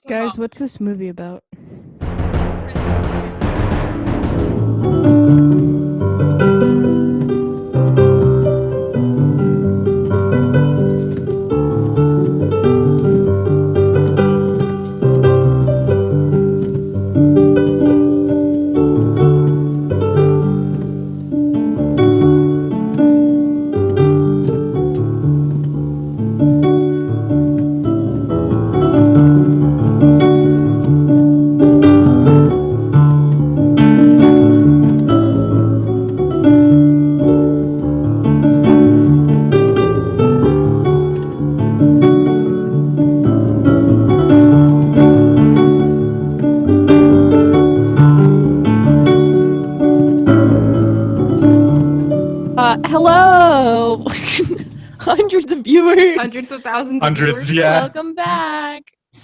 Guys, what's this movie about? Hello! Hundreds of viewers! Hundreds of thousands Hundreds, of viewers. yeah. Welcome back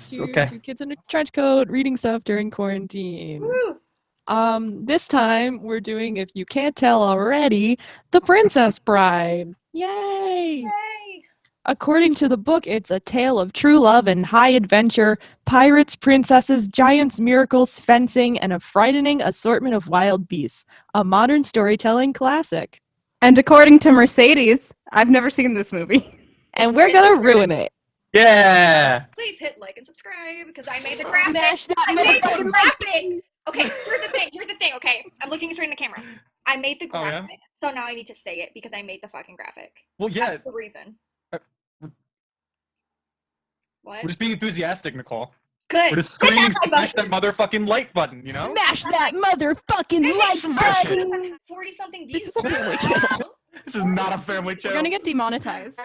to Okay. Two Kids in a Trenchcoat reading stuff during quarantine. Woo! This time we're doing, if you can't tell already, The Princess Bride. Yay! Yay! According to the book, it's a tale of true love and high adventure, pirates, princesses, giants, miracles, fencing, and a frightening assortment of wild beasts. A modern storytelling classic. And according to Mercedes, I've never seen this movie. And we're gonna ruin it. Yeah. Please hit like and subscribe because I made the graphic. Smash that I made the motherfucking graphic. Okay, here's the thing. Okay, I'm looking straight in the camera. I made the Oh, yeah? graphic, so now I need to say it because I made the fucking graphic. Well, yeah. That's the reason. What? We're just being enthusiastic, Nicole. Good. We're just Hit screaming, that like smash that motherfucking like button, you know? Smash that motherfucking like Smash it. button! 40-something This views. is a family channel. This is not a family We're channel. gonna get demonetized.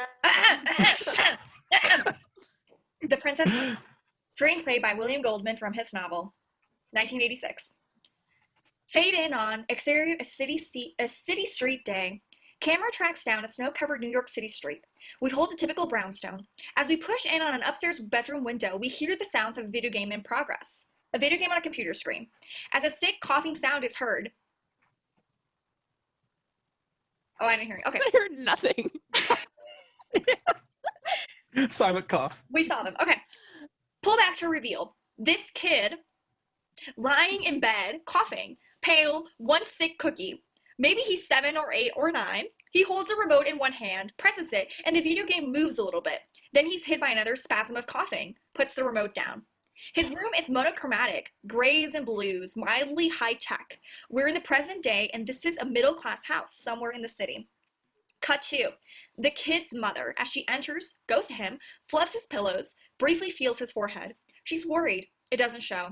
The Princess Bride. Screenplay by William Goldman from his novel, 1986. Fade in on exterior a city street day. Camera tracks down a snow-covered New York City street. We hold a typical brownstone. As we push in on an upstairs bedroom window, we hear the sounds of a video game in progress. A video game on a computer screen. As a sick coughing sound is heard. Oh, I didn't hear it. Okay. I heard nothing. Silent cough. We saw them. Okay. Pull back to reveal. This kid, lying in bed, coughing, pale, one sick cookie. Maybe he's 7 or 8 or 9. He holds a remote in one hand, presses it, and the video game moves a little bit. Then he's hit by another spasm of coughing, puts the remote down. His room is monochromatic, grays and blues, mildly high-tech. We're in the present day, and this is a middle-class house somewhere in the city. Cut 2. The kid's mother, as she enters, goes to him, fluffs his pillows, briefly feels his forehead. She's worried. It doesn't show.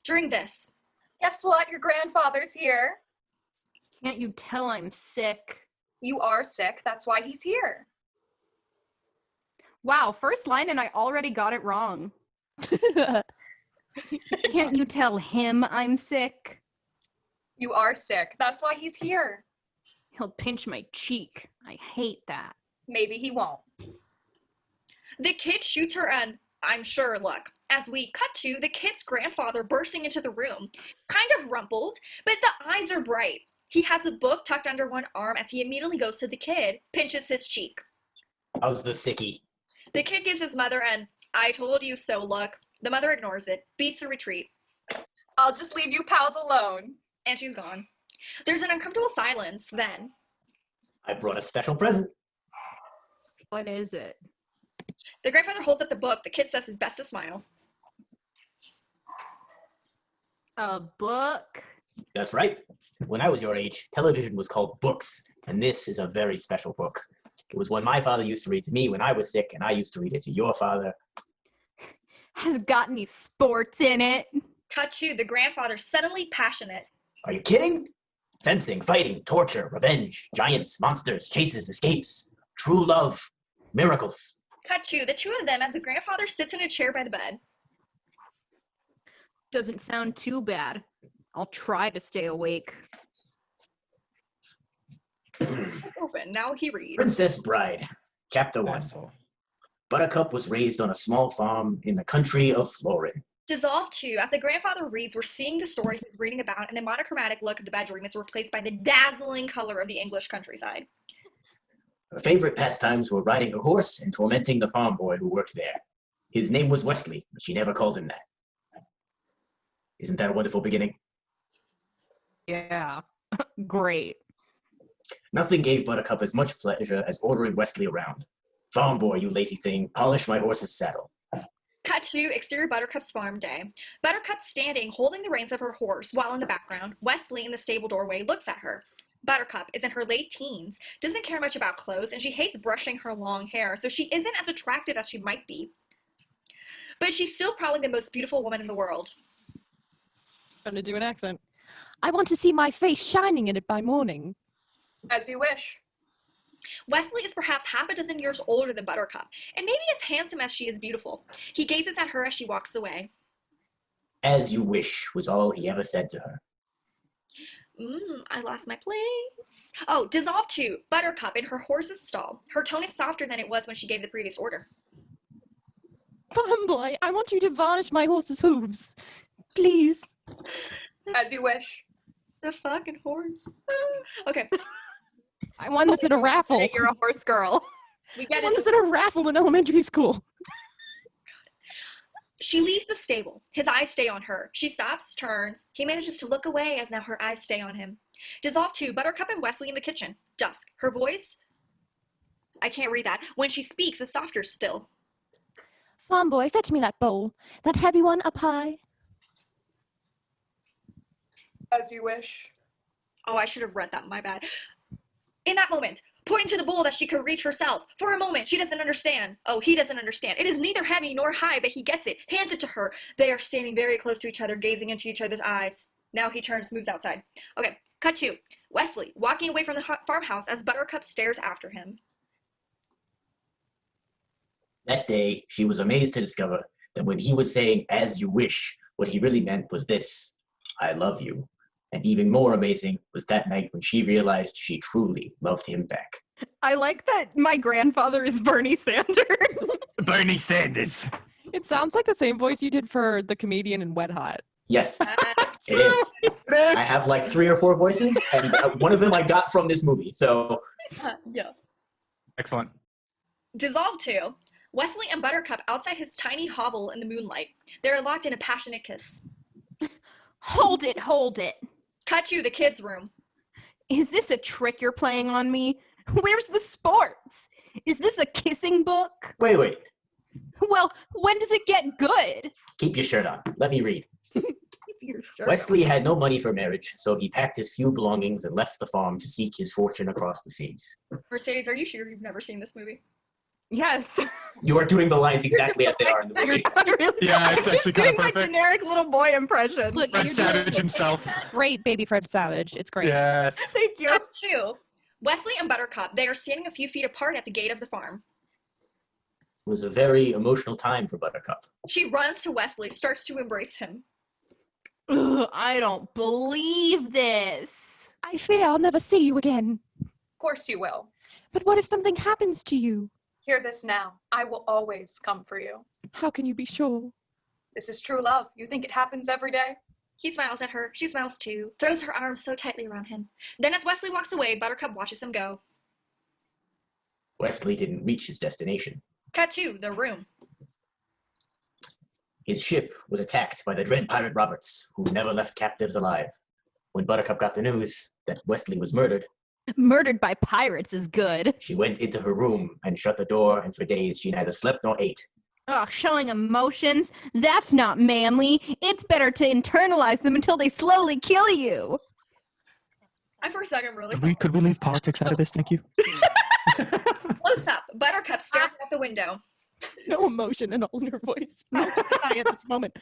During this, Guess what? Your grandfather's here. Can't you tell I'm sick? You are sick. That's why he's here. Wow, first line and I already got it wrong. Can't you tell him I'm sick? You are sick. That's why he's here. He'll pinch my cheek. I hate that. Maybe he won't. the kid shoots her an I'm sure look. As we cut to the kid's grandfather bursting into the room, kind of rumpled, but the eyes are bright. He has a book tucked under one arm as he immediately goes to the kid, pinches his cheek. How's the sickie? The kid gives his mother an I told you so look. The mother ignores it, beats a retreat, I'll just leave you pals alone. and she's gone. There's an uncomfortable silence, then. I brought a special present. What is it? The grandfather holds up the book. The kid does his best to smile. A book? That's right. When I was your age, television was called books, and this is a very special book. It was one my father used to read to me when I was sick, and I used to read it to your father. Has it got any sports in it? Cut to the grandfather suddenly passionate. Are you kidding? Fencing, fighting, torture, revenge, giants, monsters, chases, escapes, true love, miracles. Cut to the two of them as the grandfather sits in a chair by the bed. Doesn't sound too bad. I'll try to stay awake. Open. Now he reads. Princess Bride, Chapter 1. Asshole. Buttercup was raised on a small farm in the country of Florin. Dissolve 2. As the grandfather reads, we're seeing the story he's reading about, and the monochromatic look of the bedroom is replaced by the dazzling color of the English countryside. Her favorite pastimes were riding a horse and tormenting the farm boy who worked there. His name was Wesley, but she never called him that. Isn't that a wonderful beginning? Yeah. Great. Nothing gave Buttercup as much pleasure as ordering Wesley around. Farm boy, you lazy thing, polish my horse's saddle. Cut to exterior Buttercup's farm day. Buttercup standing, holding the reins of her horse, while in the background, Wesley in the stable doorway looks at her. Buttercup is in her late teens, doesn't care much about clothes, and she hates brushing her long hair, so she isn't as attractive as she might be. But she's still probably the most beautiful woman in the world. Trying to do an accent. I want to see my face shining in it by morning. As you wish. Wesley is perhaps half a dozen years older than Buttercup, and maybe as handsome as she is beautiful. He gazes at her as she walks away. As you wish was all he ever said to her. I lost my place. Oh, Dissolve 2, Buttercup in her horse's stall. Her tone is softer than it was when she gave the previous order. Farm boy, I want you to varnish my horse's hooves. Please. As you wish. The fucking horse. Okay, I won this at a raffle. Hey, you're a horse girl. we I get won it. this at a raffle in elementary school. She leaves the stable. His eyes stay on her. She stops, turns. He manages to look away as now her eyes stay on him. Dissolve 2, Buttercup and Wesley in the kitchen. Dusk. Her voice, I can't read that. When she speaks, is softer still. Farm boy, fetch me that bowl. That heavy one up high. As you wish. Oh, I should have read that. My bad. In that moment, pointing to the bowl that she could reach herself. For a moment, she doesn't understand. Oh, he doesn't understand. It is neither heavy nor high, but he gets it, hands it to her. They are standing very close to each other, gazing into each other's eyes. Now he turns, moves outside. Okay, cut to Wesley, walking away from the farmhouse as Buttercup stares after him. That day, she was amazed to discover that when he was saying, as you wish, what he really meant was this, I love you. And even more amazing was that night when she realized she truly loved him back. I like that my grandfather is Bernie Sanders. Bernie Sanders. It sounds like the same voice you did for the comedian in Wet Hot. Yes, it is. I have like 3 or 4 voices, and one of them I got from this movie, so... Yeah. Excellent. Dissolve 2, Wesley and Buttercup outside his tiny hovel in the moonlight. They are locked in a passionate kiss. Hold it, hold it. Cut to the kids' room. Is this a trick you're playing on me? Where's the sports? Is this a kissing book? Wait. Well, when does it get good? Keep your shirt on. Let me read. Keep your shirt Wesley had no money for marriage, so he packed his few belongings and left the farm to seek his fortune across the seas. Mercedes, are you sure you've never seen this movie? Yes. You are doing the lines exactly as they are in the movie. Really? Yeah, it's I'm actually just kind of doing my perfect. generic little boy impression. Look, Fred you're Savage doing himself. great, baby Fred Savage. It's great. Yes. Thank you. Cut to Wesley and Buttercup. They are standing a few feet apart at the gate of the farm. It was a very emotional time for Buttercup. She runs to Wesley, starts to embrace him. Ugh, I don't believe this. I fear I'll never see you again. Of course you will. But what if something happens to you? Hear this now. I will always come for you. How can you be sure? This is true love. You think it happens every day? He smiles at her. She smiles too, throws her arms so tightly around him. Then as Wesley walks away, Buttercup watches him go. Wesley didn't reach his destination. Cut to the room. His ship was attacked by the dread pirate Roberts, who never left captives alive. When Buttercup got the news that Wesley was murdered, Murdered by pirates is good. she went into her room and shut the door, and for days she neither slept nor ate. Oh, showing emotions? That's not manly. It's better to internalize them until they slowly kill you. I for a second really Could we leave politics out of this? Thank you. close up. Buttercup staring out the window. No emotion at all in her voice. No sigh at this moment.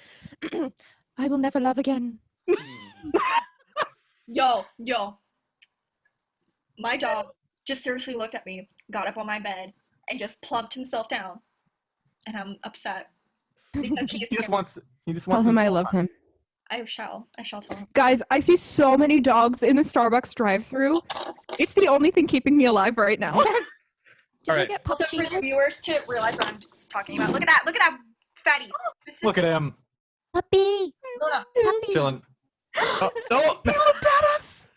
I will never love again. Yo. My dog just seriously looked at me, got up on my bed, and just plumped himself down. And I'm upset. Because He just wants. Tell to him I know love more. him. I shall tell him. Guys, I see so many dogs in the Starbucks drive-thru. It's the only thing keeping me alive right now. Did All you right. get Also for the puppuccinos? viewers to realize what I'm just talking about. Look at that fatty. This is- Look at him Puppy. No. Puppy. chilling. Oh, no! He looked at us.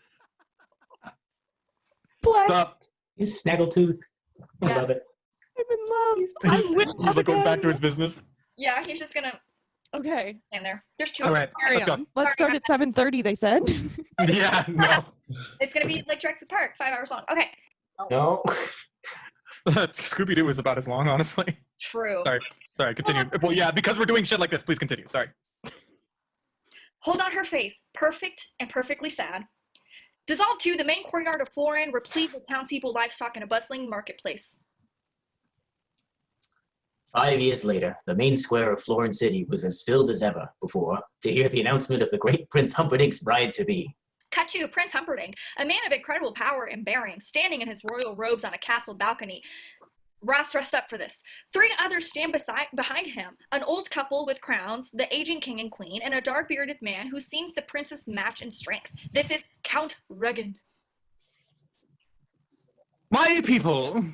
Bless. Stop. He's snaggletooth. I love it. I'm in love. I He's will like love going back to again. his business. Yeah, he's just gonna Okay. Stand there. There's two. All right, Carry let's go. on. Let's start at 7:30, they said. Yeah, no. It's gonna be like Jurassic Park, 5 hours long. Okay. No. Scooby-Doo is about as long, honestly. True. Sorry, continue. Well, yeah, because we're doing shit like this, please continue. Sorry. Hold on her face, perfect and perfectly sad. Dissolve 2, the main courtyard of Florin, replete with townspeople, livestock, and a bustling marketplace. 5 years later, the main square of Florin City was as filled as ever before to hear the announcement of the great Prince Humperdinck's bride-to-be. Cut to Prince Humperdinck, a man of incredible power and bearing, standing in his royal robes on a castle balcony. Ross dressed up for this. 3 others stand behind him, an old couple with crowns, the aging king and queen, and a dark-bearded man who seems the princess' match in strength. This is Count Regan. My people,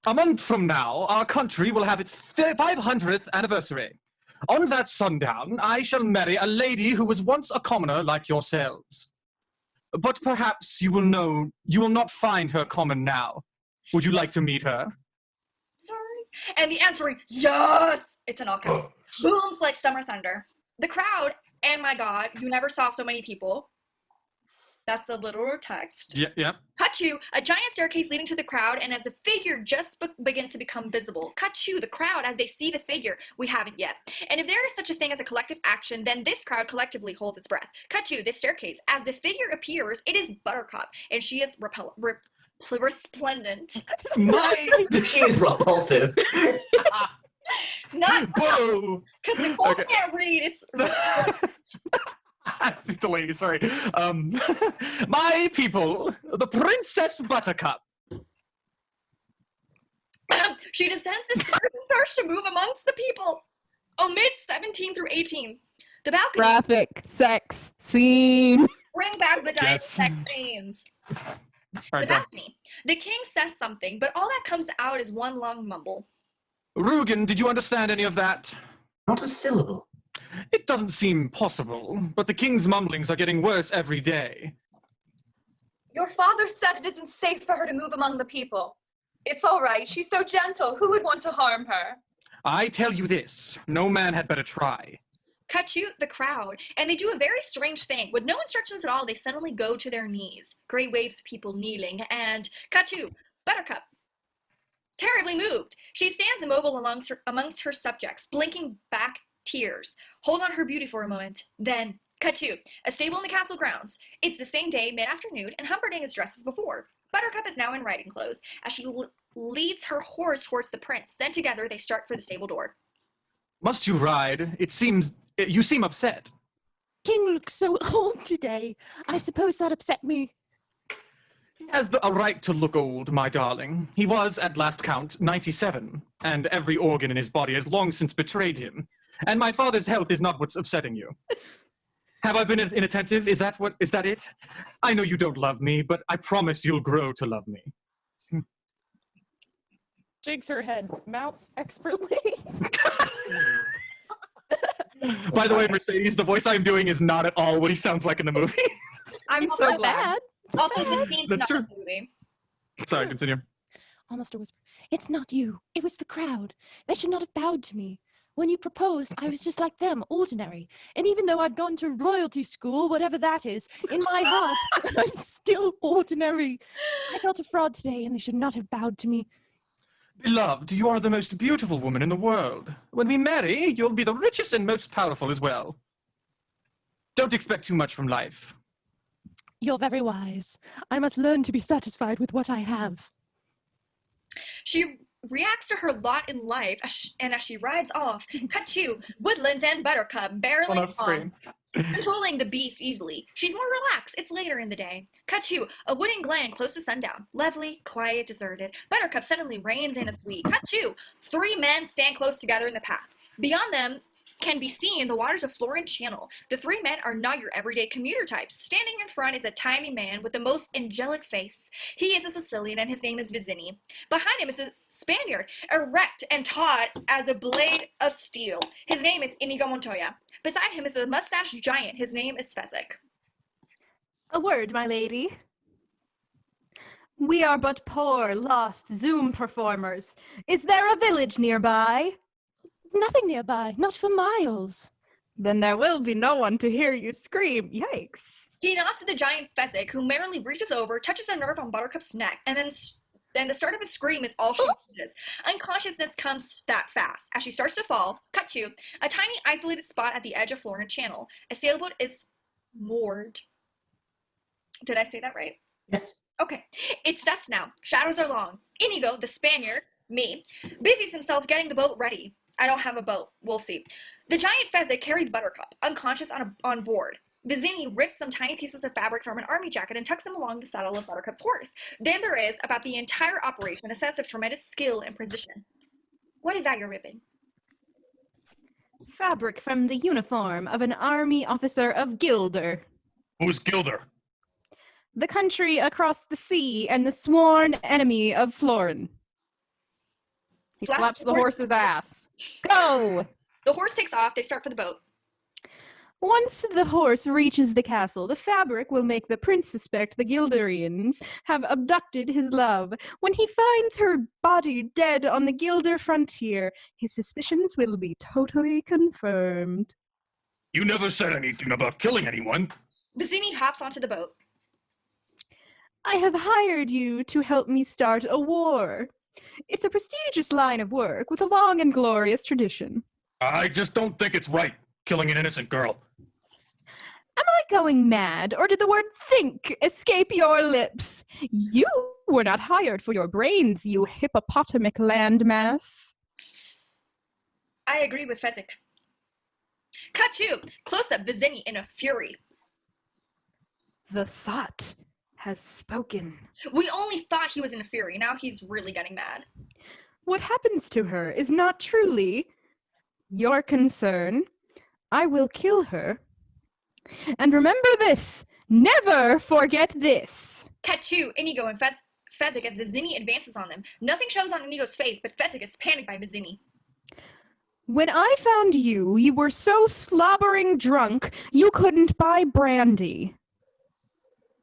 a month from now, our country will have its 500th anniversary. On that sundown, I shall marry a lady who was once a commoner like yourselves. But perhaps you will not find her common now. Would you like to meet her? Sorry. And the answering, yes! It's an all caps. Booms like summer thunder. The crowd, and my God, you never saw so many people. That's the literal text. Yeah. Cut to a giant staircase leading to the crowd, and as the figure just begins to become visible. Cut to the crowd as they see the figure. We haven't yet. And if there is such a thing as a collective action, then this crowd collectively holds its breath. Cut to this staircase. As the figure appears, it is Buttercup, and she is resplendent. She is repulsive. Not Boo! because Nicole Okay. can't read. It's It's the lady, sorry. My people, the Princess Buttercup. she descends the stairs and starts to move amongst the people. Omit 17 through 18. The balcony. Graphic sex scene. Bring back the giant Yes. sex scenes. All The right, go. balcony. The king says something, but all that comes out is one long mumble. Rugen, did you understand any of that? Not a syllable. It doesn't seem possible, but the king's mumblings are getting worse every day. Your father said it isn't safe for her to move among the people. It's all right. She's so gentle. Who would want to harm her? I tell you this, no man had better try. Cut to the crowd, and they do a very strange thing. With no instructions at all, they suddenly go to their knees. Great waves of people kneeling, and cut to Buttercup. Terribly moved. She stands immobile amongst her subjects, blinking back tears. Hold on her beauty for a moment. Then, cut to a stable in the castle grounds. It's the same day, mid-afternoon, and Humperdinck is dressed as before. Buttercup is now in riding clothes, as she leads her horse towards the prince. Then together they start for the stable door. Must you ride? You seem upset. King looks so old today. I suppose that upset me. He has a right to look old, my darling. He was, at last count, 97, and every organ in his body has long since betrayed him. And my father's health is not what's upsetting you. Have I been inattentive? Is that it? I know you don't love me, but I promise you'll grow to love me. Shakes her head, mounts expertly. By the way, Mercedes, the voice I'm doing is not at all what he sounds like in the movie. I'm It's so not glad. Also, the scene's That's not true. in the movie. Sorry, continue. Almost a whisper. It's not you. It was the crowd. They should not have bowed to me. When you proposed, I was just like them, ordinary. And even though I'd gone to royalty school, whatever that is, in my heart, I'm still ordinary. I felt a fraud today, and they should not have bowed to me. Beloved, you are the most beautiful woman in the world. When we marry, you'll be the richest and most powerful as well. Don't expect too much from life. You're very wise. I must learn to be satisfied with what I have. She reacts to her lot in life, and as she rides off, cut to Woodlands and Buttercup barreling On on, off screen. controlling the beast easily. She's more relaxed. It's later in the day. Cut to a wooden glen close to sundown. Lovely, quiet, deserted. Buttercup suddenly reins in a sweet. Cut to 3 men stand close together in the path. Beyond them can be seen the waters of Florin Channel. The 3 men are not your everyday commuter types. Standing in front is a tiny man with the most angelic face. He is a Sicilian and his name is Vizzini. Behind him is a Spaniard, erect and taut as a blade of steel. His name is Inigo Montoya. Beside him is a mustached giant. His name is Fezzik. A word, my lady. We are but poor, lost Zoom performers. Is there a village nearby? Nothing nearby, not for miles. Then there will be no one to hear you scream. Yikes. He nods to the giant Fezzik, who merrily reaches over, touches a nerve on Buttercup's neck, and then the start of a scream is all she needs. Unconsciousness comes that fast. As she starts to fall, cut to a tiny isolated spot at the edge of Florida Channel. A sailboat is moored. Did I say that right? Yes. Okay. It's dusk now. Shadows are long. Inigo, the Spaniard, me, busies himself getting the boat ready. I don't have a boat. We'll see. The giant Fezzik carries Buttercup, unconscious on board. Vizzini rips some tiny pieces of fabric from an army jacket and tucks them along the saddle of Buttercup's horse. Then there is, about the entire operation, a sense of tremendous skill and precision. What is that you're ripping? Fabric from the uniform of an army officer of Gilder, Who's Gilder? the country across the sea and the sworn enemy of Florin. He slaps the horse's ass. Go! The horse takes off. They start for the boat. Once the horse reaches the castle, the fabric will make the prince suspect the Gilderians have abducted his love. When he finds her body dead on the Gilder frontier, his suspicions will be totally confirmed. You never said anything about killing anyone. Vizzini hops onto the boat. I have hired you to help me start a war. It's a prestigious line of work with a long and glorious tradition. I just don't think it's right, killing an innocent girl. Am I going mad, or did the word think escape your lips? You were not hired for your brains, you hippopotamic landmass. I agree with Fezzik. Cut to close up Vizzini in a fury. The Sot has spoken. We only thought he was in a fury. Now he's really getting mad. What happens to her is not truly your concern. I will kill her. And remember this, never forget this. Cut to Inigo and Fezzik as Vizzini advances on them. Nothing shows on Inigo's face, but Fezzik is panicked by Vizzini. When I found you, you were so slobbering drunk, you couldn't buy brandy.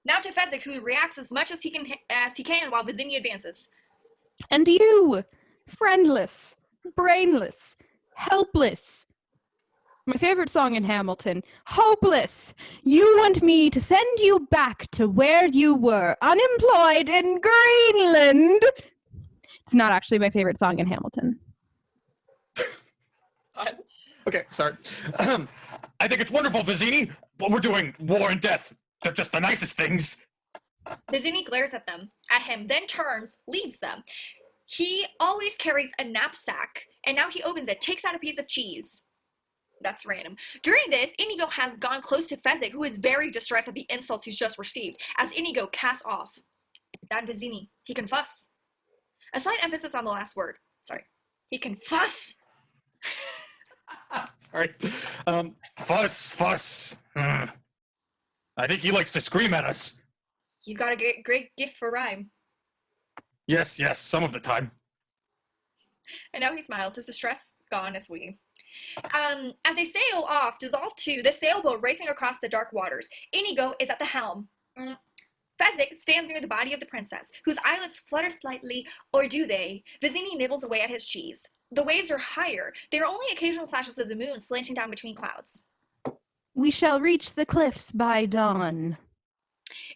Now to Fezzik, who reacts as much as he can while Vizzini advances. And you, friendless, brainless, helpless. My favorite song in Hamilton, hopeless. You want me to send you back to where you were, unemployed in Greenland. It's not actually my favorite song in Hamilton. Okay, sorry. I think it's wonderful, Vizzini. What we're doing, war and death, they're just the nicest things. Vizzini glares at him, then turns, leaves them. He always carries a knapsack, and now he opens it, takes out a piece of cheese. That's random. During this, Inigo has gone close to Fezzik, who is very distressed at the insults he's just received, as Inigo casts off. That Vizzini, he can fuss. A slight emphasis on the last word. Sorry. He can fuss. Sorry. Fuss. I think he likes to scream at us. You got a great gift for rhyme. Yes, some of the time. And now he smiles, his distress gone as we. As they sail off, dissolve to the sailboat racing across the dark waters. Inigo is at the helm. Fezzik stands near the body of the princess, whose eyelids flutter slightly, or do they? Vizzini nibbles away at his cheese. The waves are higher. There are only occasional flashes of the moon slanting down between clouds. We shall reach the cliffs by dawn.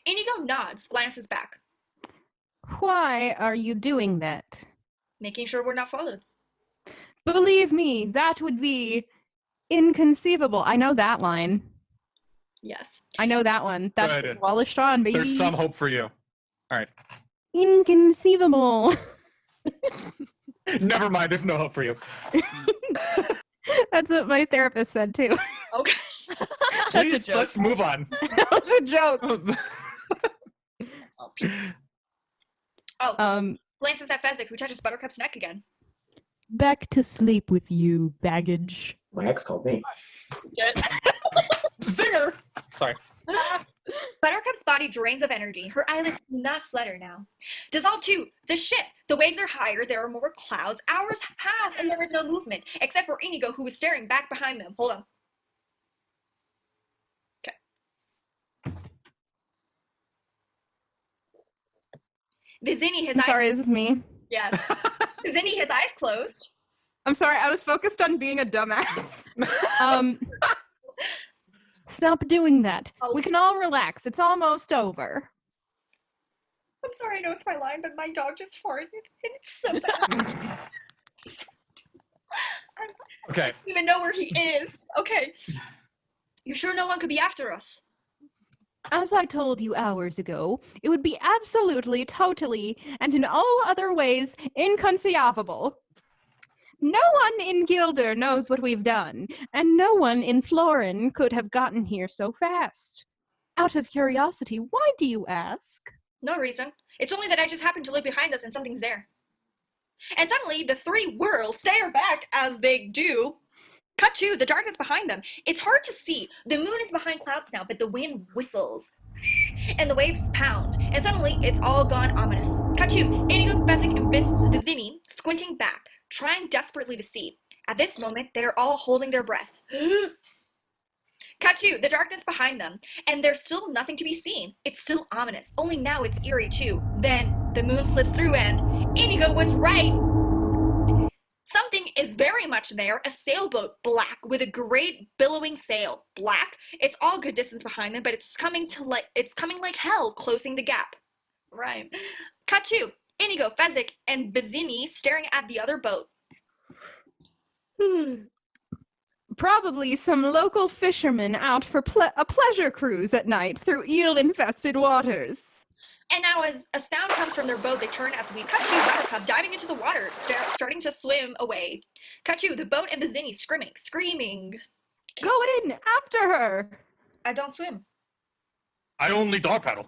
Inigo nods, glances back. Why are you doing that? Making sure we're not followed. Believe me, that would be inconceivable. I know that line. Yes. I know that one. That's Good. Wallace Shawn, baby. There's some hope for you. All right. Inconceivable. Never mind, there's no hope for you. That's what my therapist said too. Okay. Please, let's move on. That was a joke. Glances at Fezzik, who touches Buttercup's neck again. Back to sleep with you, baggage. My ex called me. Zinger! Sorry. Buttercup's body drains of energy. Her eyelids do not flutter now. Dissolve 2. The ship. The waves are higher. There are more clouds. Hours pass and there is no movement, except for Inigo, who is staring back behind them. Hold on. Okay. Vizzini, his I'm eyes... sorry, is this me? Yes. Vizzini, his eyes closed. I'm sorry, I was focused on being a dumbass. stop doing that. Oh. We can all relax. It's almost over. I'm sorry, I know it's my line, but my dog just farted, and it's so bad. I Okay. don't even know where he is. Okay. You sure no one could be after us? As I told you hours ago, it would be absolutely, totally, and in all other ways inconceivable. No one in Gilder knows what we've done, and no one in Florin could have gotten here so fast. Out of curiosity, why do you ask? No reason. It's only that I just happened to look behind us and something's there. And suddenly, the three whirls stare back as they do. Cut to the darkness behind them. It's hard to see. The moon is behind clouds now, but the wind whistles. And the waves pound. And suddenly, it's all gone ominous. Cut to Inigo, Bezic, and Vizini squinting back, trying desperately to see. At this moment, they are all holding their breaths. Cut to the darkness behind them, and there's still nothing to be seen. It's still ominous, only now it's eerie too. Then the moon slips through and Inigo was right. Something is very much there, a sailboat, black, with a great billowing sail. Black? It's all good distance behind them, but it's coming like hell, closing the gap. Right. Cut to Inigo, Fezzik, and Vizini staring at the other boat. Probably some local fishermen out for a pleasure cruise at night through eel-infested waters. And now as a sound comes from their boat, they turn as we cut to Buttercup diving into the water, starting to swim away. Cut to the boat and Vizini screaming. Go in, after her! I don't swim. I only dog paddle.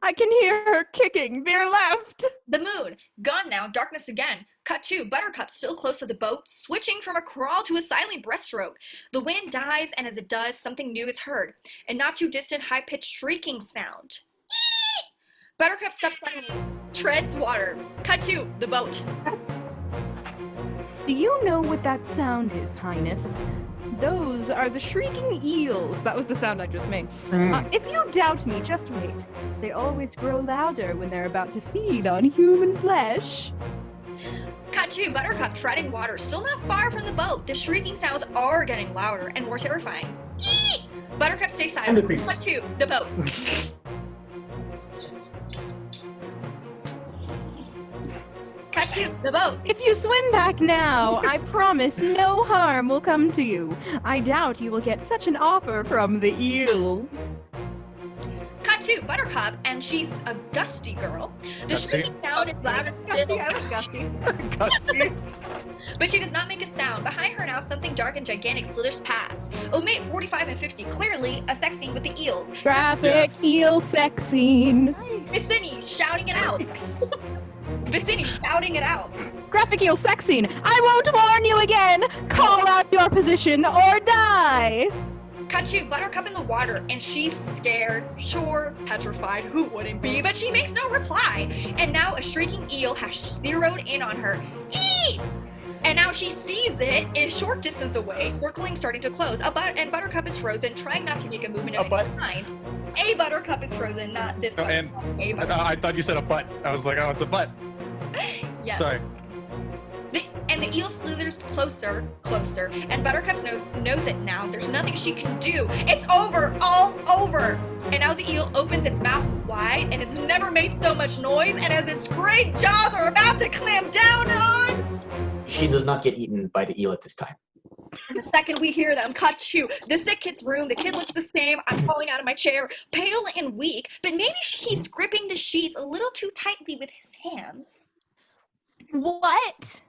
I can hear her kicking near left. The moon, gone now, darkness again. Cut to Buttercup still close to the boat, switching from a crawl to a silent breaststroke. The wind dies, and as it does, something new is heard, a not too distant high-pitched shrieking sound. Buttercup steps suddenly, treads water. Cut to the boat. Do you know what that sound is, Highness? Those are the shrieking eels. That was the sound I just made. If you doubt me, just wait. They always grow louder when they're about to feed on human flesh. Cut to Buttercup treading water, still not far from the boat. The shrieking sounds are getting louder and more terrifying. Eee! Buttercup stays silent. Cut to the boat. Cut to the boat. If you swim back now, I promise no harm will come to you. I doubt you will get such an offer from the eels. Cut to Buttercup, and she's a gusty girl. The shrieking sound is loud and still. I was gusty. Gusty. But she does not make a sound. Behind her now, something dark and gigantic slithers past. Omit 45 and 50, clearly a sex scene with the eels. Graphic eel sex scene. Vicini shouting it out. Vicini shouting it out. Graphic eel sex scene. I won't warn you again. Call out your position or die. Cut to Buttercup in the water, and she's scared, sure, petrified, who wouldn't be, but she makes no reply. And now a shrieking eel has zeroed in on her. Eee! And now she sees it a short distance away, circling, starting to close. And Buttercup is frozen, trying not to make a movement of any kind. A Buttercup is frozen, not this one. And I thought you said a butt. I was like, oh, it's a butt. Yes. Sorry. And the eel slithers closer, and Buttercup knows it now. There's nothing she can do. It's over, all over. And now the eel opens its mouth wide, and it's never made so much noise, and as its great jaws are about to clamp down on... She does not get eaten by the eel at this time. The second we hear them, cut to the sick kid's room. The kid looks the same. I'm falling out of my chair, pale and weak, but maybe he's gripping the sheets a little too tightly with his hands. What?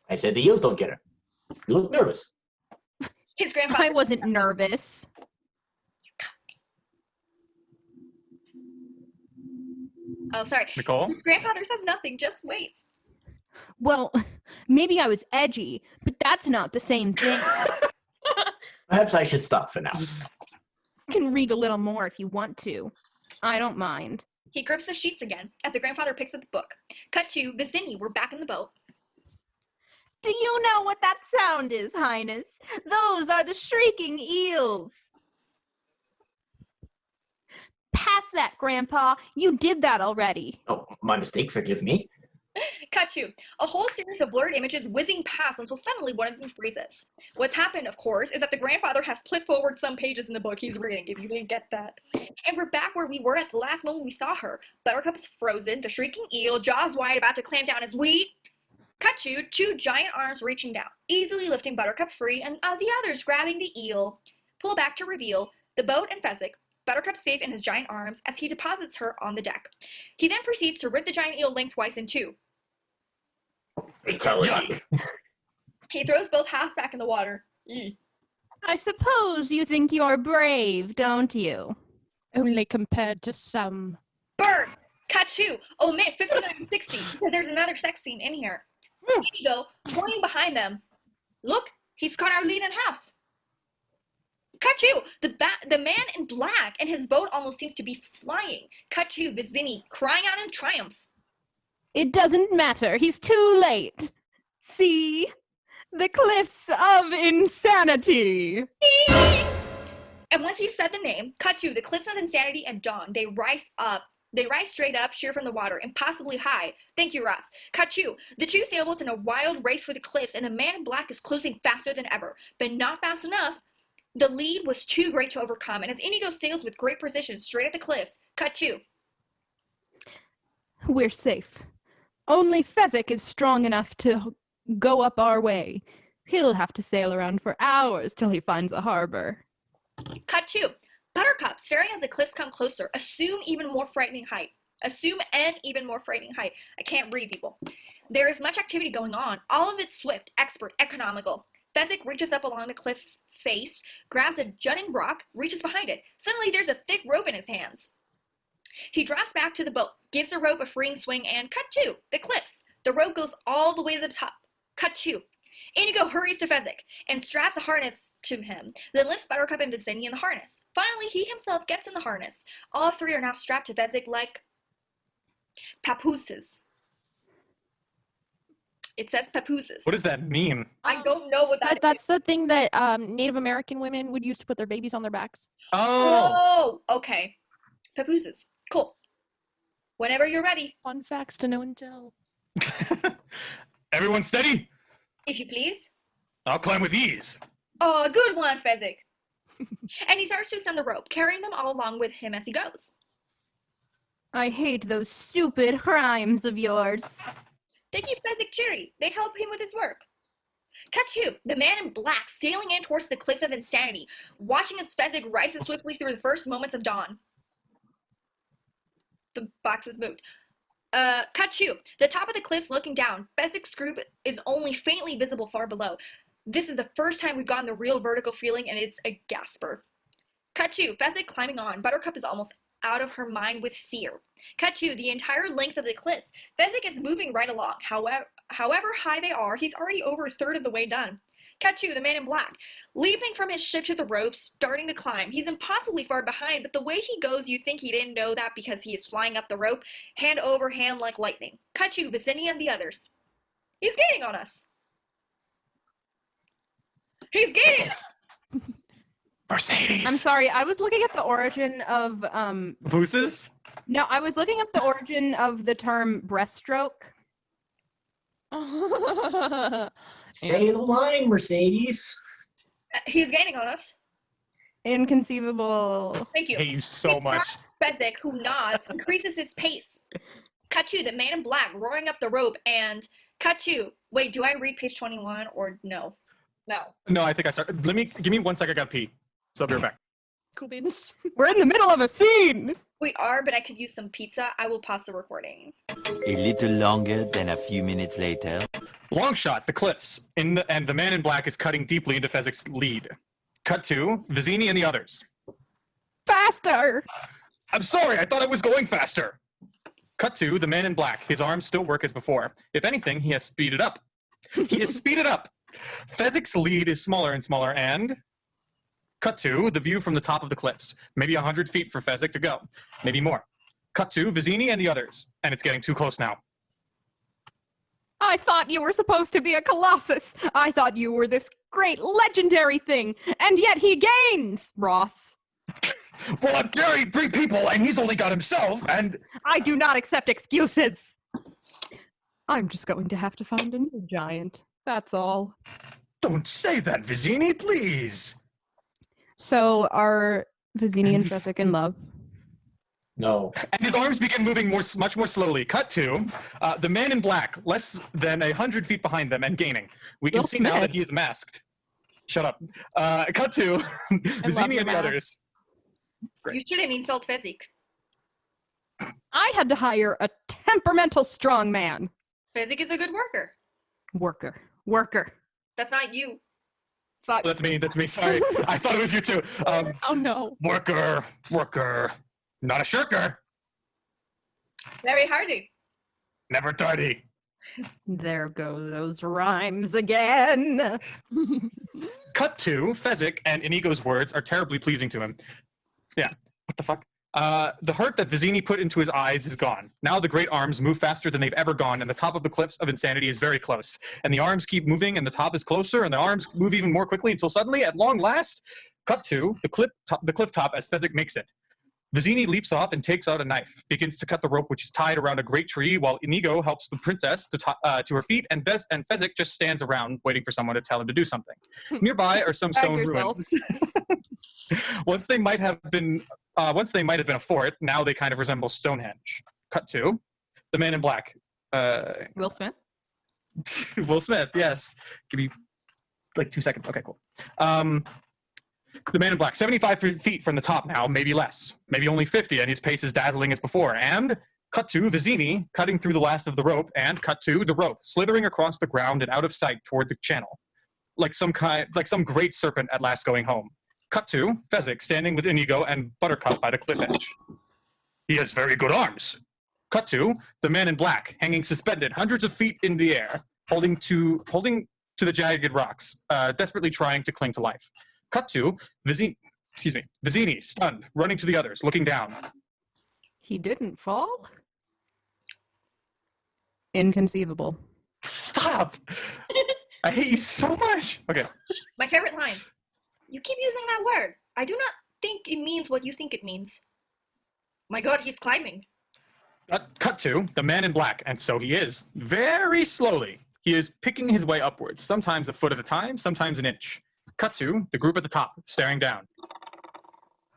I said the eels don't get her. You look nervous. His grandfather... I wasn't nervous. Oh, sorry. Nicole? His grandfather says nothing, just waits. Well, maybe I was edgy, but that's not the same thing. Perhaps I should stop for now. You can read a little more if you want to. I don't mind. He grips the sheets again as the grandfather picks up the book. Cut to Vicini, we're back in the boat. Do you know what that sound is, Highness? Those are the shrieking eels. Pass that, Grandpa. You did that already. Oh, my mistake. Forgive me. Cut to a whole series of blurred images whizzing past until suddenly one of them freezes. What's happened, of course, is that the grandfather has flipped forward some pages in the book he's reading, if you didn't get that. And we're back where we were at the last moment we saw her. Buttercup is frozen, the shrieking eel, jaws wide, about to clamp down as we... Cut to two giant arms reaching down, easily lifting Buttercup free, and the others grabbing the eel. Pull back to reveal the boat and Fezzik, Buttercup safe in his giant arms as he deposits her on the deck. He then proceeds to rip the giant eel lengthwise in two. Fatality. He throws both halves back in the water. I suppose you think you're brave, don't you? Only compared to some. Burn! Cut to omit 59 and 60 because there's another sex scene in here. Inigo pointing behind them. Look, he's cut our lead in half. Cut to the man in black and his boat almost seems to be flying. Cut to Vizzini crying out in triumph. It doesn't matter. He's too late. See? The cliffs of insanity. And once he said the name, cut to the cliffs of insanity and dawn. They rise up. They rise straight up, sheer from the water, impossibly high. Thank you, Ross. Cut to the two sailboats in a wild race for the cliffs, and the man in black is closing faster than ever, but not fast enough. The lead was too great to overcome, and as Inigo sails with great precision straight at the cliffs, cut to. We're safe. Only Fezzik is strong enough to go up our way. He'll have to sail around for hours till he finds a harbor. Cut to Buttercup staring as the cliffs come closer. Assume an even more frightening height. I can't read, people. There is much activity going on, all of it swift, expert, economical. Fezzik reaches up along the cliff face, grabs a jutting rock, reaches behind it. Suddenly there's a thick rope in his hands. He drops back to the boat, gives the rope a freeing swing, and cut to the cliffs. The rope goes all the way to the top. Cut to Inigo hurries to Fezzik and straps a harness to him, then lifts Buttercup and Vizzini in the harness. Finally, he himself gets in the harness. All three are now strapped to Fezzik like papooses. It says papooses. What does that mean? I don't know what that is. That's the thing that Native American women would use to put their babies on their backs. Oh! Oh, okay. Papooses. Cool. Whenever you're ready. Fun facts to know and tell. Everyone steady? If you please. I'll climb with ease. Oh, good one, Fezzik. And he starts to ascend the rope, carrying them all along with him as he goes. I hate those stupid crimes of yours. They keep Fezzik cheery. They help him with his work. Cut to the man in black sailing in towards the cliffs of insanity, watching as Fezzik rises swiftly through the first moments of dawn. The box is moved. Cut to the top of the cliffs looking down. Fezzik's group is only faintly visible far below. This is the first time we've gotten the real vertical feeling, and it's a gasper. Cut to Fezzik climbing on. Buttercup is almost out of her mind with fear. Cut to the entire length of the cliffs. Fezzik is moving right along. However high they are, he's already over a third of the way done. Cut to the man in black, leaping from his ship to the ropes, starting to climb. He's impossibly far behind, but the way he goes, you think he didn't know that because he is flying up the rope, hand over hand like lightning. Cut to Vizzini and the others. He's gaining on us. He's gaining us. Mercedes! I'm sorry, I was looking at the origin of, Booses? No, I was looking up the origin of the term breaststroke. Say the line, Mercedes. He's gaining on us. Inconceivable. Thank you. Hate you so much. Fezzik, who nods, increases his pace. Cut to the man in black roaring up the rope and cut to, wait, do I read page 21 or no? No. No, I think I started. Give me 1 second, I gotta pee. So I'll be right back. Cool beans. We're in the middle of a scene! We are, but I could use some pizza. I will pause the recording. A little longer than a few minutes later. Long shot, the cliffs, and the man in black is cutting deeply into Fezzik's lead. Cut to Vizzini and the others. Faster! I'm sorry, I thought I was going faster. Cut to the man in black. His arms still work as before. If anything, he has speeded up. He has speeded up. Fezzik's lead is smaller and smaller, and cut to the view from the top of the cliffs. Maybe 100 feet for Fezzik to go. Maybe more. Cut to Vizzini and the others, and it's getting too close now. I thought you were supposed to be a colossus. I thought you were this great legendary thing, and yet he gains, Ross. Well, I'm carrying 3 people, and he's only got himself, and... I do not accept excuses. I'm just going to have to find a new giant. That's all. Don't say that, Vizini, please. So are Vizini and Fezzik in love? No. And his arms begin moving much more slowly. Cut to the man in black, less than 100 feet behind them and gaining. We can Will see now Smith. that he is masked. Shut up. Cut to love Vizini your and the mask. others. Great. You shouldn't insult Fezzik. I had to hire a temperamental strong man. Fezzik is a good worker. Worker. That's not you. Fuck. Oh, that's me. Sorry. I thought it was you too. Oh no. Worker. Not a shirker. Very hardy. Never tardy. There go those rhymes again. Cut to Fezzik, and Inigo's words are terribly pleasing to him. Yeah. What the fuck? The hurt that Vizini put into his eyes is gone. Now the great arms move faster than they've ever gone, and the top of the cliffs of insanity is very close. And the arms keep moving, and the top is closer, and the arms move even more quickly until suddenly, at long last, cut to the cliff top as Fezzik makes it. Vizini leaps off and takes out a knife, begins to cut the rope which is tied around a great tree, while Inigo helps the princess to her feet, and Fezzik just stands around waiting for someone to tell him to do something. Nearby are some Bag stone yourself. ruins. Once they might have been a fort, now they kind of resemble Stonehenge. Cut to the man in black. Will Smith? Will Smith, yes. Give me like 2 seconds. Okay, cool. The man in black, 75 feet from the top now, maybe less, maybe only 50, and his pace is dazzling as before. And cut to Vizini cutting through the last of the rope, and cut to the rope slithering across the ground and out of sight toward the channel, like some great serpent at last going home. Cut to Fezzik standing with Inigo and Buttercup by the cliff edge. He has very good arms. Cut to the man in black, hanging suspended hundreds of feet in the air, holding to the jagged rocks, desperately trying to cling to life. Cut to Vizini, stunned, running to the others, looking down. He didn't fall? Inconceivable. Stop! I hate you so much. Okay. My favorite line. You keep using that word. I do not think it means what you think it means. My god, he's climbing. Cut to the man in black, and so he is. Very slowly. He is picking his way upwards, sometimes a foot at a time, sometimes an inch. Cut to the group at the top, staring down.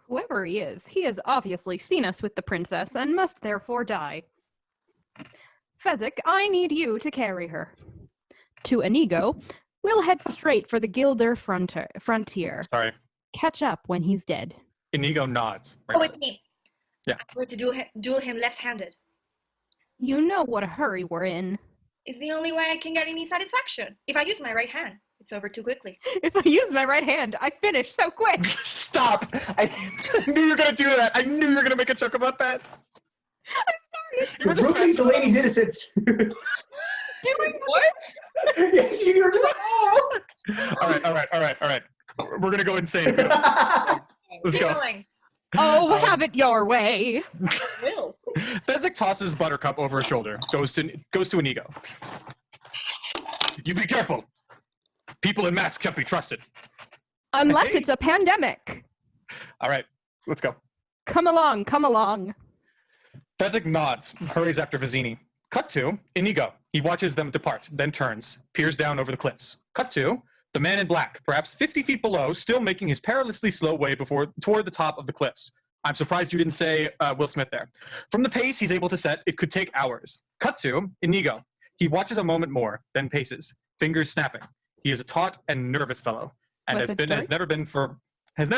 Whoever he has obviously seen us with the princess and must therefore die. Fezzik, I need you to carry her. To Inigo, we'll head straight for the Gilder frontier. Sorry. Catch up when he's dead. Inigo nods. Oh, it's me. Yeah. I'm going to duel him left-handed. You know what a hurry we're in. It's the only way I can get any satisfaction. If I use my right hand, it's over too quickly. If I use my right hand, I finish so quick. Stop! I knew you were going to do that. I knew you were going to make a joke about that. You're ruining the lady's innocence. Doing what? Yes, you're just All right. We're going to go insane. Let's go. Going. Oh, have it your way. Will. Fezzik tosses Buttercup over his shoulder, goes to Inigo. You be careful. People in masks can't be trusted. Unless Hey. it's a pandemic. All right, let's go. Come along. Fezzik nods, hurries after Vizini. Cut to Inigo. He watches them depart, then turns, peers down over the cliffs. Cut to the man in black, perhaps 50 feet below, still making his perilously slow way toward the top of the cliffs. I'm surprised you didn't say Will Smith there. From the pace he's able to set, it could take hours. Cut to Inigo. He watches a moment more, then paces, fingers snapping. He is a taut and nervous fellow, and West Side has never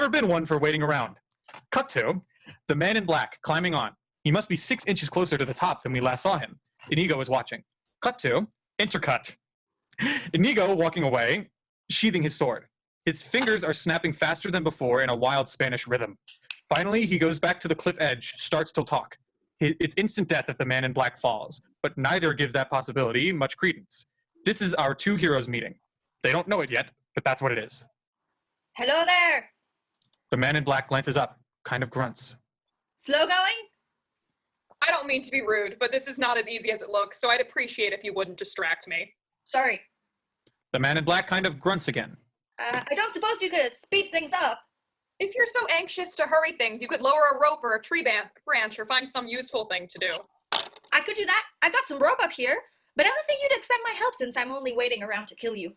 been one for waiting around. Cut to the man in black climbing on. He must be 6 inches closer to the top than we last saw him. Inigo is watching. Cut to intercut. Inigo walking away, sheathing his sword. His fingers are snapping faster than before in a wild Spanish rhythm. Finally, he goes back to the cliff edge, starts to talk. It's instant death if the man in black falls, but neither gives that possibility much credence. This is our two heroes meeting. They don't know it yet, but that's what it is. Hello there. The man in black glances up, kind of grunts. Slow going? I don't mean to be rude, but this is not as easy as it looks, so I'd appreciate if you wouldn't distract me. Sorry. The man in black kind of grunts again. I don't suppose you could speed things up. If you're so anxious to hurry things, you could lower a rope or a tree branch or find some useful thing to do. I could do that. I've got some rope up here, but I don't think you'd accept my help since I'm only waiting around to kill you.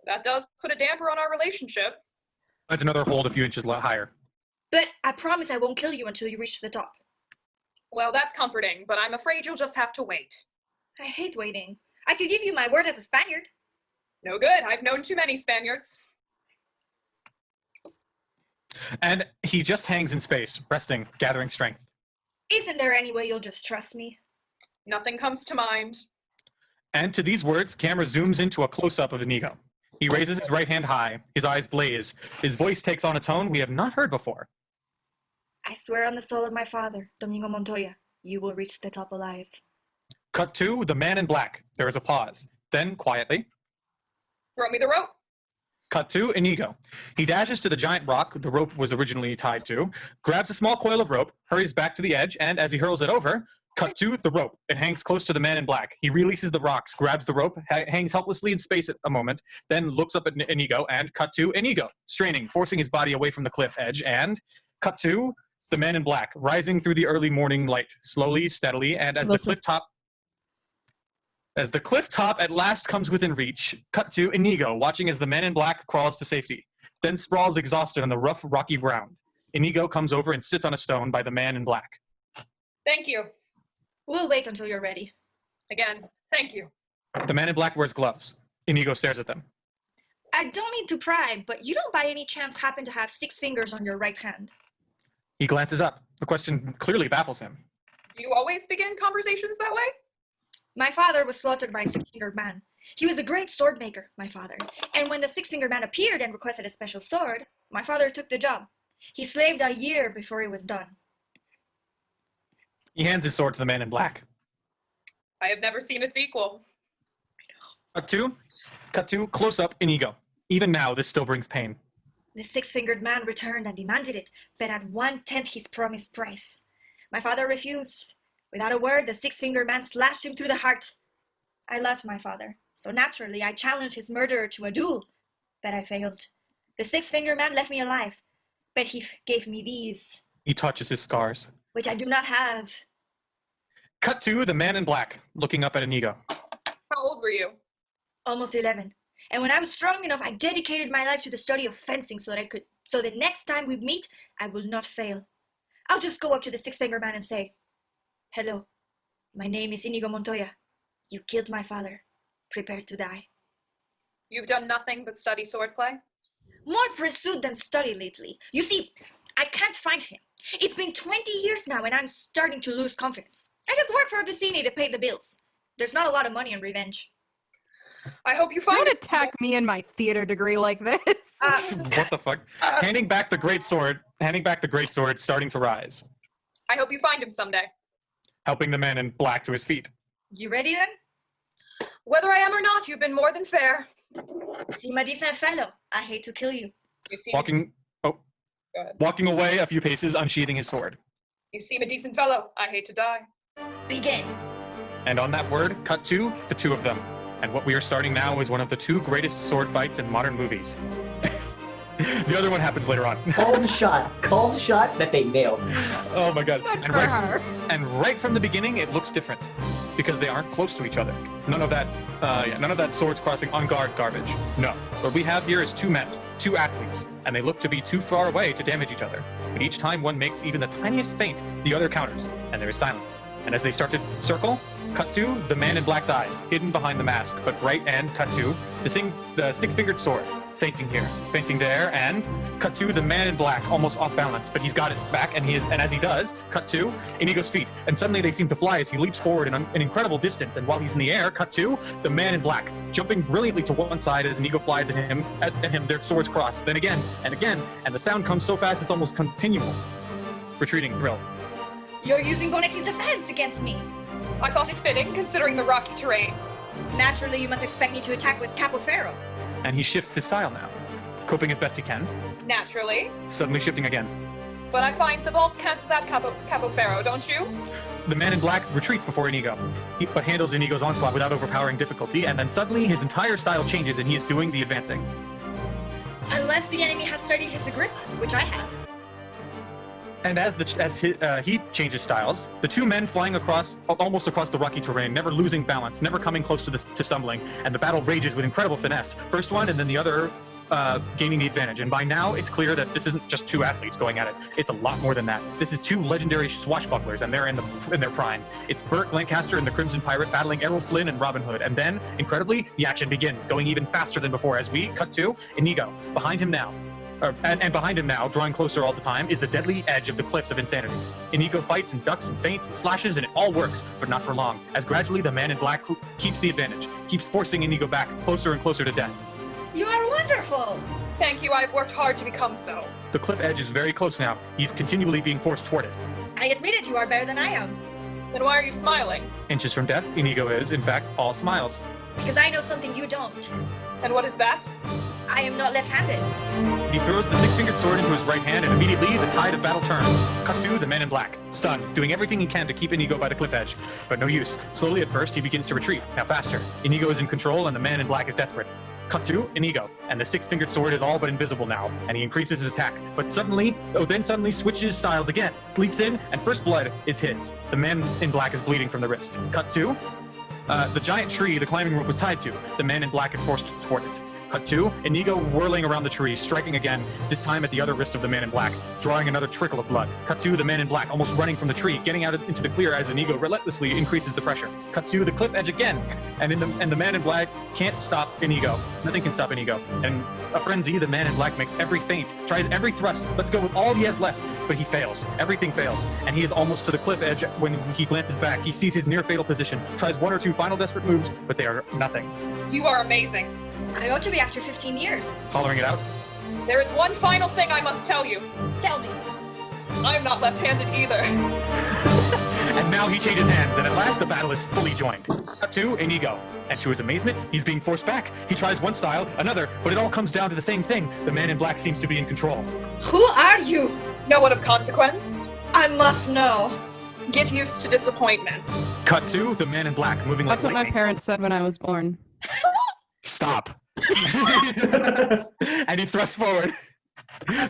That does put a damper on our relationship. That's another hold a few inches higher. But I promise I won't kill you until you reach the top. Well, that's comforting, but I'm afraid you'll just have to wait. I hate waiting. I could give you my word as a Spaniard. No good. I've known too many Spaniards. And he just hangs in space, resting, gathering strength. Isn't there any way you'll just trust me? Nothing comes to mind. And to these words, camera zooms into a close-up of Inigo. He raises his right hand high, his eyes blaze, his voice takes on a tone we have not heard before. I swear on the soul of my father, Domingo Montoya, you will reach the top alive. Cut to the man in black. There is a pause. Then, quietly, Throw me the rope. cut to Inigo. He dashes to the giant rock the rope was originally tied to, grabs a small coil of rope, hurries back to the edge, and as he hurls it over, cut to the rope. It hangs close to the man in black. He releases the rocks, grabs the rope, hangs helplessly in space at a moment, then looks up at Inigo, and cut to Inigo, straining, forcing his body away from the cliff edge, and cut to the man in black, rising through the early morning light, slowly, steadily, and as the cliff top at last comes within reach, cut to Inigo, watching as the man in black crawls to safety, then sprawls exhausted on the rough, rocky ground. Inigo comes over and sits on a stone by the man in black. Thank you. We'll wait until you're ready. Again, thank you. The man in black wears gloves. Inigo stares at them. I don't mean to pry, but you don't by any chance happen to have 6 fingers on your right hand. He glances up. The question clearly baffles him. Do you always begin conversations that way? My father was slaughtered by a 6-fingered man. He was a great sword maker, my father. And when the 6-fingered man appeared and requested a special sword, my father took the job. He slaved a year before it was done. He hands his sword to the man in black. I have never seen its equal. Cut to, close up, Inigo. Even now, this still brings pain. The 6-fingered man returned and demanded it, but at 1/10 his promised price. My father refused. Without a word, the 6-fingered man slashed him through the heart. I loved my father, so naturally I challenged his murderer to a duel, but I failed. The 6-fingered man left me alive, but he gave me these, He touches his scars. which I do not have. Cut to the man in black, looking up at Inigo. How old were you? Almost 11. And when I was strong enough, I dedicated my life to the study of fencing so that next time we meet, I will not fail. I'll just go up to the 6-fingered man and say, "Hello, my name is Inigo Montoya. You killed my father. Prepare to die." You've done nothing but study swordplay? More pursuit than study lately. You see, I can't find him. It's been 20 years now and I'm starting to lose confidence. I just work for a Vicini to pay the bills. There's not a lot of money in revenge. I hope you Don't find it. attack me and my theater degree like this. What the fuck? Handing back the great sword, starting to rise. I hope you find him someday. Helping the man in black to his feet. You ready then? Whether I am or not, you've been more than fair. See, my decent fellow, I hate to kill you. You seem, Walking away a few paces, unsheathing his sword. you seem a decent fellow. I hate to die. Begin. And on that word, cut to the two of them. And what we are starting now is one of the 2 greatest sword fights in modern movies. The other one happens later on. Call the shot that they nailed. Oh my god. Good for her. And right from the beginning, it looks different because they aren't close to each other. None of that swords crossing on guard garbage. No. What we have here is 2 men, 2 athletes, and they look to be too far away to damage each other. But each time one makes even the tiniest feint, the other counters, and there is silence. And as they start to circle, cut to the man in black's eyes, hidden behind the mask, but right, and cut to the 6-fingered sword, feinting here, feinting there, and cut to the man in black, almost off balance, but he's got it back, and as he does, cut to Inigo's feet, and suddenly they seem to fly as he leaps forward in an incredible distance, and while he's in the air, cut to the man in black, jumping brilliantly to one side as Inigo flies at him, their swords cross, then again, and the sound comes so fast it's almost continual. Retreating, thrilled. You're using Bonetti's defense against me. I thought it fitting, considering the rocky terrain. Naturally, you must expect me to attack with Capo Ferro. And he shifts his style now, coping as best he can, Naturally. suddenly shifting again. But I find the vault cancels out Capo Ferro, don't you? The man in black retreats before Inigo, but handles Inigo's onslaught without overpowering difficulty, and then suddenly his entire style changes and he is doing the advancing. Unless the enemy has studied his grip, which I have. And as he changes styles, the two men flying almost across the rocky terrain, never losing balance, never coming close to stumbling, and the battle rages with incredible finesse. First one, and then the other gaining the advantage. And by now, it's clear that this isn't just two athletes going at it. It's a lot more than that. This is two legendary swashbucklers, and they're in their prime. It's Burt Lancaster and the Crimson Pirate battling Errol Flynn and Robin Hood. And then, incredibly, the action begins, going even faster than before as we cut to Inigo. Behind him now. And behind him now, drawing closer all the time, is the deadly edge of the cliffs of insanity. Inigo fights and ducks and feints and slashes, and it all works, but not for long, as gradually the man in black keeps the advantage, keeps forcing Inigo back, closer and closer to death. You are wonderful! Thank you, I've worked hard to become so. The cliff edge is very close now. He's continually being forced toward it. I admit it, you are better than I am. Then why are you smiling? Inches from death, Inigo is, in fact, all smiles. Because I know something you don't. And what is that? I am not left-handed. He throws the six-fingered sword into his right hand, and immediately the tide of battle turns. Cut to the man in black, stunned, doing everything he can to keep Inigo by the cliff edge. But no use. Slowly at first, he begins to retreat, now faster. Inigo is in control, and the man in black is desperate. Cut to Inigo, and the six-fingered sword is all but invisible now, and he increases his attack. But suddenly switches styles again, leaps in, and first blood is his. The man in black is bleeding from the wrist. Cut to the giant tree the climbing rope was tied to. The man in black is forced toward it. Cut to Inigo whirling around the tree, striking again, this time at the other wrist of the man in black, drawing another trickle of blood. Cut to the man in black, almost running from the tree, getting out into the clear as Inigo relentlessly increases the pressure. Cut to the cliff edge again, and the man in black can't stop Inigo. Nothing can stop Inigo. And a frenzy, the man in black makes every feint, tries every thrust, let's go with all he has left, but he fails. Everything fails, and he is almost to the cliff edge when he glances back. He sees his near-fatal position, tries one or two final desperate moves, but they are nothing. You are amazing. I ought to be after 15 years. Hollering it out. There is one final thing I must tell you. Tell me. I'm not left-handed either. And now he changes hands, and at last the battle is fully joined. Cut to Inigo. And to his amazement, he's being forced back. He tries one style, another, but it all comes down to the same thing. The man in black seems to be in control. Who are you? No one of consequence. I must know. Get used to disappointment. Cut to the man in black moving like That's what my lightning. parents said when I was born. Stop. And he thrusts forward,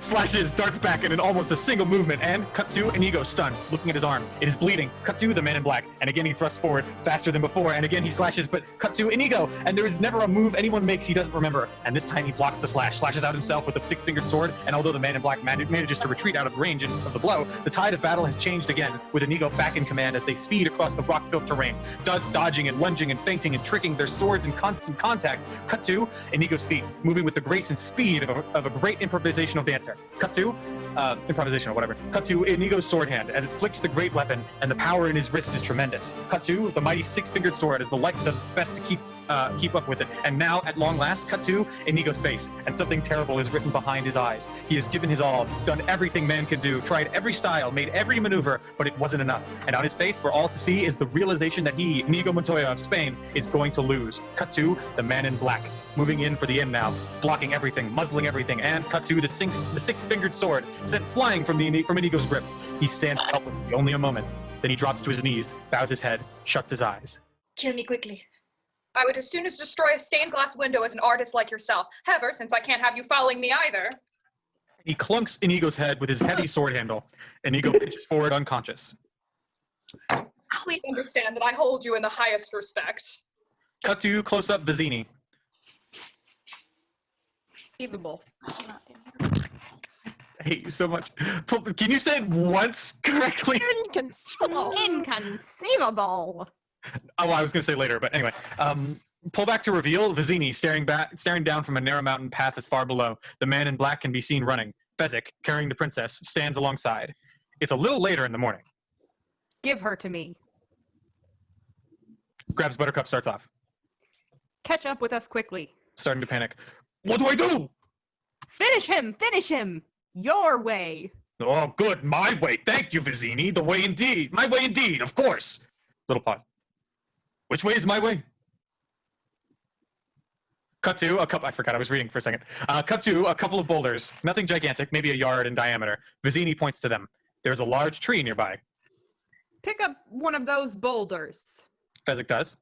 slashes, darts back in almost a single movement, and cut to Inigo stunned, looking at his arm. It is bleeding. Cut to the man in black, and again he thrusts forward faster than before, and again he slashes, but cut to Inigo, and there is never a move anyone makes he doesn't remember, and this time he blocks the slash, slashes out himself with a six-fingered sword, and although the man in black manages to retreat out of range of the blow, the tide of battle has changed again, with Inigo back in command as they speed across the rock-filled terrain, dodging and lunging and feinting and tricking their swords in constant contact. Cut to Inigo's feet, moving with the grace and speed of a great improvisational dancer. Cut to improvisation or whatever. Cut to Inigo's sword hand as it flicks the great weapon, and the power in his wrist is tremendous. Cut to the mighty six-fingered sword as the light does its best to keep up with it. And now, at long last, cut to Inigo's face, and something terrible is written behind his eyes. He has given his all, done everything man can do, tried every style, made every maneuver, but it wasn't enough. And on his face, for all to see, is the realization that he, Inigo Montoya of Spain, is going to lose. Cut to the man in black, moving in for the end now, blocking everything, muzzling everything, and cut to the six-fingered sword sent flying from Inigo's grip. He stands helplessly, only a moment. Then he drops to his knees, bows his head, shuts his eyes. Kill me quickly. I would as soon as destroy a stained glass window as an artist like yourself. However, since I can't have you following me either. He clunks Inigo's head with his heavy sword handle. Inigo pitches forward unconscious. Please understand that I hold you in the highest respect. Cut to close-up Vizzini. Unbelievable. I hate you so much. Can you say it once correctly? Inconceivable. Inconceivable. Oh, well, I was going to say later, but anyway. Pull back to reveal Vizzini staring down from a narrow mountain path as far below. The man in black can be seen running. Fezzik, carrying the princess, stands alongside. It's a little later in the morning. Give her to me. Grabs Buttercup, starts off. Catch up with us quickly. Starting to panic. What do I do? Finish him! Finish him! Your way. Oh, good. My way. Thank you, Vizzini. The way indeed. My way indeed, of course. Little pause. Which way is my way? Cut to a couple. I forgot I was reading for a second. Cut to a couple of boulders. Nothing gigantic, maybe a yard in diameter. Vizzini points to them. There's a large tree nearby. Pick up one of those boulders. Fezzik does.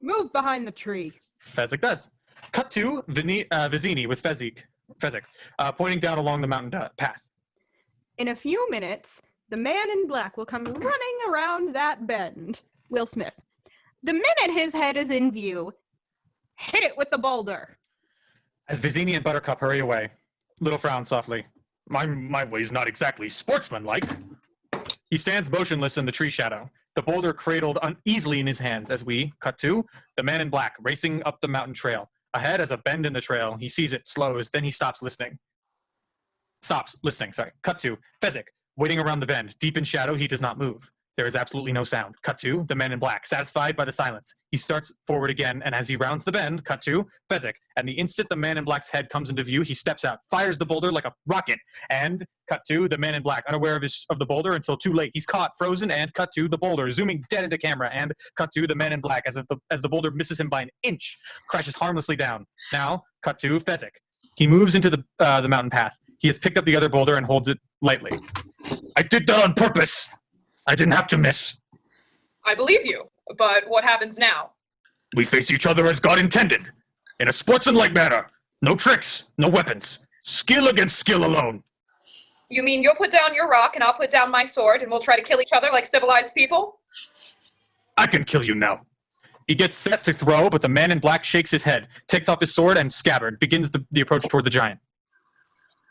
Move behind the tree. Fezzik does. Cut to Vizzini with Fezzik, pointing down along the mountain path. In a few minutes, the man in black will come running around that bend. Will Smith. The minute his head is in view, hit it with the boulder. As Vizini and Buttercup hurry away, Little frowns softly. My way's not exactly sportsmanlike. He stands motionless in the tree shadow, the boulder cradled uneasily in his hands as we, cut to, the man in black racing up the mountain trail. Ahead as a bend in the trail, he sees it, slows, then he stops listening. Cut to, Fezzik, waiting around the bend. Deep in shadow, he does not move. There is absolutely no sound. Cut to, the man in black, satisfied by the silence. He starts forward again, and as he rounds the bend, cut to, Fezzik. And the instant the man in black's head comes into view, he steps out, fires the boulder like a rocket, and cut to, the man in black, unaware of the boulder until too late. He's caught, frozen, and cut to, the boulder, zooming dead into camera, and cut to, the man in black, as the boulder misses him by an inch, crashes harmlessly down. Now, cut to, Fezzik. He moves into the mountain path. He has picked up the other boulder and holds it lightly. I did that on purpose. I didn't have to miss. I believe you, but what happens now? We face each other as God intended, in a sportsmanlike manner. No tricks, no weapons. Skill against skill alone. You mean you'll put down your rock and I'll put down my sword and we'll try to kill each other like civilized people? I can kill you now. He gets set to throw, but the man in black shakes his head, takes off his sword and scabbard, begins the approach toward the giant.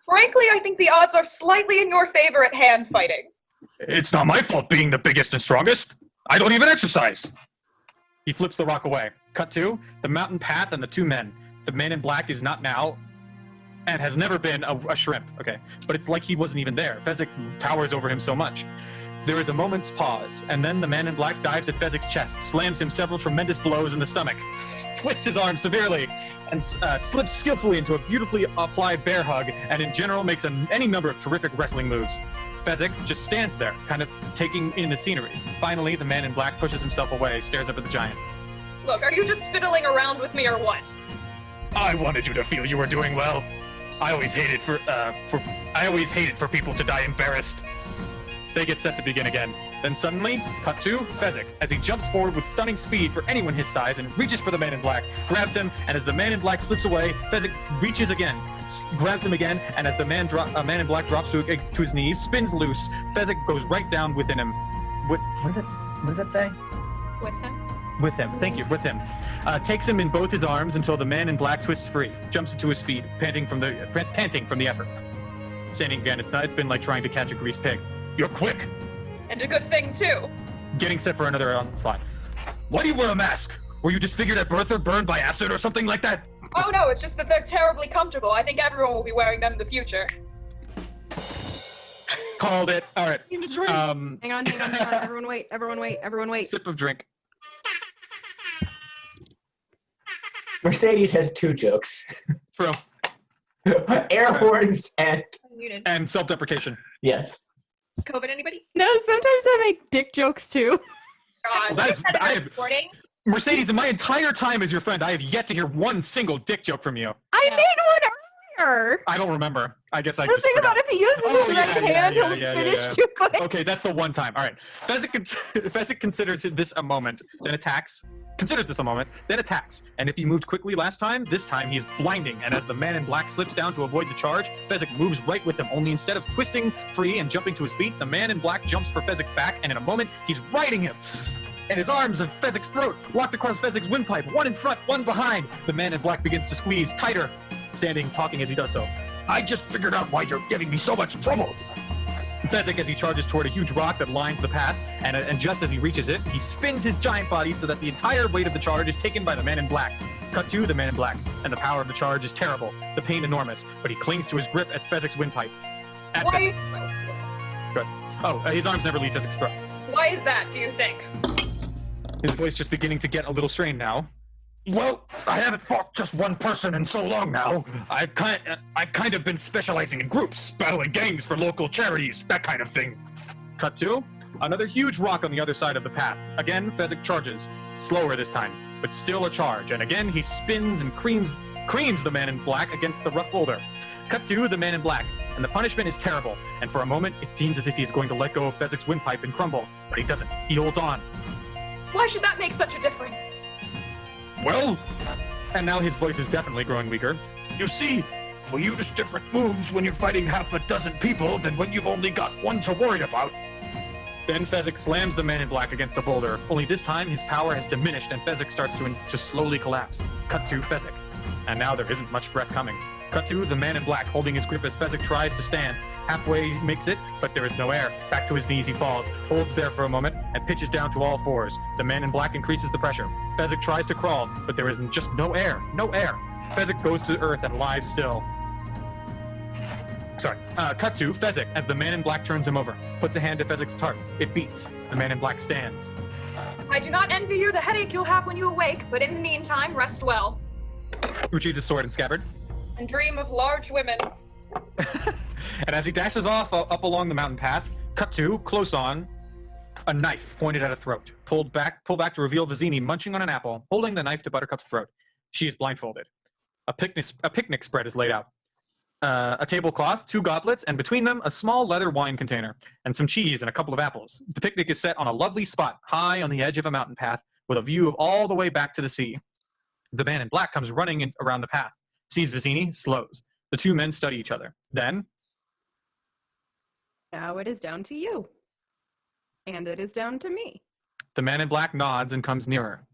Frankly, I think the odds are slightly in your favor at hand fighting. It's not my fault being the biggest and strongest. I don't even exercise. He flips the rock away. Cut to the mountain path and the two men. The man in black is not now and has never been a shrimp. Okay, but it's like he wasn't even there. Fezzik towers over him so much. There is a moment's pause, and then the man in black dives at Fezzik's chest, slams him several tremendous blows in the stomach, twists his arm severely, and slips skillfully into a beautifully applied bear hug, and in general makes any number of terrific wrestling moves. Fezzik just stands there, kind of taking in the scenery. Finally, the man in black pushes himself away, stares up at the giant. Look, are you just fiddling around with me or what? I wanted you to feel you were doing well. I always hated for people to die embarrassed. They get set to begin again. Then suddenly, cut to Fezzik, as he jumps forward with stunning speed for anyone his size and reaches for the man in black, grabs him, and as the man in black slips away, Fezzik reaches again, grabs him again, and as the man in black drops to his knees, spins loose, Fezzik goes right down within him. What does that say? With him? With him. Thank you. With him. Takes him in both his arms until the man in black twists free, jumps into his feet, panting from the effort. Standing again, it's been like trying to catch a greased pig. You're quick. And a good thing, too. Getting set for another onslaught. Why do you wear a mask? Were you disfigured at birth or burned by acid or something like that? Oh no, it's just that they're terribly comfortable. I think everyone will be wearing them in the future. Called it. All right. Hang on. Everyone wait. Sip of drink. Mercedes has two jokes. From air horns and self-deprecation. Yes. COVID, anybody? No, sometimes I make dick jokes too. God, I have, recordings? Mercedes, in my entire time as your friend, I have yet to hear one single dick joke from you. I made one earlier. I don't remember. I guess I The just thing forgot. about if he uses his right hand, he'll finish too quick. Okay, that's the one time. All right. Fezzik considers this a moment, then attacks. Considers this a moment, then attacks. And if he moved quickly last time, this time he is blinding. And as the man in black slips down to avoid the charge, Fezzik moves right with him. Only instead of twisting free and jumping to his feet, the man in black jumps for Fezzik's back, and in a moment, he's riding him. And his arms of Fezzik's throat, locked across Fezzik's windpipe, one in front, one behind. The man in black begins to squeeze tighter, standing, talking as he does so. I just figured out why you're giving me so much trouble. Fezzik, as he charges toward a huge rock that lines the path, and just as he reaches it, he spins his giant body so that the entire weight of the charge is taken by the man in black. Cut to the man in black, and the power of the charge is terrible, the pain enormous, but he clings to his grip as Fezzik's windpipe. Good. Oh, his arms never leave Fezzik's throat. Why is that, do you think? His voice just beginning to get a little strained now. Well, I haven't fought just one person in so long now. I've kind of been specializing in groups, battling gangs for local charities, that kind of thing. Cut to another huge rock on the other side of the path. Again, Fezzik charges, slower this time, but still a charge. And again, he spins and creams the man in black against the rough boulder. Cut to the man in black, and the punishment is terrible. And for a moment, it seems as if he's going to let go of Fezzik's windpipe and crumble, but he doesn't. He holds on. Why should that make such a difference? Well, and now his voice is definitely growing weaker. You see, Well, use different moves when you're fighting half a dozen people than when you've only got one to worry about. Then Fezzik slams the man in black against a boulder, only this time his power has diminished and Fezzik starts to slowly collapse. Cut to Fezzik. And now there isn't much breath coming. Cut to the man in black holding his grip as Fezzik tries to stand. Halfway makes it, but there is no air. Back to his knees he falls, holds there for a moment, and pitches down to all fours. The man in black increases the pressure. Fezzik tries to crawl, but there is just no air. No air. Fezzik goes to earth and lies still. Cut to Fezzik as the man in black turns him over. Puts a hand to Fezzik's heart. It beats. The man in black stands. I do not envy you the headache you'll have when you awake, but in the meantime, rest well. Retrieves his sword and scabbard. And dream of large women. And as he dashes off up along the mountain path, cut to, close on, a knife pointed at a throat. Pull back to reveal Vizzini munching on an apple, holding the knife to Buttercup's throat. She is blindfolded. A picnic spread is laid out. A tablecloth, 2 goblets, and between them, a small leather wine container, and some cheese and a couple of apples. The picnic is set on a lovely spot, high on the edge of a mountain path, with a view of all the way back to the sea. The man in black comes running around the path, sees Vizzini, slows. The 2 men study each other. Then... Now it is down to you. And it is down to me. The man in black nods and comes nearer.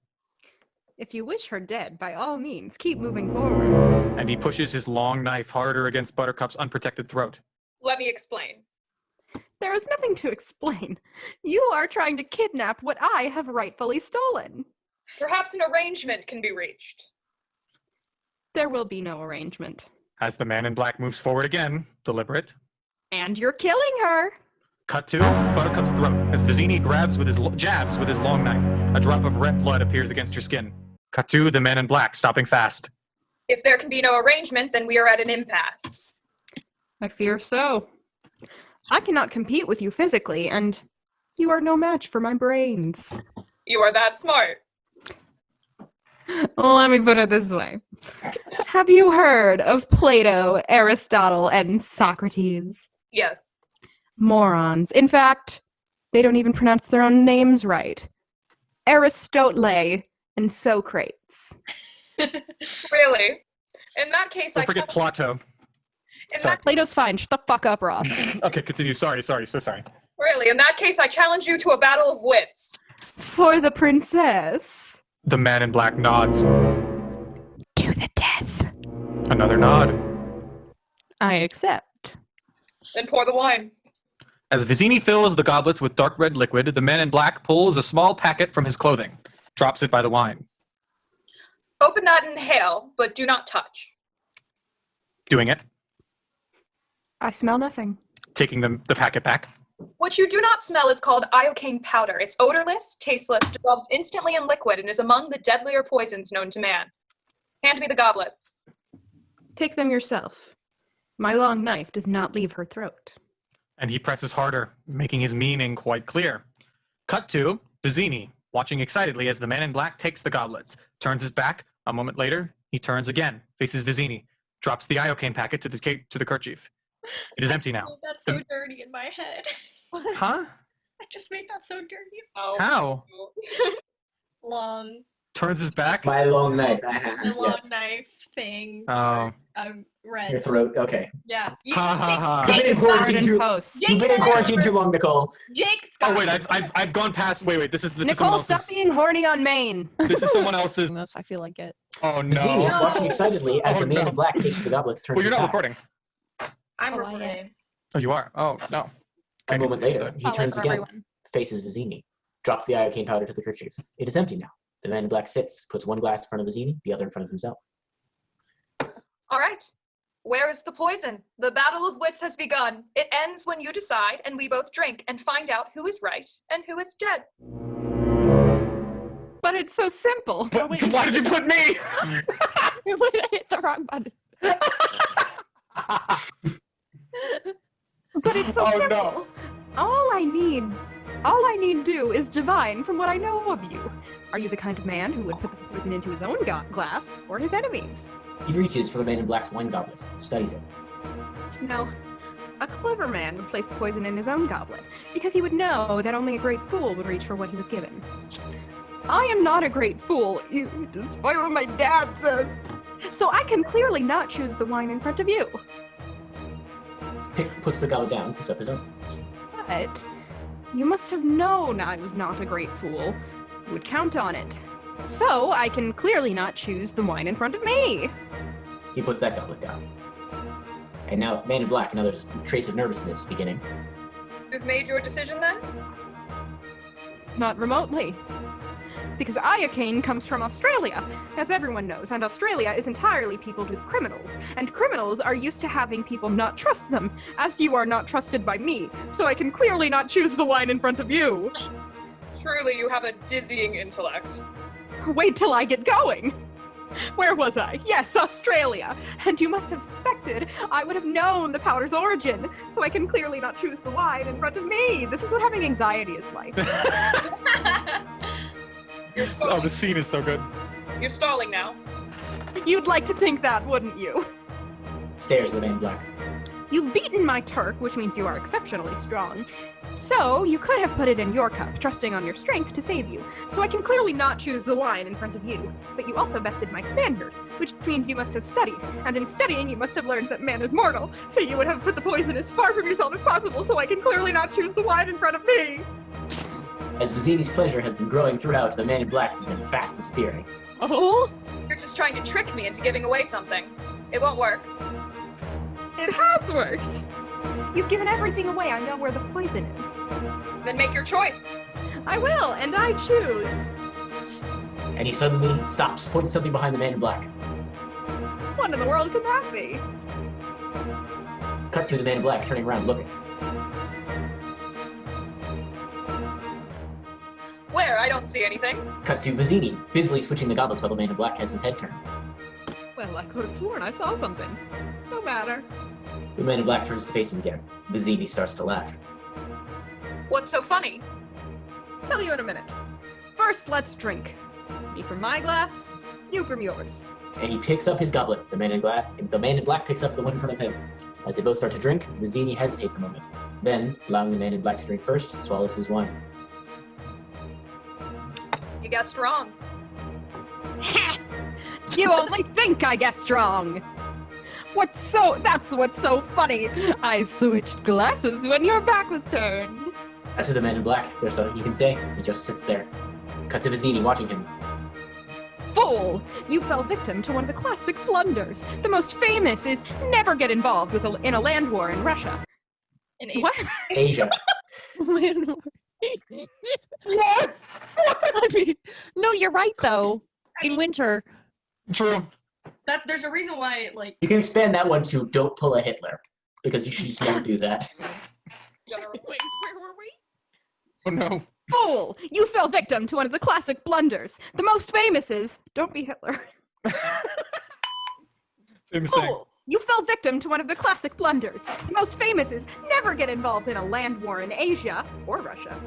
If you wish her dead, by all means, keep moving forward. And he pushes his long knife harder against Buttercup's unprotected throat. Let me explain. There is nothing to explain. You are trying to kidnap what I have rightfully stolen. Perhaps an arrangement can be reached. There will be no arrangement. As the man in black moves forward again, deliberate. And you're killing her! Cut to Buttercup's throat as Vizzini jabs with his long knife. A drop of red blood appears against her skin. Cut to the man in black, stopping fast. If there can be no arrangement, then we are at an impasse. I fear so. I cannot compete with you physically, and you are no match for my brains. You are that smart. Let me put it this way. Have you heard of Plato, Aristotle, and Socrates? Yes. Morons. In fact, they don't even pronounce their own names right. Aristotle and Socrates. Really? In that case, Don't forget Plato. Plato's fine. Shut the fuck up, Ross. Okay, continue. Sorry. So sorry. Really? In that case, I challenge you to a battle of wits. For the princess. The man in black nods. To the death. Another nod. I accept. Then pour the wine. As Vizzini fills the goblets with dark red liquid, the man in black pulls a small packet from his clothing, drops it by the wine. Open that and inhale, but do not touch. Doing it. I smell nothing. Taking the packet back. What you do not smell is called iocane powder. It's odorless, tasteless, dissolves instantly in liquid, and is among the deadlier poisons known to man. Hand me the goblets. Take them yourself. My long knife does not leave her throat. And he presses harder, making his meaning quite clear. Cut to Vizzini, watching excitedly as the man in black takes the goblets, turns his back. A moment later, he turns again, faces Vizzini, drops the iocane packet to the kerchief. It is empty now. Oh, that's so dirty in my head. Huh? I just made that so dirty. Oh. How? Long. Turns his back. My long knife. The long Yes. knife thing. Oh. Red. Your throat. Okay. Yeah. You Ha ha ha. You've been in quarantine in too. post. You've been in quarantine too long, Nicole. Jake's Oh got wait, I've gone past. Wait. This is someone Nicole, else's. stop being horny on Maine. This is someone else's. This, I feel like it. Oh Vizzini, no. watching excitedly as Oh, the man no. in black takes the goblets, turns Well, you're his not back. recording. I'm Oh, I recording. Oh, you are. Oh no. A Okay, moment continue, later, he I'll turns for again, everyone. faces Vizzini, drops the iocane powder to the kerchief. It is empty now. The man in black sits, puts one glass in front of Vizzini, the other in front of himself. All right. Where is the poison? The battle of wits has begun. It ends when you decide, and we both drink and find out who is right and who is dead. But it's so simple. But why did you put me? I hit the wrong button. But it's so Oh, simple. no. All I need do is divine from what I know of you. Are you the kind of man who would put the poison into his own glass or his enemies? He reaches for the man in black's wine goblet, studies it. No. A clever man would place the poison in his own goblet, because he would know that only a great fool would reach for what he was given. I am not a great fool, despite what my dad says. So I can clearly not choose the wine in front of you. Puts the goblet down, picks up his own. But you must have known I was not a great fool. You would count on it. So I can clearly not choose the wine in front of me. He puts that goblet down. And now, Man in Black, another trace of nervousness beginning. You've made your decision then? Not remotely. Because iocane comes from Australia, as everyone knows, and Australia is entirely peopled with criminals, and criminals are used to having people not trust them, as you are not trusted by me, so I can clearly not choose the wine in front of you. Truly, you have a dizzying intellect. Wait till I get going. Where was I? Yes, Australia. And you must have suspected I would have known the powder's origin, so I can clearly not choose the wine in front of me. This is what having anxiety is like. You're stalling. Oh, the scene is so good. You're stalling now. You'd like to think that, wouldn't you? Stares at the Man in Black. You've beaten my Turk, which means you are exceptionally strong. So, you could have put it in your cup, trusting on your strength to save you. So I can clearly not choose the wine in front of you. But you also bested my Spaniard, which means you must have studied. And in studying, you must have learned that man is mortal. So you would have put the poison as far from yourself as possible, so I can clearly not choose the wine in front of me. As Vizzini's pleasure has been growing throughout, the Man in Black has been fast disappearing. Oh? You're just trying to trick me into giving away something. It won't work. It has worked. You've given everything away. I know where the poison is. Then make your choice. I will, and I choose. And he suddenly stops, points something behind the Man in Black. What in the world can that be? Cut to the Man in Black turning around, looking. Where? I don't see anything. Cut to Vizzini, busily switching the goblets while the Man in Black has his head turned. Well, I could have sworn I saw something. No matter. The Man in Black turns to face him again. Vizzini starts to laugh. What's so funny? Tell you in a minute. First, let's drink. Me from my glass, you from yours. And he picks up his goblet. The Man in Black picks up the one in front of him. As they both start to drink, Vizzini hesitates a moment. Then, allowing the Man in Black to drink first, swallows his wine. You guessed wrong. You only think I guessed wrong. That's what's so funny. I switched glasses when your back was turned. Cut to the Man in Black. There's nothing he can say. He just sits there. Cut to Vizzini watching him. Fool! You fell victim to one of the classic blunders. The most famous is never get involved in a land war in Russia. In Asia. What? Asia. Landlord. What? I mean, no, you're right though. In winter. True. There's a reason why, like, You can expand that one to don't pull a Hitler. Because you should just never do that. Wait, where were we? Oh no. Fool! You fell victim to one of the classic blunders. The most famous is don't be Hitler. Famous saying. Fool! You fell victim to one of the classic blunders. The most famous is never get involved in a land war in Asia or Russia.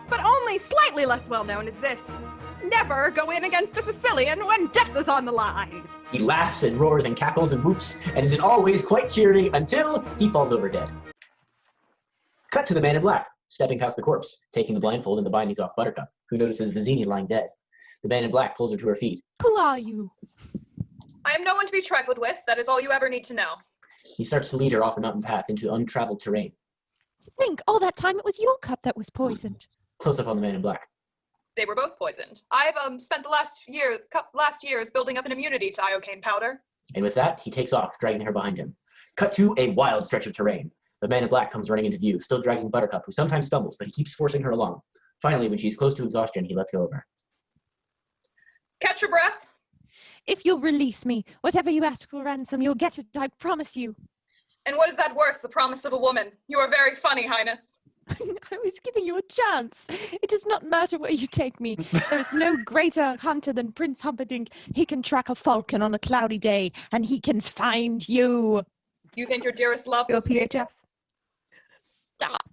But only slightly less well known is this. Never go in against a Sicilian when death is on the line. He laughs and roars and cackles and whoops and is in all ways quite cheery until he falls over dead. Cut to the Man in Black, stepping past the corpse, taking the blindfold and the bindings off Buttercup, who notices Vizzini lying dead. The Man in Black pulls her to her feet. Who are you? I am no one to be trifled with. That is all you ever need to know. He starts to lead her off the mountain path into untraveled terrain. Think all that time it was your cup that was poisoned. Close up on the Man in Black. They were both poisoned. I've spent the last years building up an immunity to iocane powder. And with that, he takes off, dragging her behind him. Cut to a wild stretch of terrain. The Man in Black comes running into view, still dragging Buttercup, who sometimes stumbles, but he keeps forcing her along. Finally, when she's close to exhaustion, he lets go of her. Catch your breath. If you'll release me, whatever you ask for ransom, you'll get it, I promise you. And what is that worth, the promise of a woman? You are very funny, Highness. I was giving you a chance. It does not matter where you take me. There is no greater hunter than Prince Humperdinck. He can track a falcon on a cloudy day, and he can find you. You think your dearest love Go will PHS. Stop.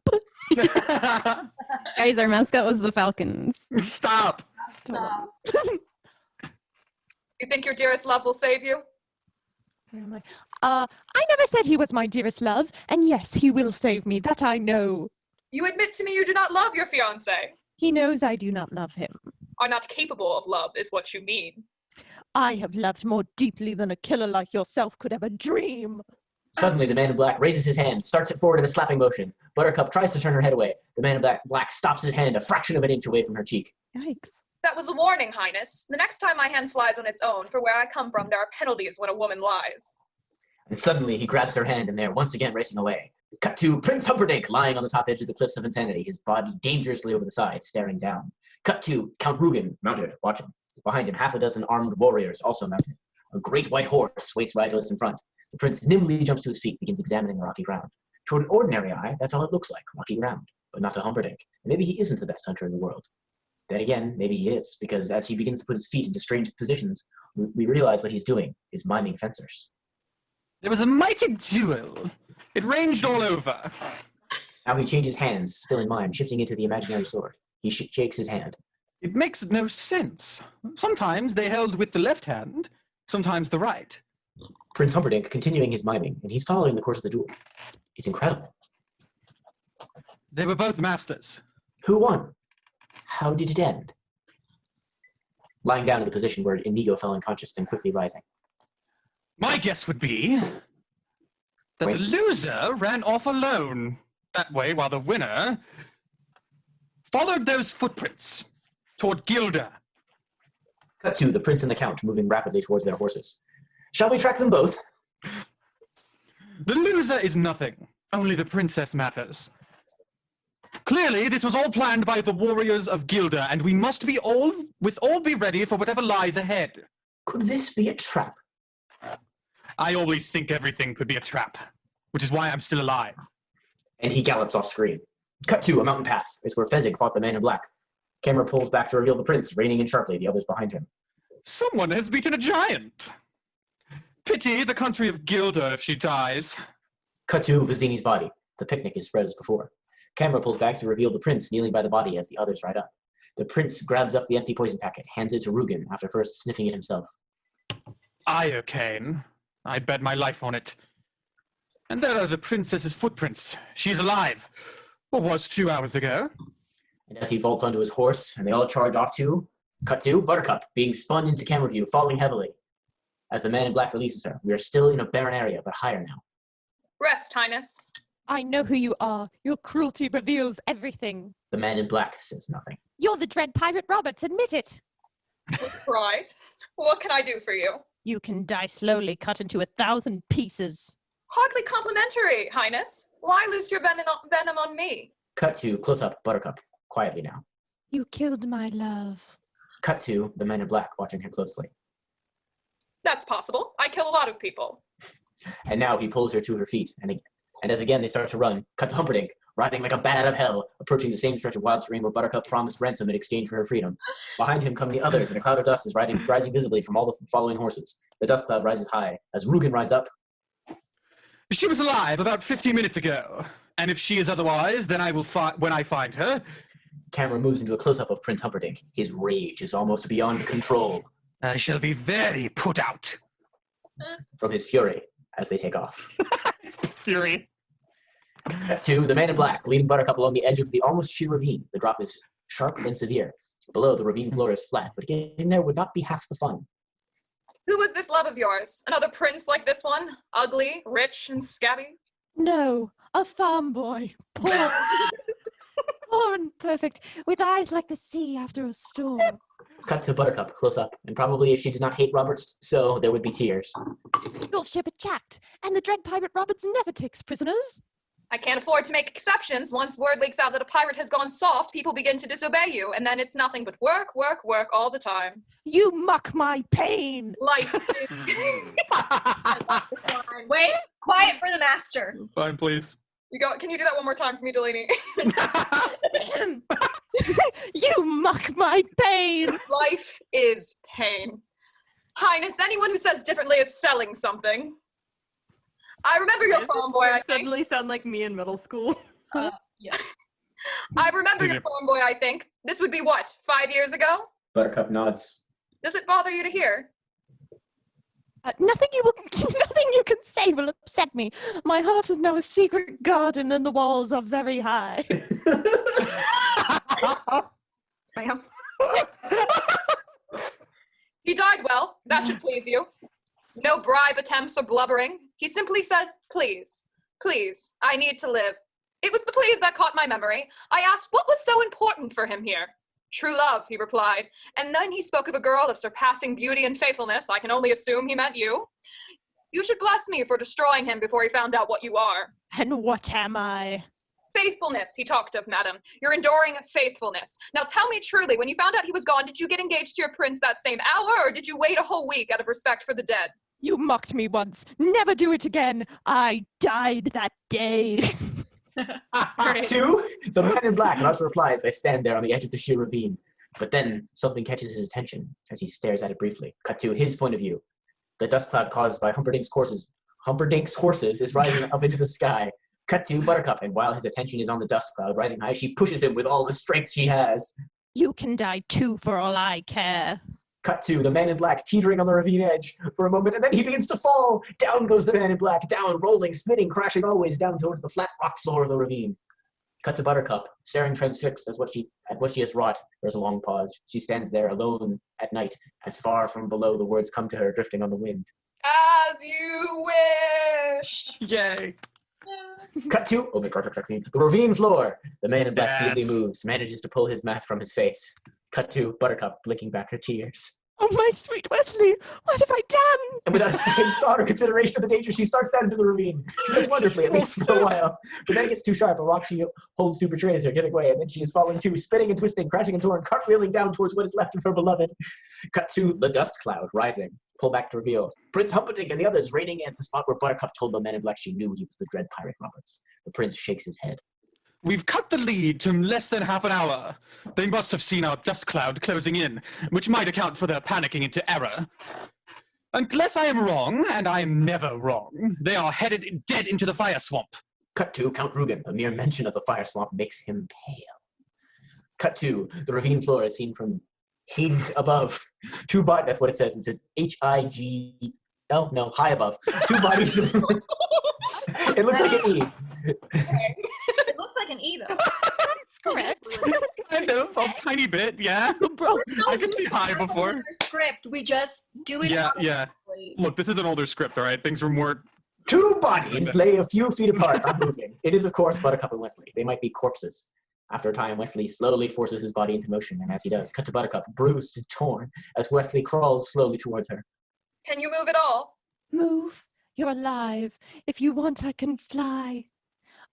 Guys, our mascot was the Falcons. Stop. stop. You think your dearest love will save you? Where am I? I never said he was my dearest love, and yes, he will save me. That I know. You admit to me you do not love your fiancé. He knows I do not love him. Are not capable of love, is what you mean. I have loved more deeply than a killer like yourself could ever dream. Suddenly, the man in black raises his hand, starts it forward in a slapping motion. Buttercup tries to turn her head away. The man in black stops his hand a fraction of an inch away from her cheek. Yikes. That was a warning, Highness. The next time my hand flies on its own, for where I come from, there are penalties when a woman lies. And suddenly, he grabs her hand, and they're once again racing away. Cut to Prince Humperdinck lying on the top edge of the cliffs of insanity, his body dangerously over the side, staring down. Cut to Count Rugen, mounted, watching. Behind him, half a dozen armed warriors, also mounted. A great white horse waits riderless in front. The prince nimbly jumps to his feet, begins examining the rocky ground. Toward an ordinary eye, that's all it looks like, rocky ground. But not to Humperdinck. And maybe he isn't the best hunter in the world. Then again, maybe he is, because as he begins to put his feet into strange positions, we realize what he's doing is miming fencers. There was a mighty duel. It ranged all over. Now he changes hands, still in mime, shifting into the imaginary sword. He shakes his hand. It makes no sense. Sometimes they held with the left hand, sometimes the right. Prince Humperdinck continuing his miming, and he's following the course of the duel. It's incredible. They were both masters. Who won? How did it end? Lying down in the position where Inigo fell unconscious, then quickly rising. My guess would be that Wait. the loser ran off alone. That way, while the winner followed those footprints toward Gilda. Cut to the prince and the count moving rapidly towards their horses. Shall we track them both? The loser is nothing. Only the princess matters. Clearly, this was all planned by the warriors of Gilda, and we must all be ready for whatever lies ahead. Could this be a trap? I always think everything could be a trap, which is why I'm still alive. And he gallops off screen. Cut to a mountain path. It's where Fezzik fought the man in black. Camera pulls back to reveal the prince, reining in sharply, the others behind him. Someone has beaten a giant. Pity the country of Gilda if she dies. Cut to Vizzini's body. The picnic is spread as before. Camera pulls back to reveal the prince kneeling by the body as the others ride up. The prince grabs up the empty poison packet, hands it to Rugen after first sniffing it himself. Iocane. I'd bet my life on it. And there are the princess's footprints. She's alive. Or was 2 hours ago. And as he vaults onto his horse, and they all charge off to, cut to Buttercup, being spun into camera view, falling heavily. As the man in black releases her, we are still in a barren area, but higher now. Rest, Highness. I know who you are. Your cruelty reveals everything. The man in black says nothing. You're the dread pirate Roberts, admit it. Right. What can I do for you? You can die slowly, cut into 1,000 pieces. Hardly complimentary, Highness. Why loose your venom on me? Cut to close up Buttercup, quietly now. You killed my love. Cut to the man in black watching her closely. That's possible. I kill a lot of people. And now he pulls her to her feet, and as again they start to run, cut to Humperdinck, riding like a bat out of hell, approaching the same stretch of wild terrain where Buttercup promised ransom in exchange for her freedom. Behind him come the others, and a cloud of dust is rising visibly from all the following horses. The dust cloud rises high. As Rugen rides up, She was alive about 50 minutes ago. And if she is otherwise, then I will when I find her. camera moves into a close-up of Prince Humperdinck. His rage is almost beyond control. I shall be very put out. From his fury, as they take off. Fury. Cut to the man in black, leading Buttercup along the edge of the almost sheer ravine. The drop is sharp and severe. Below, the ravine floor is flat, but getting there would not be half the fun. Who was this love of yours? Another prince like this one? Ugly, rich, and scabby? No, a farm boy. Poor. Poor and perfect, with eyes like the sea after a storm. Cut to Buttercup, close up, and probably if she did not hate Roberts so, there would be tears. Your ship attacked, and the dread pirate Roberts never takes prisoners. I can't afford to make exceptions. Once word leaks out that a pirate has gone soft, people begin to disobey you, and then it's nothing but work, work, work all the time. You mock my pain. Life is... Wait, quiet for the master. Fine, please. Can you do that one more time for me, Delaney? You mock my pain. Life is pain. Highness, anyone who says differently is selling something. I remember your farm boy, I think. Suddenly sound like me in middle school. Yeah. I remember your farm boy, I think. This would be what, 5 years ago? Buttercup nods. Does it bother you to hear? Nothing you can say will upset me. My heart is now a secret garden, and the walls are very high. Bam. He died well. That should please you. No bribe attempts or blubbering. He simply said, please, please, I need to live. It was the please that caught my memory. I asked what was so important for him here. True love, he replied. And then he spoke of a girl of surpassing beauty and faithfulness. I can only assume he meant you. You should bless me for destroying him before he found out what you are. And what am I? Faithfulness, he talked of, madam. Your enduring faithfulness. Now tell me truly, when you found out he was gone, did you get engaged to your prince that same hour, or did you wait a whole week out of respect for the dead? You mocked me once. Never do it again. I died that day. Great. Two, the man in black not reply as they stand there on the edge of the sheer ravine. But then something catches his attention as he stares at it briefly. Cut to his point of view. The dust cloud caused by Humperdinck's horses is rising up into the sky. Cut to Buttercup, and while his attention is on the dust cloud rising high, she pushes him with all the strength she has. You can die too for all I care. Cut to the man in black teetering on the ravine edge for a moment, and then he begins to fall. Down goes the man in black, down, rolling, spinning, crashing always down towards the flat rock floor of the ravine. Cut to Buttercup, staring transfixed at what she has wrought. There's a long pause. She stands there alone at night, as far from below the words come to her, drifting on the wind. As you wish. Yay. Cut to, oh my god, the ravine floor. The man in black Yes. feebly moves, manages to pull his mask from his face. Cut to Buttercup, blinking back her tears. Oh, my sweet Wesley, what have I done? And without a second thought or consideration of the danger, she starts down into the ravine. She does wonderfully, at least for a while. But then it gets too sharp. A rock she holds to betrays her, giving way, and then she is falling too, spinning and twisting, crashing and torn, cartwheeling down towards what is left of her beloved. Cut to the dust cloud rising. Pull back to reveal Prince Humperdinck and the others raining at the spot where Buttercup told the men in black she knew he was the dread pirate Roberts. The prince shakes his head. We've cut the lead to less than half an hour. They must have seen our dust cloud closing in, which might account for their panicking into error. Unless I am wrong, and I am never wrong, they are headed dead into the fire swamp. Cut to Count Rugen. The mere mention of the fire swamp makes him pale. Cut to the ravine floor is seen from above. Two bodies, that's what it says. It says H-I-G, oh no, high above. Two bodies. It looks like an E. It looks like an E though. That's correct. Kind of, a tiny bit, yeah. Bro, I could see high before. Our script, we just do it. Yeah, yeah. automatically. Look, this is an older script, all right? Things were more... Two bodies lay a few feet apart, not moving. It is, of course, Buttercup and Wesley. They might be corpses. After a time, Wesley slowly forces his body into motion, and as he does, cut to Buttercup, bruised and torn, as Wesley crawls slowly towards her. Can you move at all? move. You're alive. If you want, I can fly.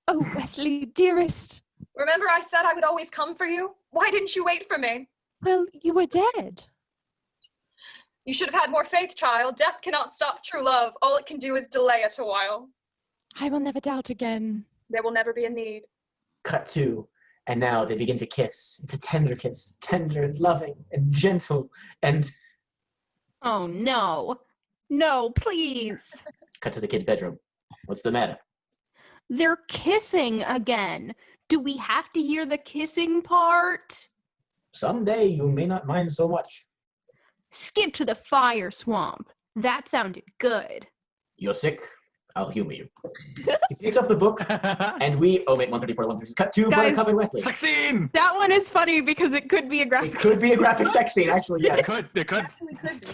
Oh, Wesley, dearest. Remember I said I would always come for you? Why didn't you wait for me? Well, you were dead. You should have had more faith, child. Death cannot stop true love. All it can do is delay it a while. I will never doubt again. There will never be a need. Cut to, and now they begin to kiss. It's a tender kiss, tender and loving and gentle and... Oh, no. No, please. Cut to the kid's bedroom. What's the matter? They're kissing again. Do we have to hear the kissing part? Someday you may not mind so much. Skip to the fire swamp. That sounded good. You're sick? I'll humor you. He picks up the book, and we... Oh, wait, 134, 130. Cut to Guys, Buttercup and Wesley. Sex scene! That one is funny because it could be a graphic. It could be a graphic sex scene, actually, yes. It could. Actually could be.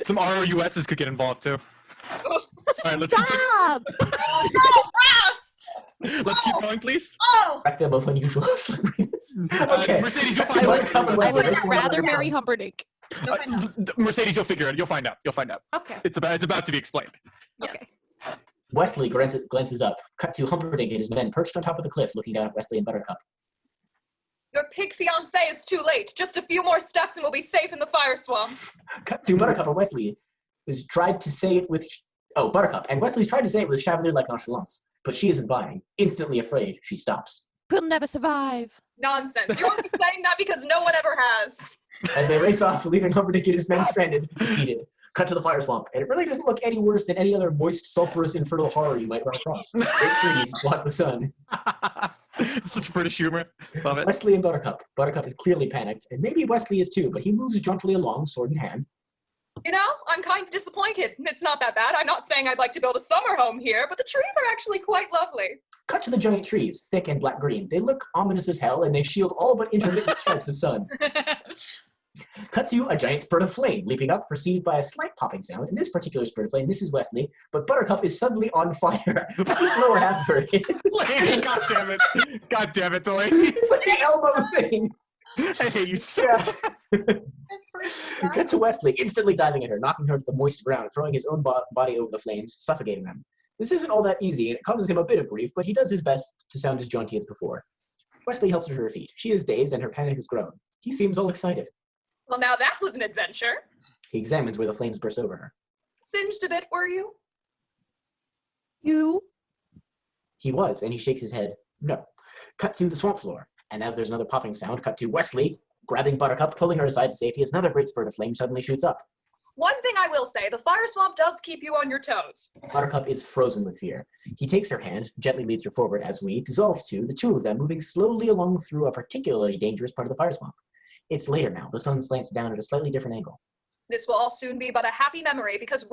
Some ROUSs could get involved too. All right, let's continue. Stop! Oh, no, Ross! Let's keep going, please. Oh! Rectum of unusual slipperiness. Okay. Mercedes, you'll Cut to find Buttercup and I Wesley. would This is rather Buttercup. marry Humperdinck. No, I know. Mercedes, you'll figure it. You'll find out. Okay. It's about to be explained. Okay. Wesley glances up. Cut to Humperdinck and his men perched on top of the cliff looking down at Wesley and Buttercup. Your pig fiance is too late. Just a few more steps and we'll be safe in the fire swamp. Cut to Buttercup and Wesley, who's tried to say it with... Oh, Buttercup. And Wesley's tried to say it with chevalier-like nonchalance, but she isn't buying. Instantly afraid, she stops. We'll never survive. Nonsense. You're only saying that because no one ever has. As they race off, leaving Humperdinck and his men stranded, defeated. Cut to the fire swamp, and it really doesn't look any worse than any other moist, sulfurous, infertile horror you might run across. Great trees block the sun. Such British humor. Love it. Wesley and Buttercup. Buttercup is clearly panicked, and maybe Wesley is too, but he moves jauntily along, sword in hand. You know, I'm kind of disappointed. It's not that bad. I'm not saying I'd like to build a summer home here, but the trees are actually quite lovely. Cut to the giant trees, thick and black-green. They look ominous as hell, and they shield all but intermittent stripes of sun. Cut to a giant spurt of flame leaping up, preceded by a slight popping sound. In this particular spurt of flame, this is Wesley, but Buttercup is suddenly on fire. The lower half of her is. God damn it. God damn it, Delaney. It's like the elbow thing. I hate you so Yeah. Cut to Wesley, instantly diving at her, knocking her to the moist ground, throwing his own body over the flames, suffocating them. This isn't all that easy, and it causes him a bit of grief, but he does his best to sound as jaunty as before. Wesley helps her to her feet. She is dazed, and her panic has grown. He seems all excited. Well, now that was an adventure. He examines where the flames burst over her. Singed a bit, were you? You? He was, and he shakes his head. No. Cut to the swamp floor, and as there's another popping sound, cut to Wesley, grabbing Buttercup, pulling her aside to safety as another great spurt of flame suddenly shoots up. One thing I will say, the fire swamp does keep you on your toes. Buttercup is frozen with fear. He takes her hand, gently leads her forward as we dissolve to the two of them moving slowly along through a particularly dangerous part of the fire swamp. It's later now. The sun slants down at a slightly different angle. This will all soon be but a happy memory because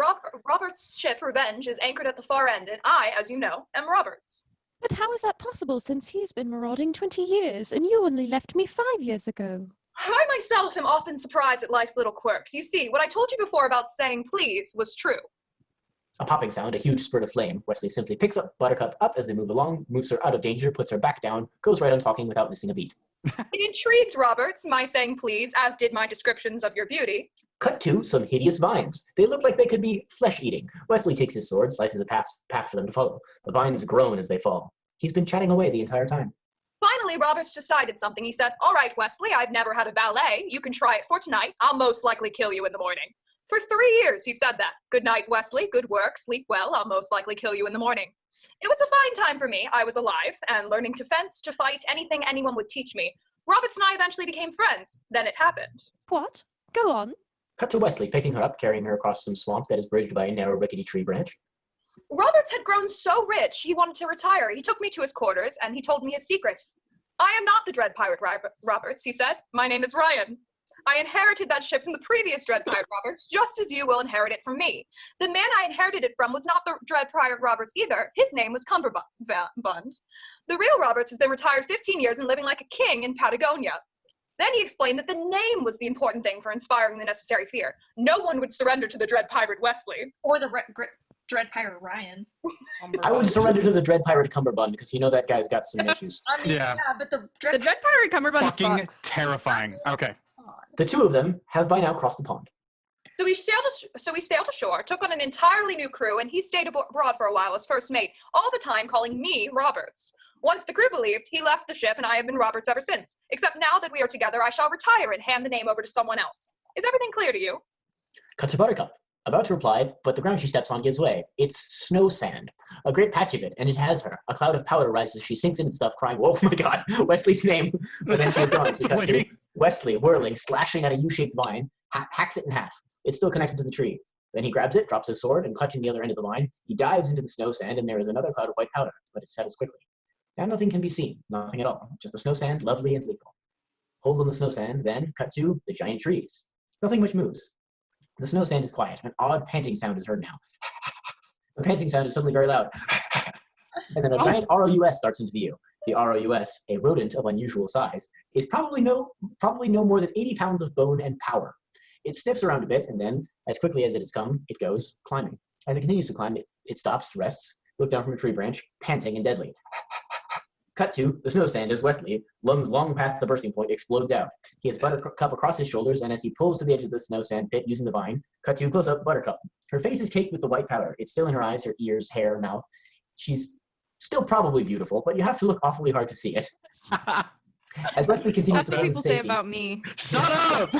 Robert's ship, Revenge, is anchored at the far end, and I, as you know, am Roberts. But how is that possible since he's been marauding 20 years and you only left me 5 years ago? I myself am often surprised at life's little quirks. You see, what I told you before about saying please was true. A popping sound, a huge spurt of flame. Wesley simply picks up Buttercup up as they move along, moves her out of danger, puts her back down, goes right on talking without missing a beat. It intrigued Roberts, my saying please, as did my descriptions of your beauty. Cut to some hideous vines. They look like they could be flesh-eating. Wesley takes his sword, slices a path for them to follow. The vines groan as they fall. He's been chatting away the entire time. Finally, Roberts decided something. He said, all right, Wesley, I've never had a valet. You can try it for tonight. I'll most likely kill you in the morning. For 3 years, he said that. Good night, Wesley. Good work. Sleep well. I'll most likely kill you in the morning. It was a fine time for me. I was alive and learning to fence, to fight, anything anyone would teach me. Roberts and I eventually became friends. Then it happened. What? Go on. Cut to Wesley, picking her up, carrying her across some swamp that is bridged by a narrow, rickety tree branch. Roberts had grown so rich, he wanted to retire. He took me to his quarters, and he told me his secret. I am not the Dread Pirate Roberts, he said. My name is Ryan. I inherited that ship from the previous Dread Pirate Roberts, just as you will inherit it from me. The man I inherited it from was not the Dread Pirate Roberts either. His name was Cumberbund. The real Roberts has been retired 15 years and living like a king in Patagonia. Then he explained that the name was the important thing for inspiring the necessary fear. No one would surrender to the Dread Pirate Wesley. Or the Dread Pirate Ryan. I would surrender to the Dread Pirate Cumberbund because you know that guy's got some issues. I mean, Yeah. but the The Dread Pirate Cumberbund fucking sucks. terrifying. Okay. The two of them have by now crossed the pond. So we sailed ashore, took on an entirely new crew, and he stayed abroad for a while as first mate, all the time calling me Roberts. Once the crew believed, he left the ship, and I have been Roberts ever since. Except now that we are together, I shall retire and hand the name over to someone else. Is everything clear to you? Cut to Buttercup, about to reply, but the ground she steps on gives way. It's snow sand, a great patch of it, and it has her. A cloud of powder rises as she sinks into stuff, crying, "Oh my God, Wesley's name!" But then she's gone. So we cut to Wesley whirling, slashing at a U-shaped vine, hacks it in half. It's still connected to the tree. Then he grabs it, drops his sword, and clutching the other end of the vine, he dives into the snow sand, and there is another cloud of white powder, but it settles quickly. Now nothing can be seen, nothing at all, just the snow sand, lovely and lethal. Hold on the snow sand, then cut to the giant trees. Nothing much moves. The snow sand is quiet. An odd panting sound is heard now. The panting sound is suddenly very loud. And then a giant ROUS starts into view. The ROUS, a rodent of unusual size, is probably no more than 80 pounds of bone and power. It sniffs around a bit, and then, as quickly as it has come, it goes climbing. As it continues to climb, it stops, rests, looks down from a tree branch, panting and deadly. Cut to the snow sand as Wesley, lungs long past the bursting point, explodes out. He has Buttercup across his shoulders, and as he pulls to the edge of the snow sand pit using the vine, cut to close up Buttercup. Her face is caked with the white powder. It's still in her eyes, her ears, hair, mouth. She's still probably beautiful, but you have to look awfully hard to see it. As Wesley continues That's to what run people to say safety, about me. Shut up!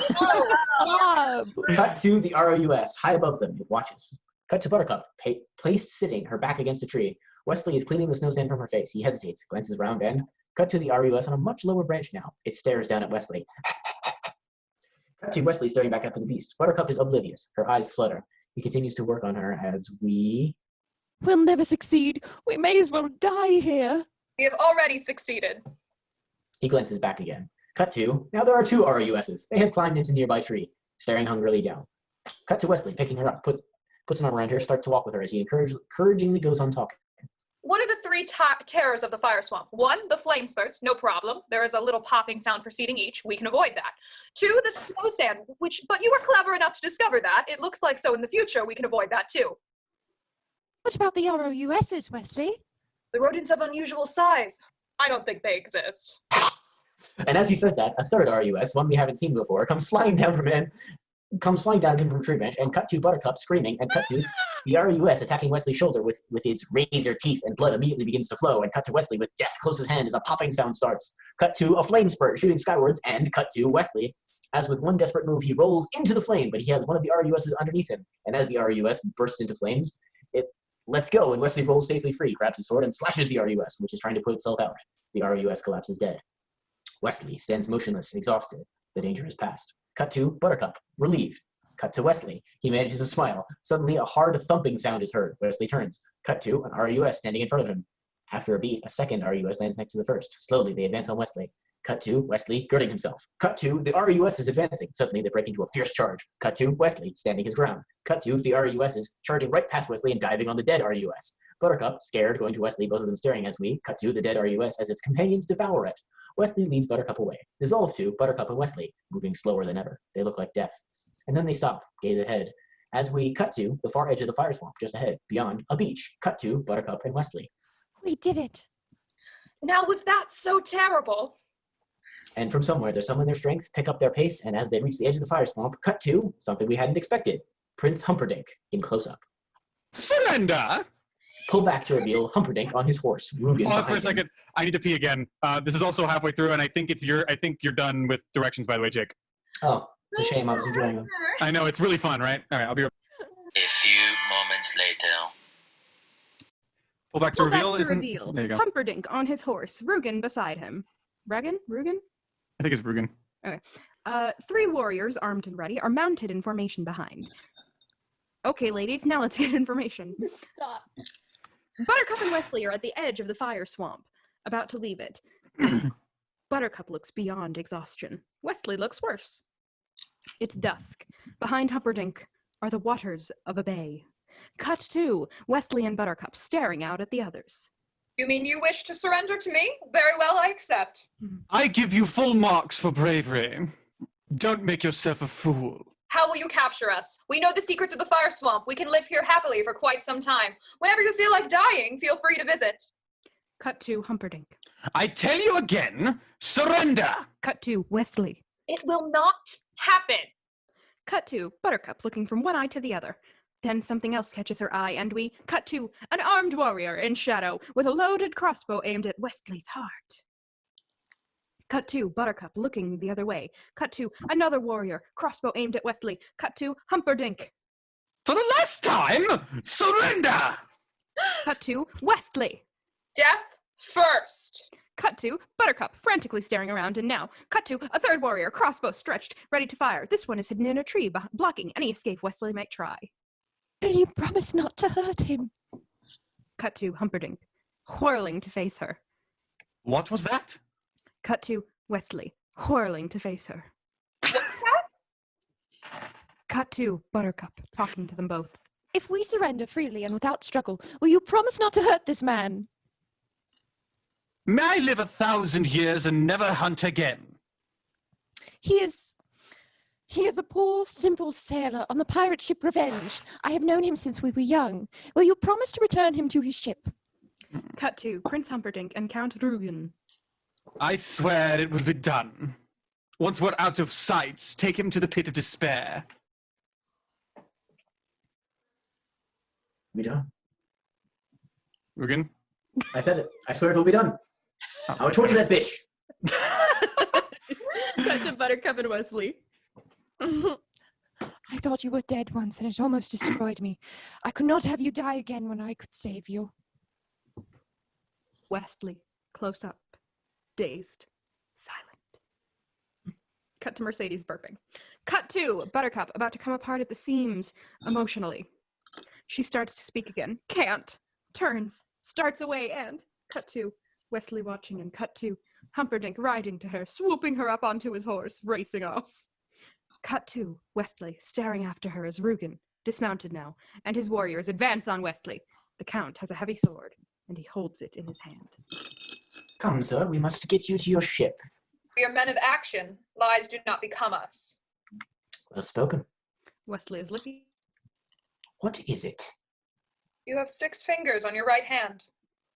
cut to the ROUS, high above them. It watches. Cut to Buttercup, placed sitting, her back against a tree. Wesley is cleaning the snow sand from her face. He hesitates, glances around, and cut to the ROUS on a much lower branch now. It stares down at Wesley. Cut to Wesley staring back up at the beast. Buttercup is oblivious. Her eyes flutter. He continues to work on her as we... We'll never succeed. We may as well die here. We have already succeeded. He glances back again. Cut to, now there are two ROUSs. They have climbed into a nearby tree, staring hungrily down. Cut to Wesley, picking her up, puts an arm around her, starts to walk with her as he encouragingly goes on talking. What are the three terrors of the fire swamp. One, the flame spurts, no problem. There is a little popping sound preceding each. We can avoid that. Two, the snow sand, but you were clever enough to discover that. It looks like so in the future we can avoid that too. What about the ROUSs, Wesley? The rodents of unusual size. I don't think they exist. And as he says that, a third RUS, one we haven't seen before, comes flying down from him from a tree branch, and cut to Buttercup screaming, and cut to the RUS attacking Wesley's shoulder with his razor teeth, and blood immediately begins to flow, and cut to Wesley with death close at hand as a popping sound starts. Cut to a flame spurt shooting skywards, and cut to Wesley. As with one desperate move, he rolls into the flame, but he has one of the RUSs underneath him, and as the RUS bursts into flames, it lets go, and Wesley rolls safely free, grabs his sword, and slashes the RUS, which is trying to put itself out. The RUS collapses dead. Wesley stands motionless, exhausted. The danger is past. Cut to Buttercup, relieved. Cut to Wesley. He manages to smile. Suddenly, a hard thumping sound is heard. Wesley turns. Cut to an RUS standing in front of him. After a beat, a second RUS lands next to the first. Slowly, they advance on Wesley. Cut to Wesley girding himself. Cut to the RUS is advancing. Suddenly, they break into a fierce charge. Cut to Wesley standing his ground. Cut to the RUSs charging right past Wesley and diving on the dead RUS. Buttercup, scared, going to Wesley, both of them staring as we cut to the dead RUS as its companions devour it. Wesley leads Buttercup away. Dissolve to Buttercup and Wesley, moving slower than ever. They look like death. And then they stop, gaze ahead. As we cut to the far edge of the fire swamp, just ahead, beyond a beach. Cut to Buttercup and Wesley. We did it. Now, was that so terrible? And from somewhere, their summon their strength, pick up their pace, and as they reach the edge of the fire swamp, cut to something we hadn't expected. Prince Humperdinck in close-up. Surrender! Pull back to reveal Humperdinck on his horse. Rugen Pause for a behind him. second. I need to pee again. This is also halfway through, and I think you're done with directions, by the way, Jake. Oh, it's a shame. I was enjoying them. I know, it's really fun, right? All right, I'll be right. A few moments later. Pull back to Pull back reveal. to Isn't... reveal. There you go. Humperdinck on his horse, Rugen beside him. Rugen? I think it's Rugen. Three warriors, armed and ready, are mounted in formation behind. Okay, ladies, now let's get information. Stop. Buttercup and Wesley are at the edge of the fire swamp, about to leave it. Buttercup looks beyond exhaustion. Wesley looks worse. It's dusk. Behind Humperdinck are the waters of a bay. Cut to Wesley and Buttercup staring out at the others. You mean you wish to surrender to me? Very well, I accept. I give you full marks for bravery. Don't make yourself a fool. How will you capture us? We know the secrets of the fire swamp. We can live here happily for quite some time. Whenever you feel like dying, feel free to visit. Cut to Humperdinck. I tell you again, surrender! Cut to Wesley. It will not happen. Cut to Buttercup looking from one eye to the other. Then something else catches her eye, and we cut to an armed warrior in shadow with a loaded crossbow aimed at Wesley's heart. Cut to Buttercup looking the other way. Cut to another warrior, crossbow aimed at Wesley. Cut to Humperdinck. For the last time, surrender! Cut to Wesley. Death first. Cut to Buttercup, frantically staring around, and now cut to a third warrior, crossbow stretched, ready to fire. This one is hidden in a tree, blocking any escape Wesley might try. Will you promise not to hurt him? Cut to Humperdinck, whirling to face her. What was that? Cut to Wesley, whirling to face her. Cut to Buttercup, talking to them both. If we surrender freely and without struggle, will you promise not to hurt this man? May I live 1,000 years and never hunt again? He is a poor, simple sailor on the pirate ship Revenge. I have known him since we were young. Will you promise to return him to his ship? Cut to Prince Humperdinck and Count Rugen. I swear it will be done. Once we're out of sight, take him to the pit of despair. We done? Rugen? I said it. I swear it will be done. I will torture that bitch. Cut to Buttercup and Wesley. I thought you were dead once, and it almost destroyed me. I could not have you die again when I could save you. Wesley, close up, dazed, silent. Cut to Mercedes burping. Cut to Buttercup, about to come apart at the seams, emotionally. She starts to speak again. Can't. Turns. Starts away, and cut to Wesley watching, and cut to Humperdinck riding to her, swooping her up onto his horse, racing off. Cut to Wesley, staring after her as Rugen, dismounted now, and his warriors advance on Wesley. The Count has a heavy sword. and he holds it in his hand. Come, sir, we must get you to your ship. We are men of action. Lies do not become us. Well spoken. Wesley is looking. What is it? You have 6 fingers on your right hand.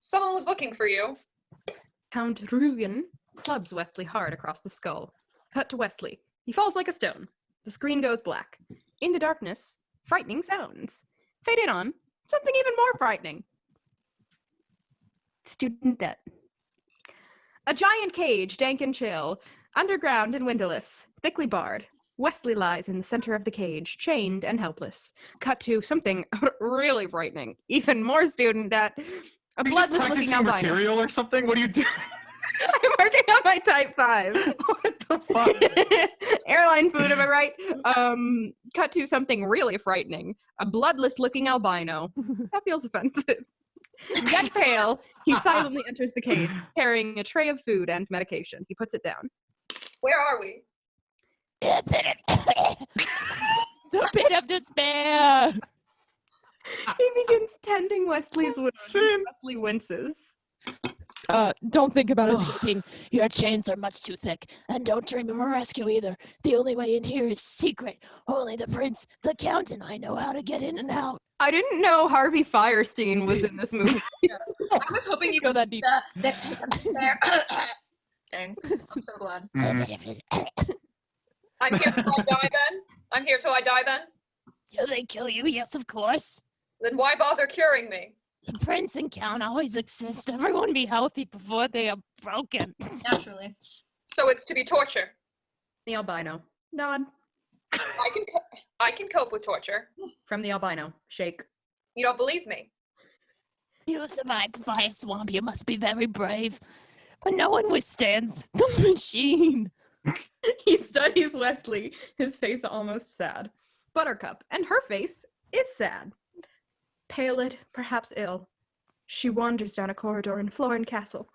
Someone was looking for you. Count Rugen clubs Wesley hard across the skull. Cut to Wesley. He falls like a stone. The screen goes black. In the darkness, frightening sounds. Faded on, something even more frightening. Student debt. A giant cage, dank and chill, underground and windowless, thickly barred. Wesley lies in the center of the cage, chained and helpless. Cut to something really frightening. Even more student debt. A bloodless looking practicing albino. material or something? What are you doing? I'm working on my type 5. What the fuck? Airline food, am I right? Cut to something really frightening. A bloodless looking albino. That feels offensive. Yet pale, he silently enters the cage, carrying a tray of food and medication. He puts it down. Where are we? The pit of despair. He begins tending Wesley's wound. Sin. Wesley winces. Don't think about us. Escaping. Your chains are much too thick. And don't dream of a rescue either. The only way in here is secret. Only the prince, the count, and I know how to get in and out. I didn't know Harvey Firestein was in this movie. I was hoping you Go would that deep. that pit of despair. Dang, I'm so glad. I'm here till I die then? I'm here till I die then? Do they kill you? Yes, of course. Then why bother curing me? The prince and count always exist. Everyone be healthy before they are broken. Naturally. So it's to be torture. The albino. Nod. I can cope with torture. From the albino. Shake. You don't believe me? You survived the fire swamp. You must be very brave. But no one withstands The machine. He studies Wesley, his face almost sad. Buttercup, and her face is sad. Pallid, perhaps ill, she wanders down a corridor in Florin Castle.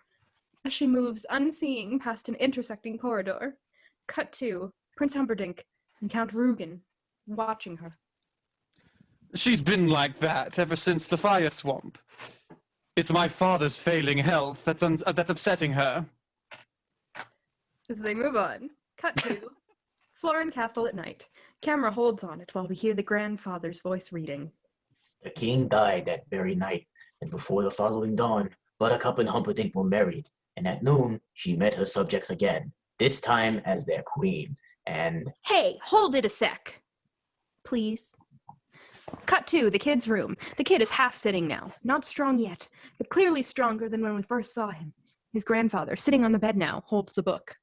As she moves unseeing past an intersecting corridor, cut to Prince Humperdinck and Count Rugen watching her. She's been like that ever since the fire swamp. It's my father's failing health that's upsetting her. As they move on, cut to Florin Castle at night. Camera holds on it while we hear the grandfather's voice reading. The king died that very night, and before the following dawn, Buttercup and Humperdinck were married, and at noon she met her subjects again, this time as their queen, and... Hey, hold it a sec. Please. Cut to the kid's room. The kid is half sitting now, not strong yet, but clearly stronger than when we first saw him. His grandfather, sitting on the bed now, holds the book.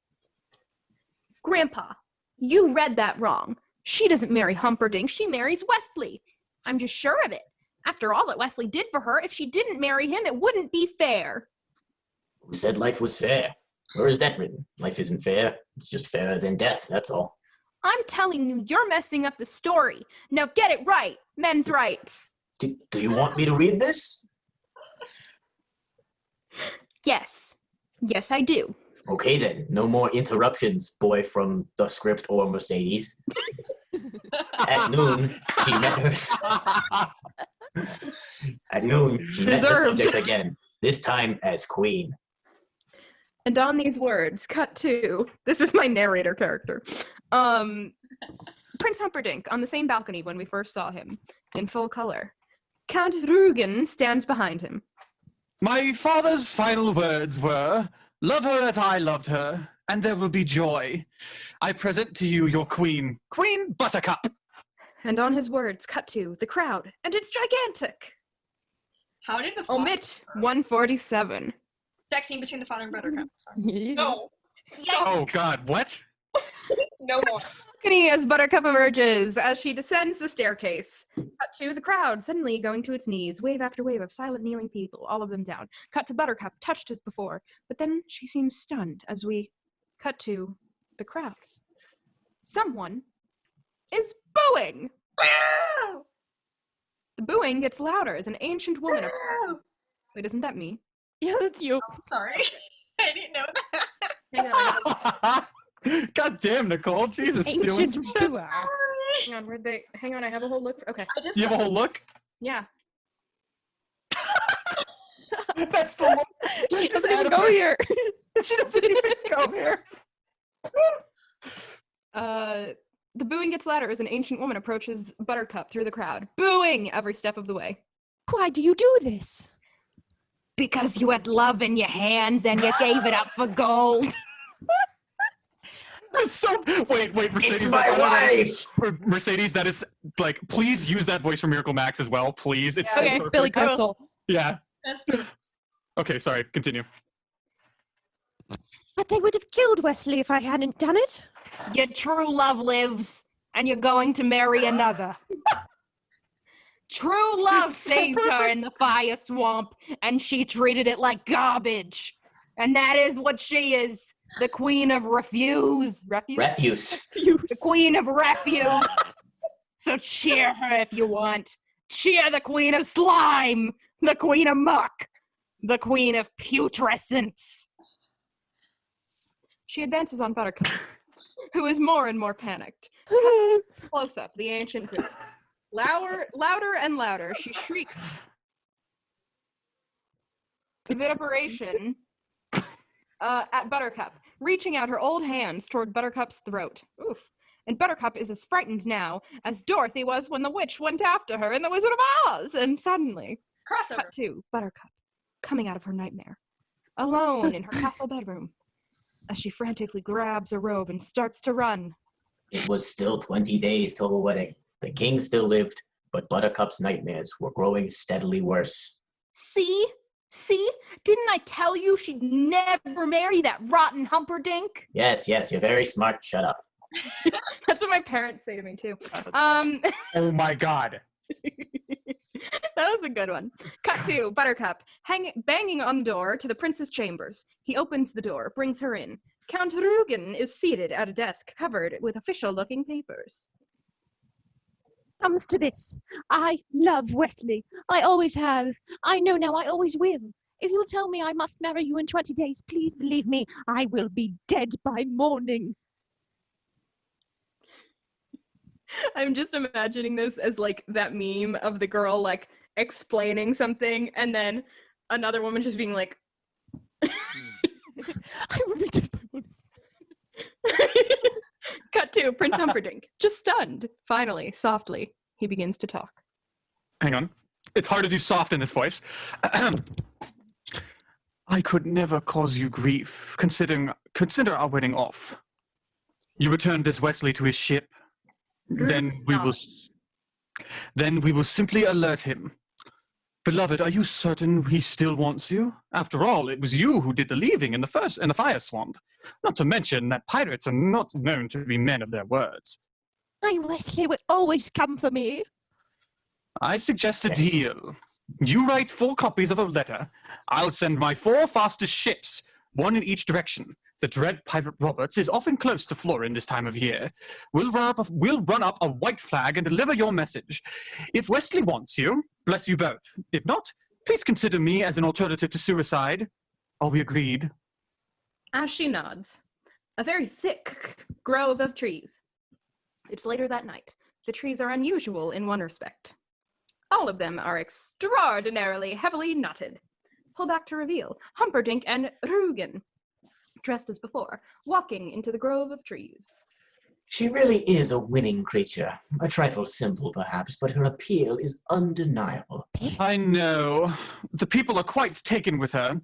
Grandpa, you read that wrong. She doesn't marry Humperdinck, she marries Wesley. I'm just sure of it. After all that Wesley did for her, if she didn't marry him, it wouldn't be fair. Who said life was fair? Where is that written? Life isn't fair. It's just fairer than death, that's all. I'm telling you, you're messing up the story. Now get it right. Men's rights. Do you want me to read this? Yes. Yes, I do. Okay then, no more interruptions, boy from the script or Mercedes. At noon, she met her... At noon, she met the Deserved. subjects again, this time as queen. And on these words, cut to, this is my narrator character, Prince Humperdinck on the same balcony when we first saw him, in full color. Count Rugen stands behind him. My father's final words were, "Love her as I loved her, and there will be joy. I present to you your queen, Queen Buttercup." And on his words, cut to the crowd, and it's gigantic. How did the Omit 147. sex scene between the father and Buttercup? Sorry. No. Oh God, what? No more. Balcony as Buttercup emerges as she descends the staircase. Cut to the crowd, suddenly going to its knees, wave after wave of silent kneeling people, all of them down. Cut to Buttercup, touched as before, but then she seems stunned as we cut to the crowd. Someone is booing! The booing gets louder as an ancient woman. Wait, isn't that me? Yeah, that's you. I'm sorry. I didn't know that. Hang on, God damn, Nicole, Jesus, stealing Ancient some shit. Bua. hang on, where'd they? Hang on, I have a whole look. Okay, I just You have a whole look? yeah. That's the one. She doesn't even go here. She doesn't even go here. The booing gets louder as an ancient woman approaches Buttercup through the crowd, booing every step of the way. Why do you do this? Because you had love in your hands and you gave it up for gold. It's so wait, Mercedes. It's my wife. Mercedes, that is like, please use that voice from Miracle Max as well, please. It's Okay, so it's perfect. Billy Crystal. Yeah. That's really Okay, sorry. Continue. But they would have killed Wesley if I hadn't done it. Your true love lives, and you're going to marry another. True love saved her in the fire swamp, and she treated it like garbage. And that is what she is. The queen of refuse. Refuse. The queen of refuse. So cheer her if you want. Cheer the queen of slime. The queen of muck. The queen of putrescence. She advances on Buttercup, who is more and more panicked. Close up, the ancient queen. Louder and louder, she shrieks. Vituperation at Buttercup, reaching out her old hands toward Buttercup's throat. Oof. And Buttercup is as frightened now as Dorothy was when the witch went after her in The Wizard of Oz. And suddenly, crossover. cut to Buttercup, coming out of her nightmare, alone in her castle bedroom, as she frantically grabs a robe and starts to run. It was still 20 days till the wedding. The king still lived, but Buttercup's nightmares were growing steadily worse. See? Didn't I tell you she'd never marry that rotten Humperdinck? Yes, you're very smart. Shut up. That's what my parents say to me, too. Oh my God. That was a good one. Cut to Buttercup, banging on the door to the prince's chambers. He opens the door, brings her in. Count Rugen is seated at a desk covered with official-looking papers. Comes to this. I love Wesley. I always have. I know now I always will. If you tell me I must marry you in 20 days, please believe me, I will be dead by morning. I'm just imagining this as like that meme of the girl like explaining something and then another woman just being like, I will be dead by morning. Cut to Prince Humperdinck, just stunned. Finally, softly, he begins to talk. Hang on. It's hard to do soft in this voice. I could never cause you grief. Consider our wedding off. You return this Wesley to his ship. Then we will simply alert him. Beloved, are you certain he still wants you? After all, it was you who did the leaving in the fire swamp. Not to mention that pirates are not known to be men of their words. My Wesley will always come for me. I suggest a deal. You write 4 copies of a letter. I'll send my 4 fastest ships, 1 in each direction. The dread pirate Roberts is often close to Florin this time of year. We'll run up a white flag and deliver your message. If Wesley wants you, bless you both. If not, please consider me as an alternative to suicide. Are we agreed? As she nods, a very thick grove of trees. It's later that night. The trees are unusual in one respect. All of them are extraordinarily heavily knotted. Pull back to reveal Humperdinck and Rugen, dressed as before, walking into the grove of trees. She really is a winning creature. A trifle simple, perhaps, but her appeal is undeniable. I know. The people are quite taken with her.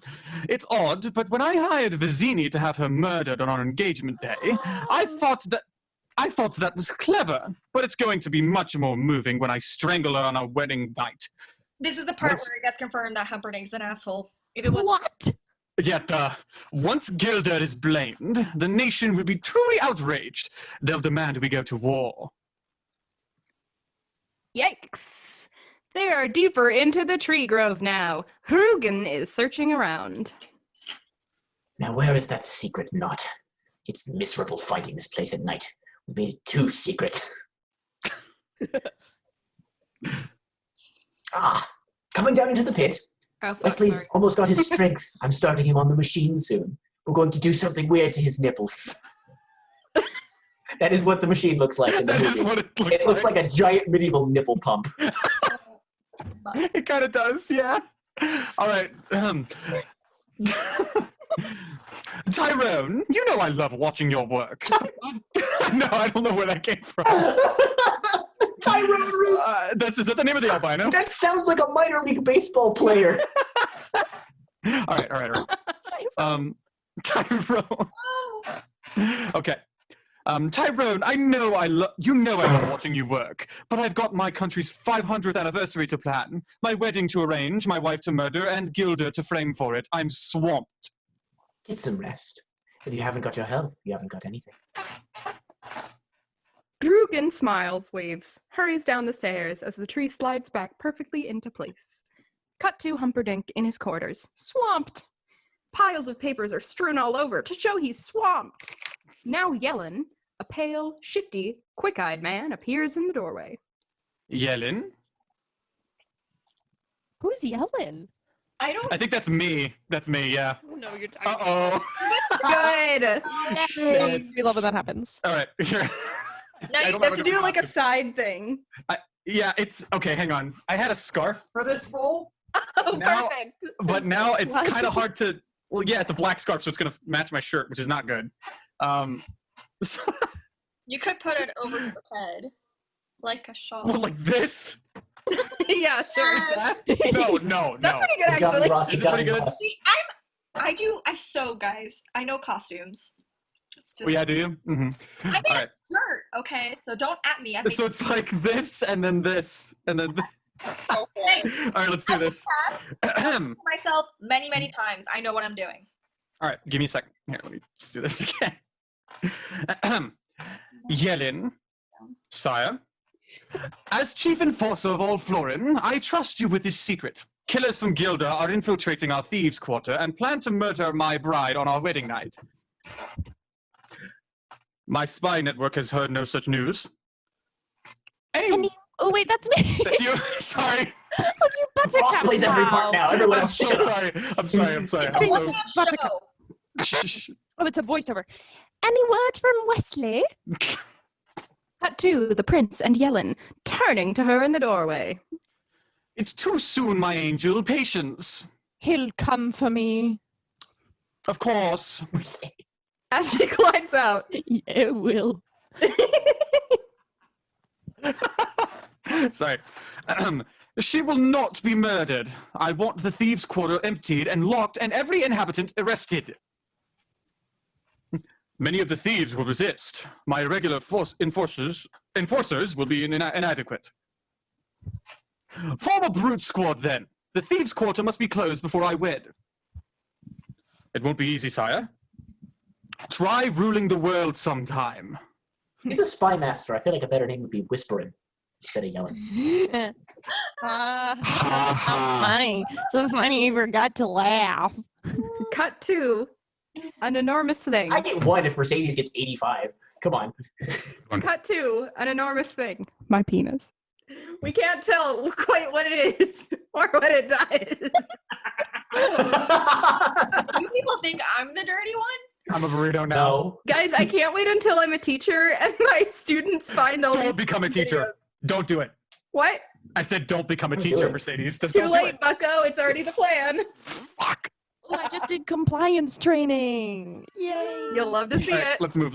It's odd, but when I hired Vizzini to have her murdered on our engagement day, I thought that was clever, but it's going to be much more moving when I strangle her on our wedding night. This is the part where it gets confirmed that Humperdinck's an asshole. If it was What? Yet, once Gilder is blamed, the nation will be truly outraged. They'll demand we go to war. Yikes! They are deeper into the tree grove now. Rugen is searching around. Now where is that secret knot? It's miserable finding this place at night. We made it too secret. Coming down into the pit. Oh, fuck, Wesley's sorry. almost got his strength. I'm starting him on the machine soon. We're going to do something weird to his nipples. That is what the machine looks like in the That movie. is what it It looks like a giant medieval nipple pump. It kind of does, yeah. All right. Tyrone, you know I love watching your work. No, I don't know where that came from. Tyrone Root. Is that the name of the albino? That sounds like a minor league baseball player. All right. Tyrone. Okay. Tyrone, I know I love watching you work, but I've got my country's 500th anniversary to plan, my wedding to arrange, my wife to murder, and Gilda to frame for it. I'm swamped. Get some rest. If you haven't got your health, you haven't got anything. Drugan smiles, waves, hurries down the stairs as the tree slides back perfectly into place. Cut to Humperdinck in his quarters, swamped. Piles of papers are strewn all over to show he's swamped. Now Yellen, a pale, shifty, quick-eyed man, appears in the doorway. Yellen? Who's Yellen? I think that's me. That's me, yeah. Oh, no, you're Uh-oh. Good! Shit. We love when that happens. All right, here. Now you have to do like a side thing. Yeah, it's... Okay, hang on. I had a scarf for this role. Oh, now, perfect. But now it's What? kind of hard to... Well, yeah, it's a black scarf, so it's going to match my shirt, which is not good. You could put it over your head, like a shawl. Well, like this? Yeah, sure. No. That's pretty good, Good job, actually. Ross. Is Good it job, pretty good? Ross. See, I sew, guys. I know costumes. It's just, Oh, yeah, do you? Mm-hmm. I made All a right. shirt, okay? So don't at me. I made So it's like this, and then this, and then this. okay. All right, let's do this. myself many, many times. I know what I'm doing. All right, give me a second. Here, let me just do this again. Yellen, sire, as chief enforcer of all Florin, I trust you with this secret. Killers from Gilda are infiltrating our thieves' quarter and plan to murder my bride on our wedding night. My spy network has heard no such news. Anyway, Oh, wait, that's me. that's you. Sorry. Oh, you buttercup. Ross plays every part now. Everyone I'm else so shut up. sorry. I'm sorry. It's I'm a so one-man Buttercup. show. Shh. Oh, it's a voiceover. Any word from Wesley? Cut to the prince and Yellen, turning to her in the doorway. It's too soon, my angel. Patience. He'll come for me. Of course. As she glides out. Yeah, it will. Sorry. She will not be murdered. I want the thieves' quarter emptied and locked and every inhabitant arrested. Many of the thieves will resist. My irregular enforcers will be inadequate. Form a brute squad, then. The thieves' quarter must be closed before I wed. It won't be easy, sire. Try ruling the world sometime. He's a spy master. I feel like a better name would be Whispering instead of Yelling. Funny. So funny you forgot to laugh. Cut to an enormous thing. I get one if Mercedes gets 85. Come on. Cut to an enormous thing. My penis. We can't tell quite what it is or what it does. You people think I'm the dirty one? I'm a burrito now. No. Guys, I can't wait until I'm a teacher and my students find all Don't these become a teacher. Don't do it. What? I said don't become a Don't do teacher, it. Mercedes. Just Too don't do late, it. bucko. It's already the plan. Fuck. Oh, I just did compliance training. Yay. You'll love to see All right, it. let's move.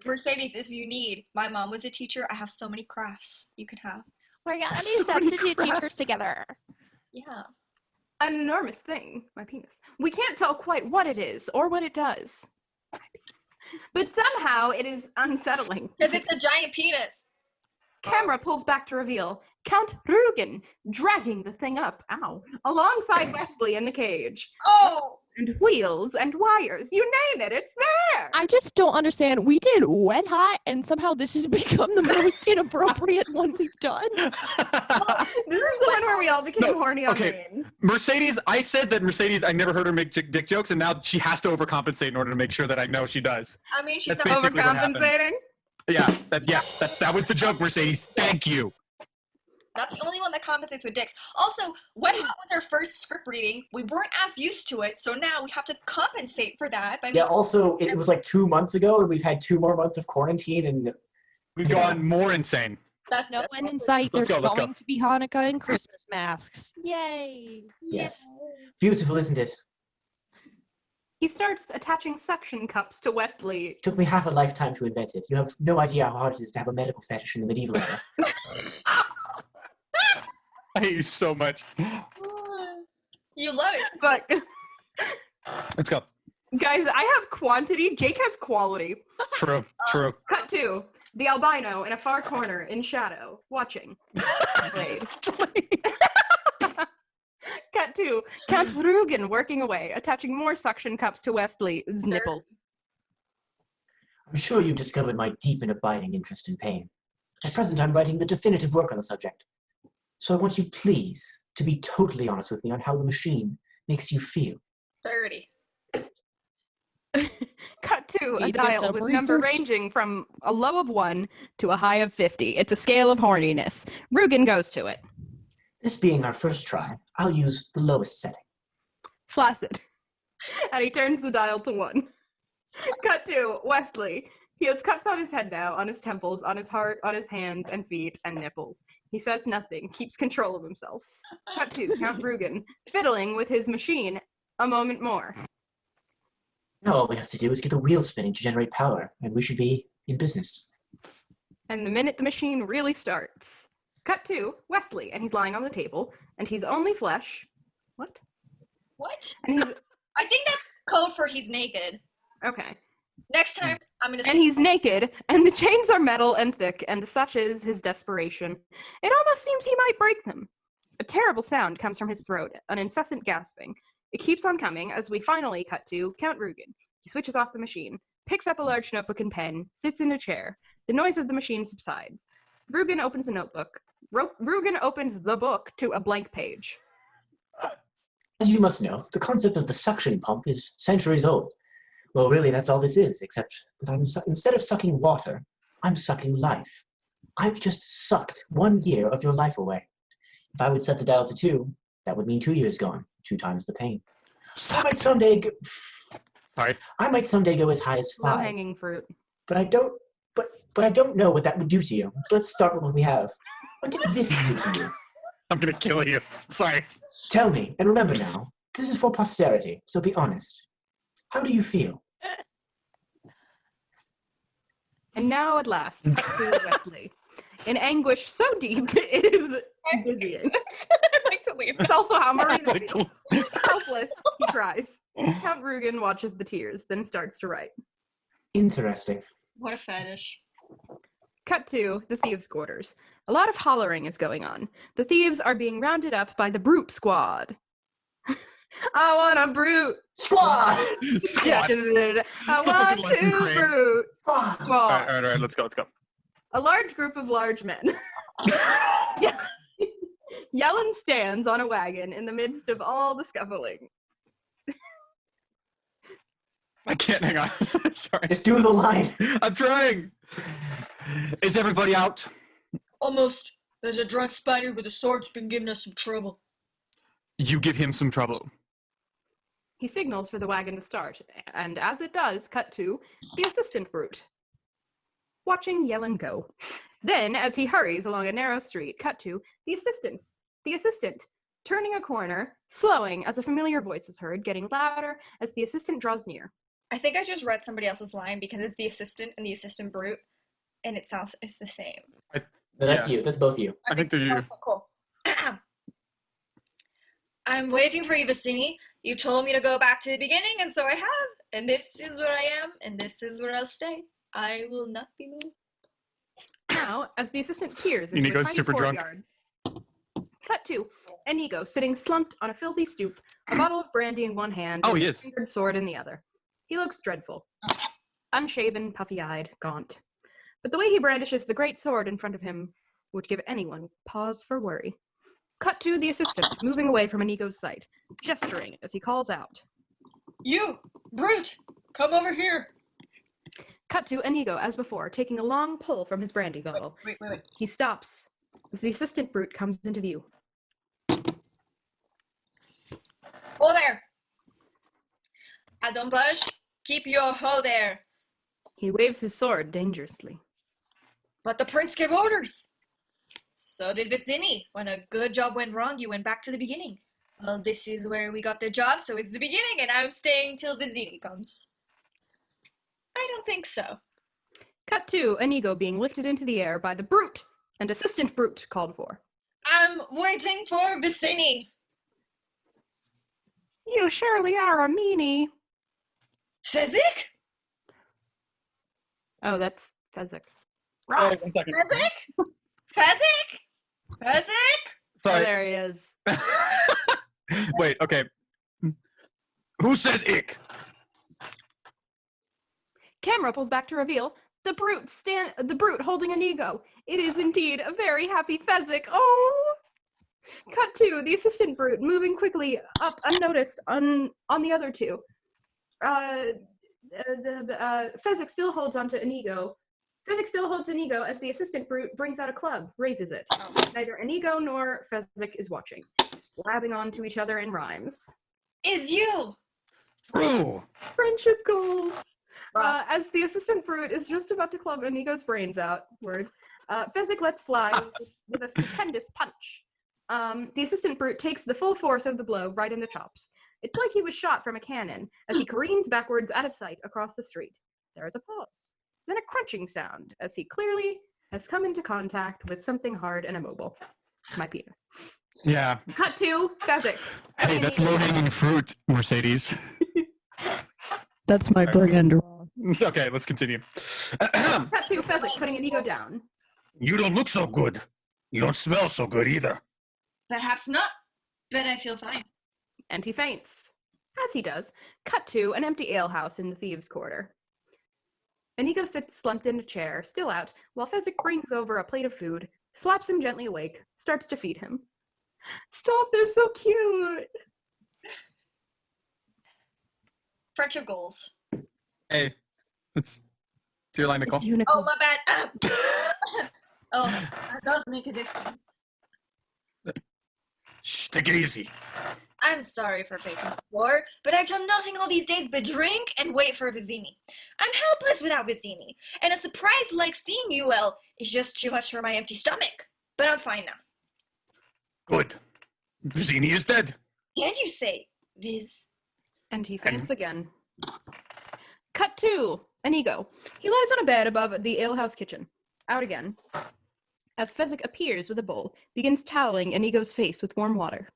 Mercedes, if you need, my mom was a teacher. I have so many crafts you can have. We're gonna So be many substitute teachers crafts. together. Yeah. An enormous thing. My penis. We can't tell quite what it is or what it does. My penis. But somehow it is unsettling. Because it's a giant penis. Camera pulls back to reveal Count Rugen dragging the thing up, alongside Wesley in the cage. Oh! And wheels and wires. You name it, it's there! I just don't understand. We did Wet Hot, and somehow this has become the most inappropriate one we've done. This is the one where we all became horny on okay. Maine. Mercedes, I said that Mercedes, I never heard her make dick jokes, and now she has to overcompensate in order to make sure that I know she does. I mean, she's That's not basically what happened. Overcompensating? Yeah, that was the joke, Mercedes. Thank you. not the only one that compensates with dicks. Also, Wet Hot was our first script reading. We weren't as used to it, so now we have to compensate for that. By Yeah, also, it was like 2 months ago, and we've had 2 more months of quarantine, and We've gone more insane. No one in sight. Let's There's go, let's go. going to be Hanukkah and Christmas masks. Yay! Yes. Beautiful, isn't it? He starts attaching suction cups to Wesley. Took me half a lifetime to invent it. You have no idea how hard it is to have a medical fetish in the medieval era. I hate you so much. You love it. But Let's go. guys, I have quantity. Jake has quality. True. Cut to the albino in a far corner in shadow, watching. Wait. Cut to Count Rugen working away, attaching more suction cups to Wesley's nipples. I'm sure you've discovered my deep and abiding interest in pain. At present, I'm writing the definitive work on the subject. So I want you, please, to be totally honest with me on how the machine makes you feel. 30. Cut to a Need to get dial some with number research. ranging from a low of 1 to a high of 50. It's a scale of horniness. Rugen goes to it. This being our first try, I'll use the lowest setting. Flaccid. And he turns the dial to 1. Cut to Wesley. He has cups on his head now, on his temples, on his heart, on his hands and feet and nipples. He says nothing, keeps control of himself. Cut to Count Rugen, fiddling with his machine a moment more. Now all we have to do is get the wheel spinning to generate power, and we should be in business. And the minute the machine really starts. Cut to Wesley, and he's lying on the table, and he's only flesh. What? What? And he's I think that's code for he's naked. okay. Next time, I'm gonna. And he's naked, and the chains are metal and thick, and such is his desperation. It almost seems he might break them. A terrible sound comes from his throat, an incessant gasping. It keeps on coming as we finally cut to Count Rugen. He switches off the machine, picks up a large notebook and pen, sits in a chair. The noise of the machine subsides. Rugen opens a notebook. Rugen opens the book to a blank page. As you must know, the concept of the suction pump is centuries old. Well, really, that's all this is, except that instead of sucking water, I'm sucking life. I've just sucked 1 year of your life away. If I would set the dial to 2, that would mean 2 years gone, 2 times the pain. I might someday go, Sorry. I might someday go as high as 5, Low-hanging fruit. but I don't. But I don't know what that would do to you. So let's start with what we have. What did this do to you? I'm gonna kill you. Sorry. Tell me, and remember now, this is for posterity, so be honest. How do you feel? And now at last, cut to Wesley. In anguish so deep, it is dizzying. I'd like to leave. It's also how Marina Like feels. Helpless, he cries. Count Rugen watches the tears, then starts to write. Interesting. What a fetish. Cut to the thieves' quarters. A lot of hollering is going on. The thieves are being rounded up by the brute squad. I want a brute Squad! Yeah, Squad. I fucking want like to Ukraine. brute Squad! squad. All right. Let's go. A large group of large men. Yeah. Yellen stands on a wagon in the midst of all the scuffling. I can't hang on. Sorry. Just do the line. I'm trying. Is everybody out? Almost. There's a drunk spider with a sword's been giving us some trouble. You give him some trouble. He signals for the wagon to start, and as it does, cut to the assistant brute, watching Yellen go. Then, as he hurries along a narrow street, cut to the assistant, turning a corner, slowing as a familiar voice is heard, getting louder as the assistant draws near. I think I just read somebody else's line because it's the assistant and the assistant brute, and it's the same. No, that's Yeah. you. That's both you. I think they're you. Oh, cool. I'm waiting for you, Vicini. You told me to go back to the beginning, and so I have. And this is where I am, and this is where I'll stay. I will not be moved. Now, as the assistant peers into a Inigo's tiny super drunk. courtyard, cut to Inigo sitting slumped on a filthy stoop, a bottle of brandy in one hand Oh, and he a is. fingered sword in the other. He looks dreadful. Unshaven, puffy-eyed, gaunt. But the way he brandishes the great sword in front of him would give anyone pause for worry. Cut to the assistant, moving away from Inigo's sight, gesturing as he calls out. You, brute, come over here. Cut to Inigo, as before, taking a long pull from his brandy bottle. Wait. He stops as the assistant brute comes into view. Hold there. I don't budge. Keep your hold there. He waves his sword dangerously. But the prince gave orders. So did Vicini. When a good job went wrong, you went back to the beginning. Well, this is where we got the job, so it's the beginning, and I'm staying till Vicini comes. I don't think so. Cut to Inigo being lifted into the air by the brute, and assistant brute called for. I'm waiting for Vicini. You surely are a meanie. Fezzik? Oh, that's Fezzik. Oh, Ross. 1 second. Fezzik? Fezzik? Fezzik? Oh, Sorry. there he is. Wait, okay. Who says ick? Camera pulls back to reveal the brute holding Inigo. It is indeed a very happy Fezzik. Oh! Cut to the assistant brute moving quickly up unnoticed on the other two. Fezzik still holds onto Inigo. Fezzik still holds Inigo as the assistant brute brings out a club, raises it. Neither Inigo nor Fezzik is watching, just blabbing onto each other in rhymes. Is you. True. Friendship goals. As the assistant brute is just about to club Inigo's brains out, Fezzik lets fly with a stupendous punch. The assistant brute takes the full force of the blow right in the chops. It's like he was shot from a cannon as he careens backwards out of sight across the street. There is a pause, then a crunching sound as he clearly has come into contact with something hard and immobile. My penis. Yeah. Cut to Fezzik. Hey, that's low-hanging fruit, Mercedes. That's my brand. Okay, let's continue. Cut to Fezzik putting Inigo down. You don't look so good. You don't smell so good either. Perhaps not, but I feel fine. And he faints. As he does, cut to an empty alehouse in the thieves' quarter. Inigo sits slumped in a chair, still out, while Fezzik brings over a plate of food, slaps him gently awake, starts to feed him. Stop, they're so cute! Friendship goals. Hey, it's your line to call. It's unicorn. Oh, my bad. Oh, that does make a difference. Shh, take it easy. I'm sorry for faking before, but I've done nothing all these days but drink and wait for Vicini. I'm helpless without Vicini, and a surprise like seeing you, well, is just too much for my empty stomach. But I'm fine now. Good. Vicini is dead. Can't you say, Viz? And he faints again. Cut to Inigo. He lies on a bed above the alehouse kitchen. Out again. As Fezzik appears with a bowl, begins toweling Inigo's face with warm water.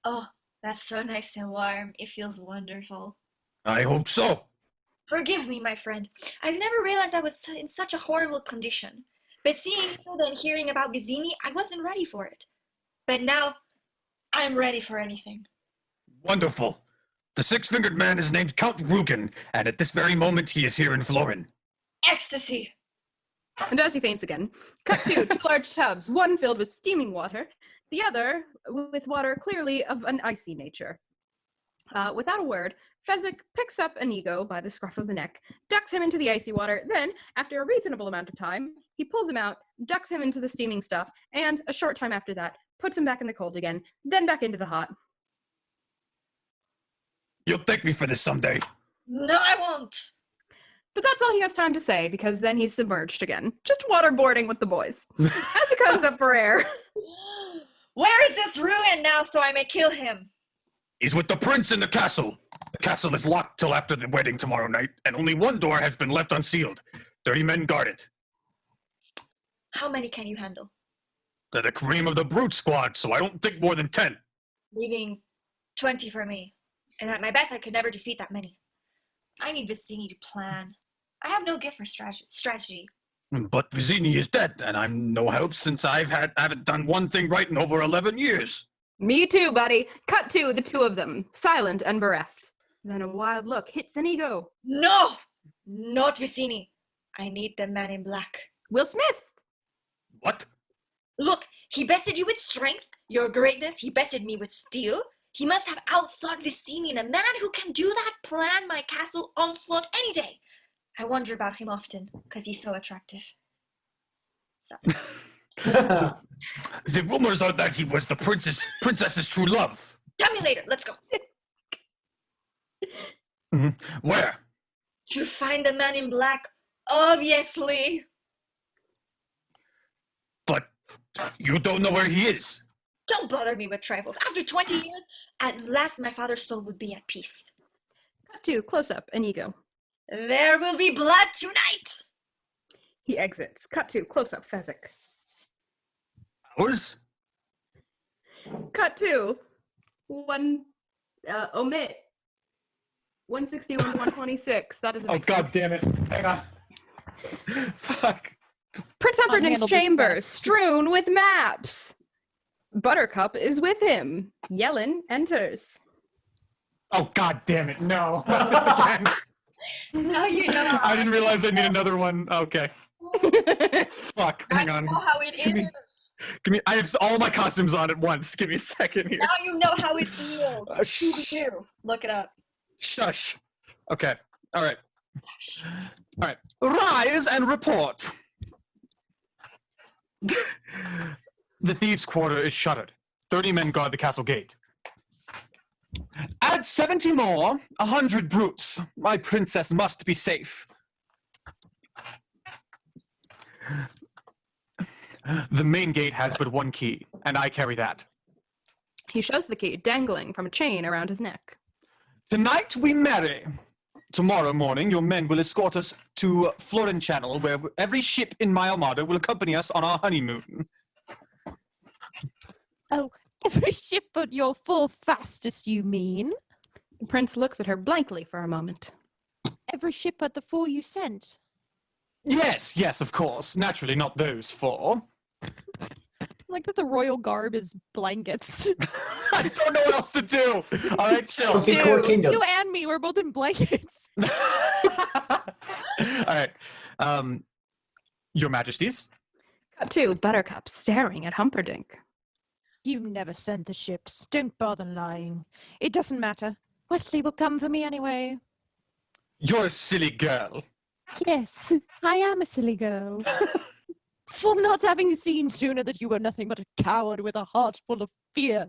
Oh, that's so nice and warm. It feels wonderful. I hope so. Forgive me, my friend. I've never realized I was in such a horrible condition. But seeing you and hearing about Vicini, I wasn't ready for it. But now, I'm ready for anything. Wonderful. The six-fingered man is named Count Rugen, and at this very moment he is here in Florin. Ecstasy! And as he faints again, cut to two large tubs, one filled with steaming water, the other with water clearly of an icy nature. Without a word, Fezzik picks up Inigo by the scruff of the neck, ducks him into the icy water, then, after a reasonable amount of time, he pulls him out, ducks him into the steaming stuff, and, a short time after that, puts him back in the cold again, then back into the hot. You'll thank me for this someday. No, I won't! But that's all he has time to say, because then he's submerged again. Just waterboarding with the boys. As he comes up for air. Where is this ruin now so I may kill him? He's with the prince in the castle. The castle is locked till after the wedding tomorrow night, and only one door has been left unsealed. 30 men guard it. How many can you handle? They're the cream of the brute squad, so I don't think more than 10. Leaving 20 for me. And at my best, I could never defeat that many. I need Vicini to plan. I have no gift for strategy. But Vicini is dead, and I'm no help since I haven't done one thing right in over 11 years. Me too, buddy. Cut to the two of them, silent and bereft. Then a wild look hits Inigo. No! Not Vicini. I need the man in black. Will Smith! What? Look, he bested you with strength, your greatness. He bested me with steel. He must have outthought Vicini, and a man who can do that plan my castle onslaught any day. I wonder about him often, because he's so attractive. So. The rumors are that he was the princess's true love. Tell me later. Let's go. Where? To find the man in black, obviously. But You don't know where he is. Don't bother me with trifles. After 20 years, at last my father's soul would be at peace. Cut to close up, Inigo. There will be blood tonight! He exits. Cut to close up, Fezzik. Ours? Cut to omit 161 to 126. That doesn't Oh, make God sense. damn it. Hang on. Fuck. Prince Humperdinck's Unhandled chamber, best. strewn with maps. Buttercup is with him. Yellen enters. Oh, God damn it. No. Not this again. Now you know. I didn't realize I need another one. Okay. Fuck. Hang on. Now you know how it Give me- is. Give me. I have all my costumes on at once. Give me a second here. Now you know how it feels. Shh. Scooby-Doo. Look it up. Shush. Okay. All right. All right. Rise and report. The thieves' quarter is shuttered. 30 men guard the castle gate. Add 70 more, 100 brutes. My princess must be safe. The main gate has but one key, and I carry that. He shows the key dangling from a chain around his neck. Tonight we marry. Tomorrow morning, your men will escort us to Florin Channel, where every ship in my armada will accompany us on our honeymoon. Oh, every ship but your full fastest, you mean? The prince looks at her blankly for a moment. Every ship but the 4 you sent. Yes, yes, of course. Naturally, not those 4. Like that the royal garb is blankets. I don't know what else to do. All right, chill. Don't be Core Kingdom. You and me, we're both in blankets. All right. Your Majesties. Cut to Buttercup staring at Humperdinck. You never sent the ships. Don't bother lying. It doesn't matter. Wesley will come for me anyway. You're a silly girl. Yes, I am a silly girl. From not having seen sooner that you were nothing but a coward with a heart full of fear.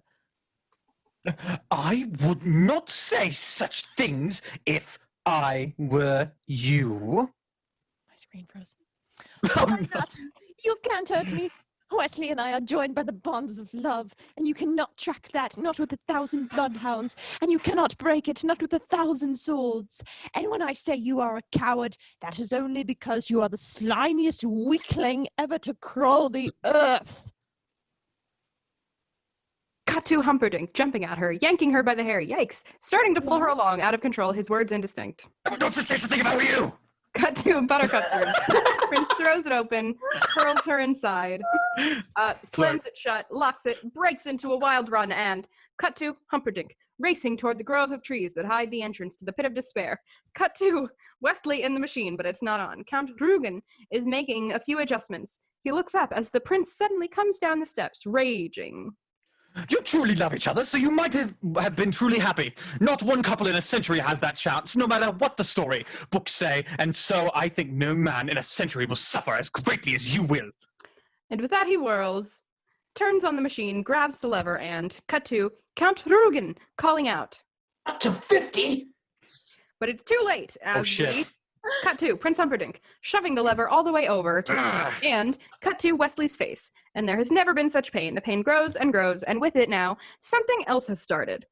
I would not say such things if I were you. My screen froze. Oh, Why no. not? You can't hurt me. Wesley and I are joined by the bonds of love, and you cannot track that, not with 1,000 bloodhounds, and you cannot break it, not with 1,000 swords. And when I say you are a coward, that is only because you are the slimiest weakling ever to crawl the earth. Cut to Humperdinck jumping at her, yanking her by the hair. Yikes! Starting to pull her along, out of control, his words indistinct. Don't say such a thing about you. Cut to Buttercup's room. Prince throws it open, hurls her inside, slams it shut, locks it, breaks into a wild run, and cut to Humperdinck, racing toward the grove of trees that hide the entrance to the pit of despair. Cut to Wesley in the machine, but it's not on. Count Rugen is making a few adjustments. He looks up as the prince suddenly comes down the steps, raging. You truly love each other, so you might have been truly happy. Not one couple in a century has that chance, no matter what the story books say, and so I think no man in a century will suffer as greatly as you will. And with that he whirls, turns on the machine, grabs the lever, and cut to Count Rugen calling out. Up to 50? But it's too late as Oh, shit. we cut to Prince Humperdinck shoving the lever all the way over to and cut to Wesley's face. And there has never been such pain. The pain grows and grows, and with it now, something else has started.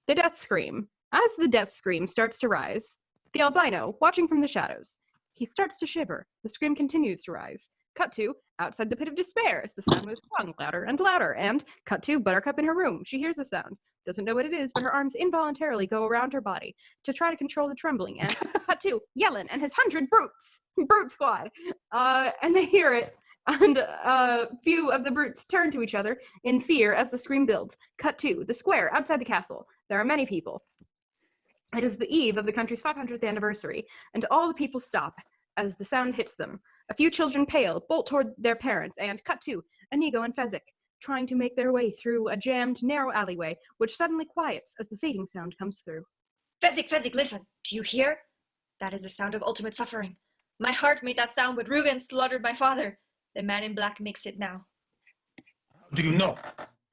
The death scream. As the death scream starts to rise, the albino, watching from the shadows, he starts to shiver. The scream continues to rise. Cut to outside the pit of despair as the sound moves along louder and louder. And cut to Buttercup in her room. She hears the sound. Doesn't know what it is, but her arms involuntarily go around her body to try to control the trembling. And cut to Yellen and his 100 brutes, brute squad, and they hear it. And a few of the brutes turn to each other in fear as the scream builds. Cut to the square outside the castle. There are many people. It is the eve of the country's 500th anniversary, and all the people stop as the sound hits them. A few children pale, bolt toward their parents, and cut to Inigo and Fezzik, trying to make their way through a jammed, narrow alleyway, which suddenly quiets as the fading sound comes through. Fezzik, listen. Do you hear? That is the sound of ultimate suffering. My heart made that sound when Rugen slaughtered my father. The man in black makes it now. Do you know?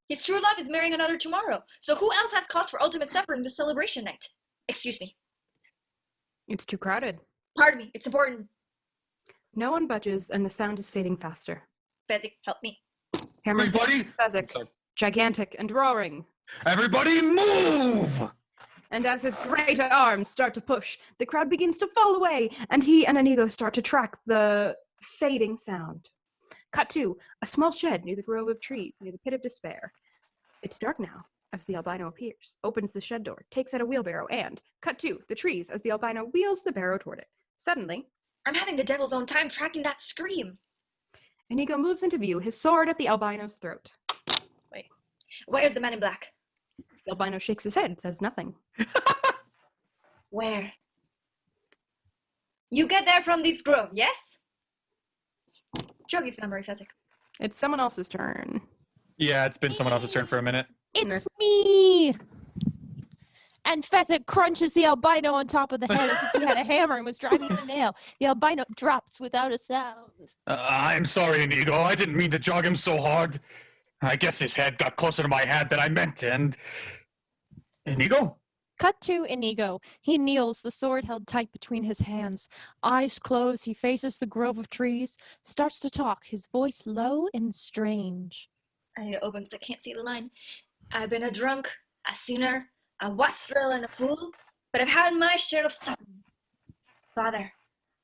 His true love is marrying another tomorrow. So who else has cause for ultimate suffering this celebration night? Excuse me. It's too crowded. Pardon me. It's important. No one budges, and the sound is fading faster. Fezzik, help me. Hammer Everybody, Fezzik, gigantic and roaring. everybody move! And as his great arms start to push, the crowd begins to fall away, and he and Inigo start to track the fading sound. Cut to a small shed near the grove of trees, near the pit of despair. It's dark now, as the albino appears, opens the shed door, takes out a wheelbarrow, and, cut to the trees as the albino wheels the barrow toward it. Suddenly, I'm having the devil's own time tracking that scream. Inigo moves into view, his sword at the albino's throat. Wait, where's the man in black? The albino shakes his head, says nothing. Where? You get there from this grove, yes? Joggy's memory, Fezzik. It's someone else's turn. Yeah, it's been someone else's turn for a minute. It's me! And Fezzik crunches the albino on top of the head as if he had a hammer and was driving a nail. The albino drops without a sound. I'm sorry, Inigo. I didn't mean to jog him so hard. I guess his head got closer to my head than I meant, and... Inigo? Cut to Inigo. He kneels, the sword held tight between his hands. Eyes closed, he faces the grove of trees, starts to talk, his voice low and strange. I need to open because I can't see the line. I've been a drunk, a sinner, a wastrel, and a fool, but I've had my share of suffering. Father,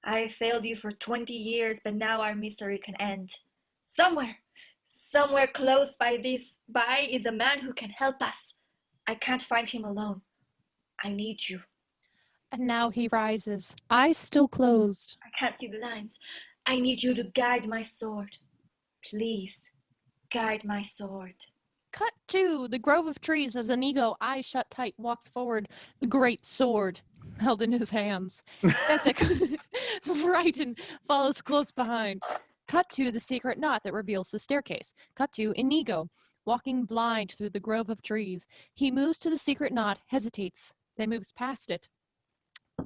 I failed you for 20 years, but now our misery can end. Somewhere close by is a man who can help us. I can't find him alone. I need you. And now he rises, eyes still closed. I can't see the lines. I need you to guide my sword. Please, guide my sword. Cut to the grove of trees as Inigo, eyes shut tight, walks forward, the great sword held in his hands. Fezzik, frightened, follows close behind. Cut to the secret knot that reveals the staircase. Cut to Inigo, walking blind through the grove of trees. He moves to the secret knot, hesitates, then moves past it.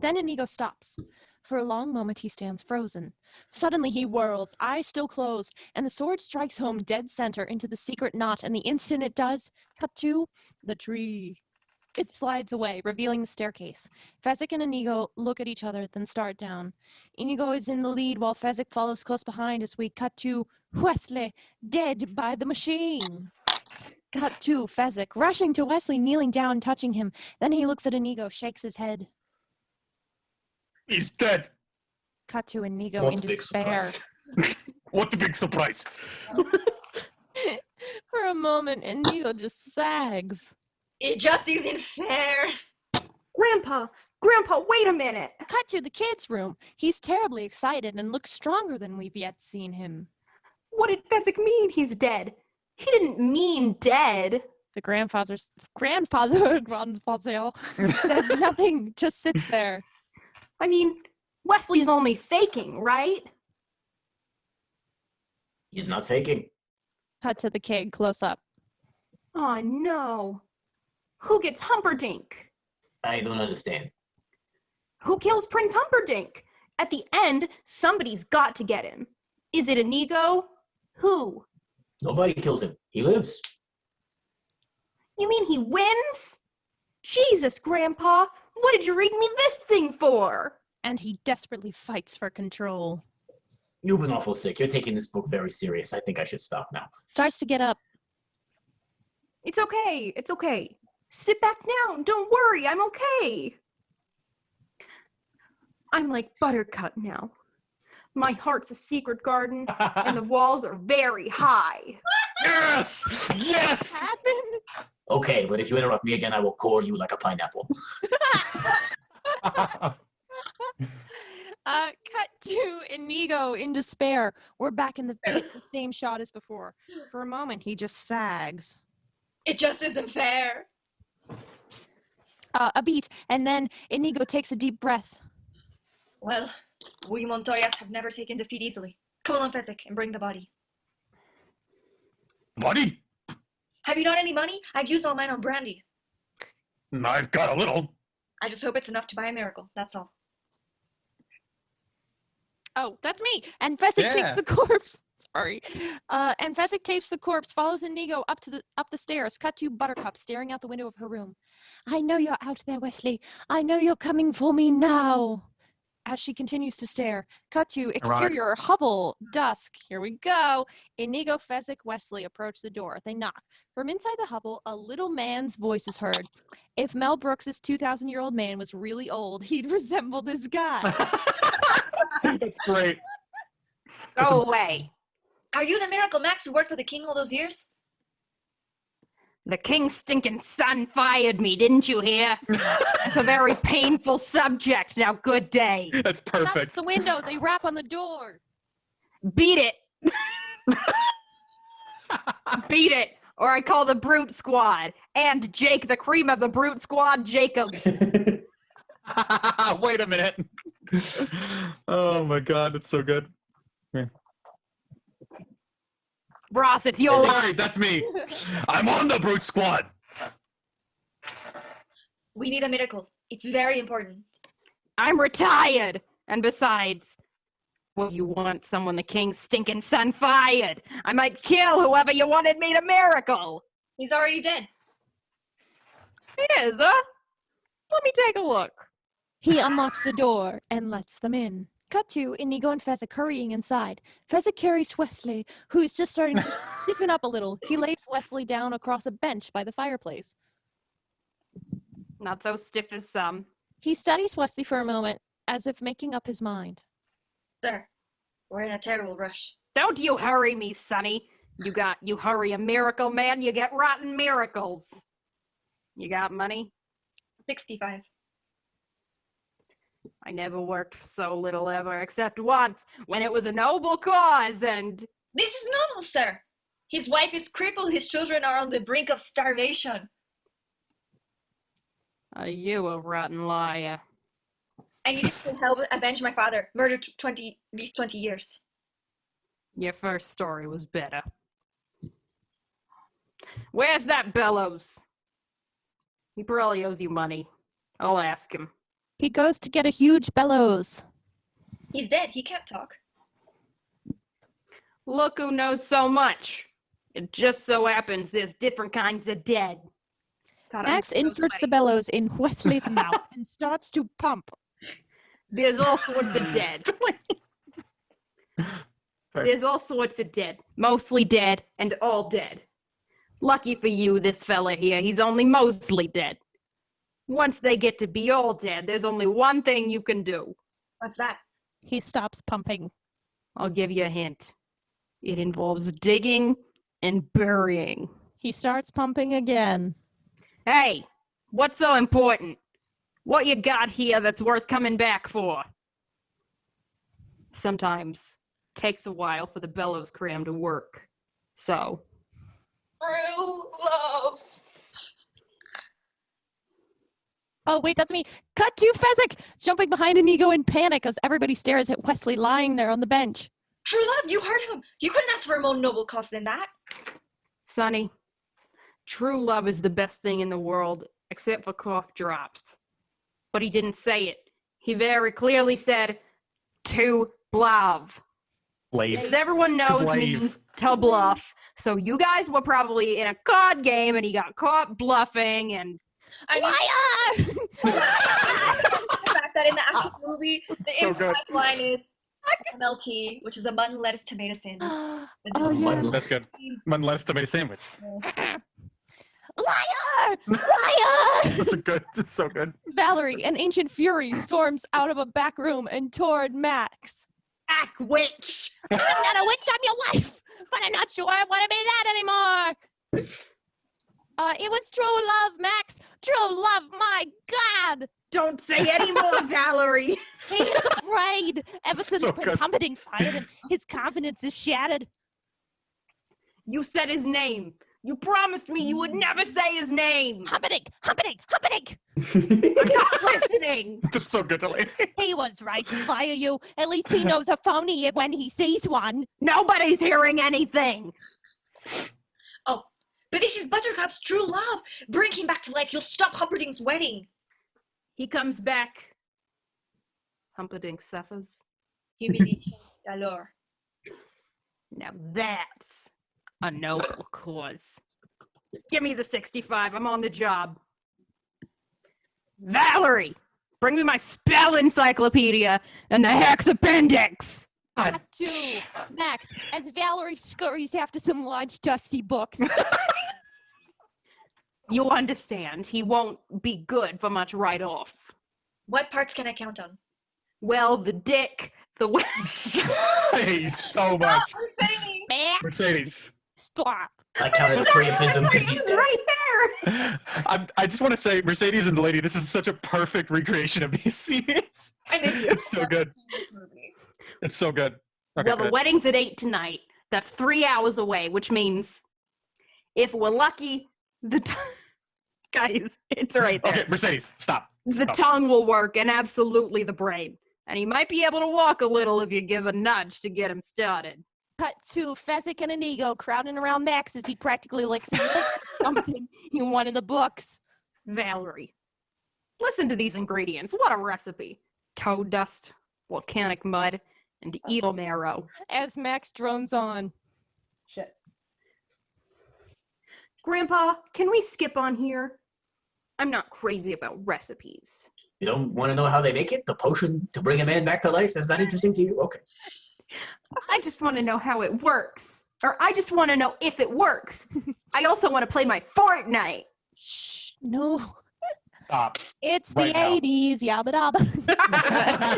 Then Inigo stops. For a long moment he stands frozen. Suddenly he whirls, eyes still closed, and the sword strikes home dead center into the secret knot, and the instant it does, cut to the tree. It slides away, revealing the staircase. Fezzik and Inigo look at each other, then start down. Inigo is in the lead while Fezzik follows close behind as we cut to Wesley, dead by the machine. Cut to Fezzik, rushing to Wesley, kneeling down, touching him. Then he looks at Inigo, shakes his head. He's dead. Cut to Inigo What in a big despair. surprise. What a big surprise. For a moment, Inigo just sags. It just isn't fair. Grandpa, wait a minute. Cut to the kid's room. He's terribly excited and looks stronger than we've yet seen him. What did Fezzik mean he's dead? He didn't mean dead. The grandfather says nothing, just sits there. I mean, Wesley's only faking, right? He's not faking. Cut to the kid, close up. Oh no. Who gets Humperdinck? I don't understand. Who kills Prince Humperdinck? At the end, somebody's got to get him. Is it Inigo? Who? Nobody kills him. He lives. You mean he wins? Jesus, Grandpa, what did you read me this thing for? And he desperately fights for control. You've been awful sick. You're taking this book very serious. I think I should stop now. Starts to get up. It's okay. Sit back down. Don't worry, I'm okay. I'm like Buttercup now. My heart's a secret garden, and the walls are very high. Yes! Yes! Happened? Okay, but if you interrupt me again, I will core you like a pineapple. Cut to Inigo in despair. We're back in the pit, the same shot as before. For a moment, he just sags. It just isn't fair. A beat, and then Inigo takes a deep breath. Well, we Montoyas have never taken defeat easily. Come along, Fezzik, and bring the body. Buddy? Have you not any money? I've used all mine on brandy. I've got a little. I just hope it's enough to buy a miracle, that's all. Oh, that's me. And Fezzik takes the corpse. Sorry. And Fezzik takes the corpse, follows Inigo up the stairs. Cut to Buttercup staring out the window of her room. I know you're out there, Wesley. I know you're coming for me now. as she continues to stare. Cut to exterior hovel, dusk. Here we go. Inigo, Fezzik, Wesley approach the door. They knock. From inside the hovel, a little man's voice is heard. If Mel Brooks' 2,000-year-old man was really old, he'd resemble this guy. That's great. Go away. Are you the Miracle Max who worked for the king all those years? The king's stinking son fired me, didn't you hear? It's a very painful subject. Now, good day. That's That's perfect. the window. They rap on the door. Beat it. Beat it, or I call the Brute Squad. And Jake, the cream of the Brute Squad, Jacobs. Wait a minute. Oh my god, it's so good. Ross, it's yours. Sorry, that's me. I'm on the Brute Squad. We need a miracle. It's very important. I'm retired. And besides, what you want someone the king's stinking son fired? I might kill whoever you wanted me to miracle. He's already dead. He is, huh? Let me take a look. He unlocks the door and lets them in. Cut to Inigo and Fezzik hurrying inside. Fezzik carries Wesley, who is just starting to stiffen up a little. He lays Wesley down across a bench by the fireplace. Not so stiff as some. He studies Wesley for a moment, as if making up his mind. Sir, we're in a terrible rush. Don't you hurry me, Sonny. You hurry a miracle, man, you get rotten miracles. You got money? 65. I never worked for so little ever, except once, when it was a noble cause, and... This is normal, sir. His wife is crippled, his children are on the brink of starvation. Are you a rotten liar? I need to help avenge my father, murdered these 20 years. Your first story was better. Where's that Bellows? He probably owes you money. I'll ask him. He goes to get a huge bellows. He's dead, he can't talk. Look who knows so much. It just so happens there's different kinds of dead. Max inserts the bellows in Wesley's mouth and starts to pump. There's all sorts of dead. There's all sorts of dead. Mostly dead and all dead. Lucky for you, this fella here, he's only mostly dead. Once they get to be all dead, there's only one thing you can do. What's that? He stops pumping. I'll give you a hint. It involves digging and burying. He starts pumping again. Hey, what's so important? What you got here that's worth coming back for? Sometimes it takes a while for the bellows cram to work. So. True love. Oh, wait, that's me. Cut to Fezzik, jumping behind Inigo in panic as everybody stares at Wesley lying there on the bench. True love, you heard him. You couldn't ask for a more noble cause than that. Sonny, true love is the best thing in the world, except for cough drops. But he didn't say it. He very clearly said, to bluff. As everyone knows means to bluff. So you guys were probably in a card game and he got caught bluffing and... Liar! The fact that in the actual movie, the So good. improvised line is MLT, which is a mutton, lettuce, tomato sandwich. Oh, yeah. That's good. Mutton lettuce tomato sandwich. Liar! Liar! It's so good. Valerie, an ancient fury, storms out of a back room and toward Max. Ack witch! I'm not a witch, I'm your wife! But I'm not sure I want to be that anymore! It was true love, Max! True love, my God! Don't say any more, Valerie! He is afraid! Ever since So Prince good. Humperdinck fired him, his confidence is shattered. You said his name. You promised me you would never say his name. Humperdinck! Humperdinck! Humperdinck! I'm not listening. That's so good, Delaney. He was right to fire you. At least he knows a phony when he sees one. Nobody's hearing anything. Oh, but this is Buttercup's true love. Bring him back to life. You'll stop Humperdinck's wedding. He comes back. Humperdinck suffers. Humiliations galore. Now that's a noble cause. Give me the 65. I'm on the job. Valerie, Bring me my spell encyclopedia and the hex appendix. Cut to Max as Valerie scurries after some large dusty books. You understand, he won't be good for much right off. What parts can I count on? Well, the dick, the Hey, so much. Mercedes! Max, Mercedes. stop. I counted a priapism because he's dead. right there. I just want to say, Mercedes and the lady, this is such a perfect recreation of these scenes. It's so good. It's so good. Okay, Well, the good. wedding's at 8 tonight. That's 3 hours away, which means if we're lucky, guys, it's right there. Okay, Mercedes, stop. The tongue will work, and absolutely the brain. And he might be able to walk a little if you give a nudge to get him started. Cut to Fezzik and Inigo crowding around Max as he practically licks something in one of the books. Valerie, listen to these ingredients. What a recipe. Toad dust, volcanic mud, and eel marrow. As Max drones on. Shit. Grandpa, can we skip on here? I'm not crazy about recipes. You don't want to know how they make it? The potion to bring a man back to life? That's not interesting to you? Okay. I just want to know how it works. Or I just want to know if it works. I also want to play my Fortnite. Shh, no. Stop. It's Right the now. 80s, yabba dabba.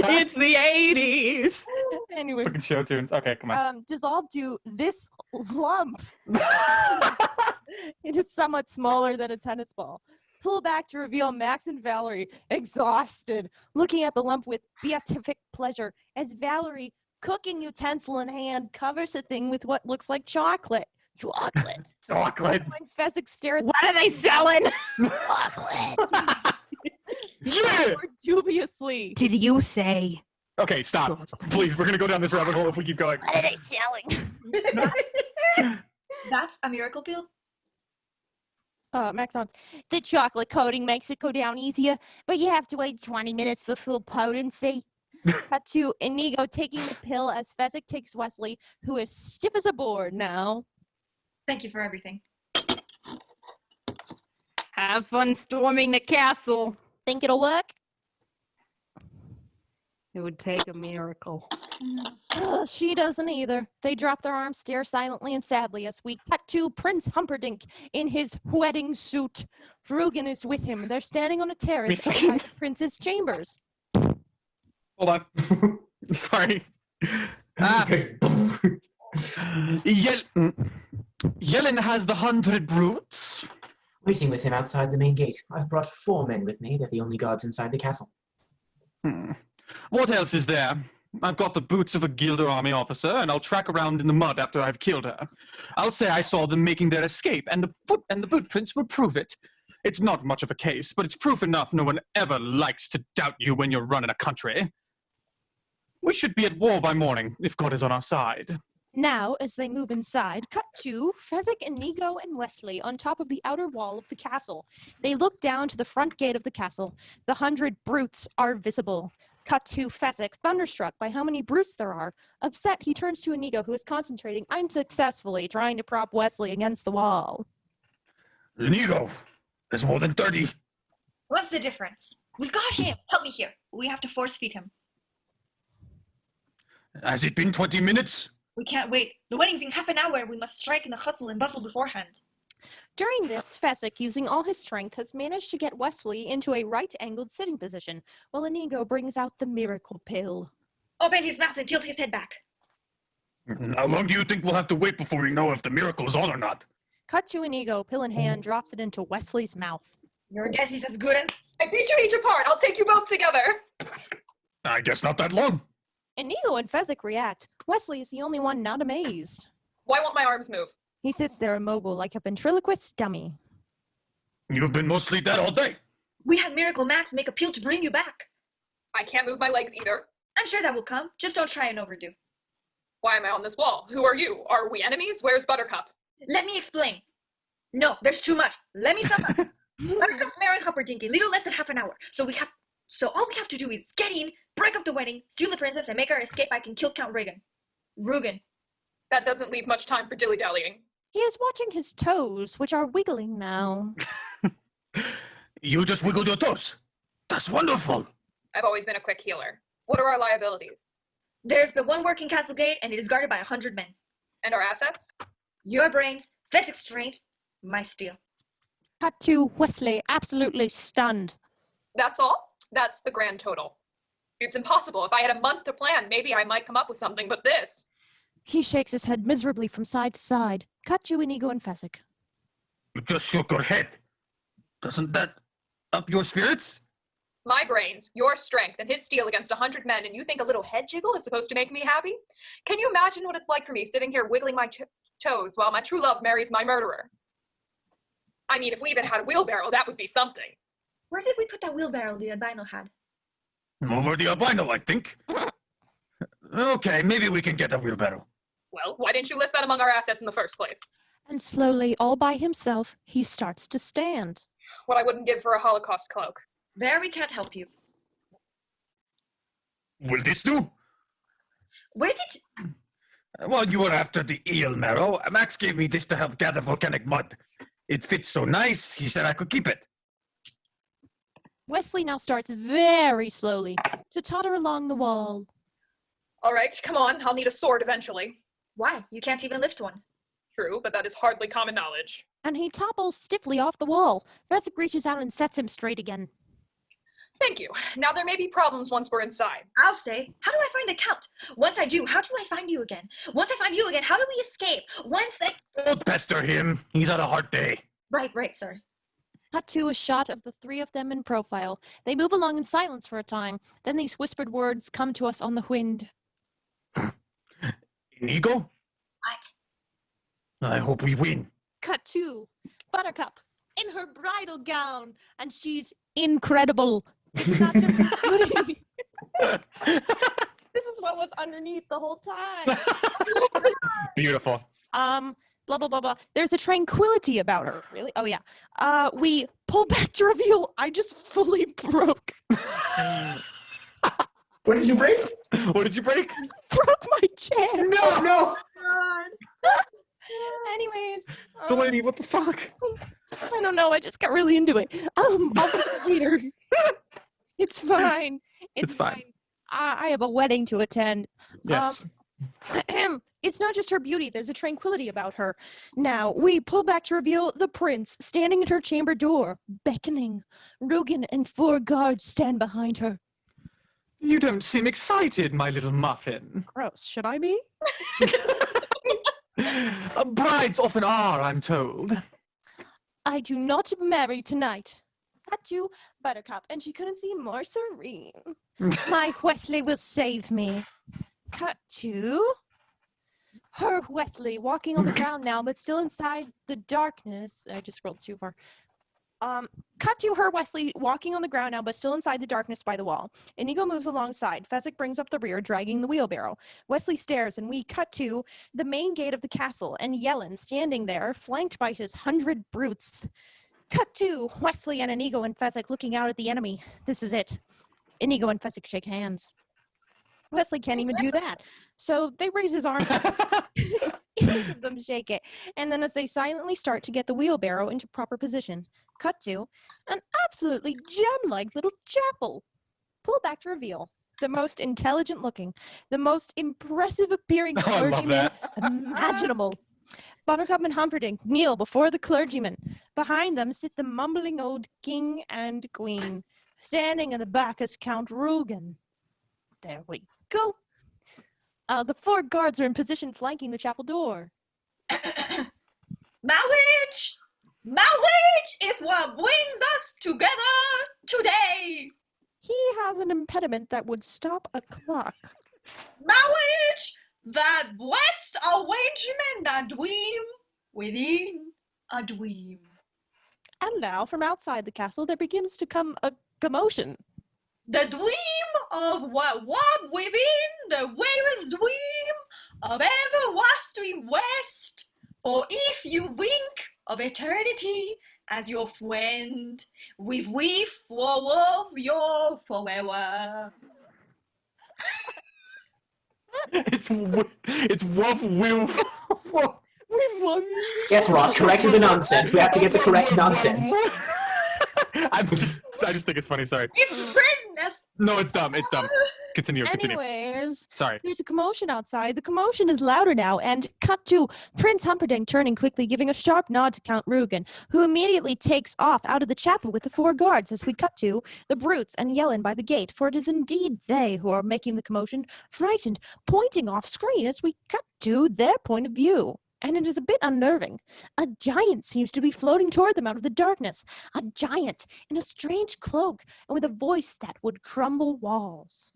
It's the 80s. Anyways, Fucking show tunes. Okay, come on. dissolve to this lump. It is somewhat smaller than a tennis ball. Pull back to reveal Max and Valerie, exhausted, looking at the lump with beatific pleasure as Valerie, cooking utensil in hand, covers the thing with what looks like chocolate. Chocolate. Chocolate. When Fezzik stares What are they selling? chocolate Yeah! more dubiously. Did you say? Okay, stop. Please, we're gonna go down this rabbit hole if we keep going. What are they selling? That's a miracle pill? Max on. The chocolate coating makes it go down easier, but you have to wait 20 minutes for full potency. Cut to Inigo taking the pill as Fezzik takes Wesley, who is stiff as a board now. Thank you for everything. Have fun storming the castle. Think it'll work? It would take a miracle. She doesn't either. They drop their arms, stare silently and sadly as we cut to Prince Humperdinck in his wedding suit. Rugen is with him. They're standing on a terrace outside the prince's chambers. Hold on. Sorry. Yellen has the 100 brutes. Waiting with him outside the main gate. I've brought 4 men with me. They're the only guards inside the castle. What else is there? I've got the boots of a Guilder army officer, and I'll track around in the mud after I've killed her. I'll say I saw them making their escape, and the boot prints will prove it. It's not much of a case, but it's proof enough no one ever likes to doubt you when you're running a country. We should be at war by morning, if God is on our side. Now, as they move inside, cut to Fezzik, Inigo, and Wesley on top of the outer wall of the castle. They look down to the front gate of the castle. The 100 brutes are visible. Cut to Fezzik, thunderstruck by how many brutes there are. Upset, he turns to Inigo, who is concentrating unsuccessfully, trying to prop Wesley against the wall. Inigo, there's more than 30. What's the difference? We got him. Help me here. We have to force feed him. Has it been 20 minutes? We can't wait. The wedding's in half an hour. We must strike in the hustle and bustle beforehand. During this, Fezzik, using all his strength, has managed to get Wesley into a right-angled sitting position, while Inigo brings out the miracle pill. Open his mouth and tilt his head back. How long do you think we'll have to wait before we know if the miracle is on or not? Cut to Inigo, pill in hand, drops it into Wesley's mouth. Your guess is as good as... I beat you each apart. I'll take you both together. I guess not that long. Inigo and Fezzik react. Wesley is the only one not amazed. Why won't my arms move? He sits there immobile like a ventriloquist dummy. You've been mostly dead all day. We had Miracle Max make a pill to bring you back. I can't move my legs either. I'm sure that will come. Just don't try and overdo. Why am I on this wall? Who are you? Are we enemies? Where's Buttercup? Let me explain. No, there's too much. Let me sum up. Buttercup's marrying Humperdinck in little less than half an hour. So all we have to do is get in, break up the wedding, steal the princess, and make her escape. I can kill Count Rugen. That doesn't leave much time for dilly-dallying. He is watching his toes, which are wiggling now. You just wiggled your toes. That's wonderful. I've always been a quick healer. What are our liabilities? There's but one working castle gate, and it is guarded by 100 men. And our assets? Your brains, physics strength, my steel. Cut to Wesley, absolutely stunned. That's all? That's the grand total. It's impossible. If I had a month to plan, maybe I might come up with something, but this... He shakes his head miserably from side to side. Cut to Inigo and Fezzik. You just shook your head. Doesn't that up your spirits? My brains, your strength, and his steel against 100 men, and you think a little head jiggle is supposed to make me happy? Can you imagine what it's like for me sitting here wiggling my toes while my true love marries my murderer? I mean, if we even had a wheelbarrow, that would be something. Where did we put that wheelbarrow the albino had? Over the albino, I think. Okay, maybe we can get a wheelbarrow. Well, why didn't you list that among our assets in the first place? And slowly, all by himself, he starts to stand. What I wouldn't give for a Holocaust cloak. There, we can't help you. Will this do? Where did... While you were after the eel marrow, Max gave me this to help gather volcanic mud. It fits so nice, he said I could keep it. Wesley now starts very slowly to totter along the wall. All right, come on, I'll need a sword eventually. Why? You can't even lift one. True, but that is hardly common knowledge. And he topples stiffly off the wall. Fezzik reaches out and sets him straight again. Thank you. Now there may be problems once we're inside. I'll say, how do I find the Count? Once I do, how do I find you again? Once I find you again, how do we escape? Once I... Don't pester him. He's had a hard day. Right, sorry. Cut to a shot of the three of them in profile. They move along in silence for a time. Then these whispered words come to us on the wind. Inigo? What? I hope we win. Cut to Buttercup in her bridal gown. And she's incredible. It's not just a goodie. This is what was underneath the whole time. Beautiful. Blah, blah, blah, blah. There's a tranquility about her. Really? Oh, yeah. We pull back to reveal I just fully broke. What did you break? What did you break? Broke my chair. No. Anyways. Delaney, what the fuck? I don't know. I just got really into it. I'll fix it later. It's fine. It's fine. I have a wedding to attend. Yes. It's not just her beauty. There's a tranquility about her. Now, we pull back to reveal the prince standing at her chamber door, beckoning. Rugen and 4 guards stand behind her. You don't seem excited, my little muffin. Gross. Should I be? Brides often are, I'm told. I do not marry tonight. Cut to Buttercup, and she couldn't seem more serene. My Wesley will save me. Cut to her Wesley walking on the ground now, but still inside the darkness. I just scrolled too far. Cut to her Wesley walking on the ground now, but still inside the darkness by the wall. Inigo moves alongside. Fezzik brings up the rear, dragging the wheelbarrow. Wesley stares, and we cut to the main gate of the castle, and Yellen standing there, flanked by his 100 brutes. Cut to Wesley and Inigo and Fezzik looking out at the enemy. This is it. Inigo and Fezzik shake hands. Wesley can't even do that. So they raise his arm. Each of them shake it. And then as they silently start to get the wheelbarrow into proper position, cut to an absolutely gem-like little chapel. Pull back to reveal the most intelligent looking, the most impressive appearing clergyman imaginable. Buttercup and Humperdinck kneel before the clergyman. Behind them sit the mumbling old king and queen. Standing in the back is Count Rugen. There we go. The 4 guards are in position flanking the chapel door. Marriage! Marriage is what brings us together today! He has an impediment that would stop a clock. Marriage! That blessed arrangement, that dream within a dream. And now, from outside the castle, there begins to come a commotion. The dream of what wob within the weirdest dream of everlasting west. For if you wink of eternity as your friend, with we for love your forever. It's Woof Woof. Yes, Ross, correct the nonsense. We have to get the correct nonsense. I just think it's funny, sorry. If friendness No, it's dumb. It's dumb. Continue. Anyways, Sorry. there's a commotion outside. The commotion is louder now, and cut to Prince Humperdinck turning quickly, giving a sharp nod to Count Rugen, who immediately takes off out of the chapel with the 4 guards as we cut to the brutes and Yellen by the gate, for it is indeed they who are making the commotion, frightened, pointing off screen as we cut to their point of view. And it is a bit unnerving. A giant seems to be floating toward them out of the darkness. A giant in a strange cloak and with a voice that would crumble walls.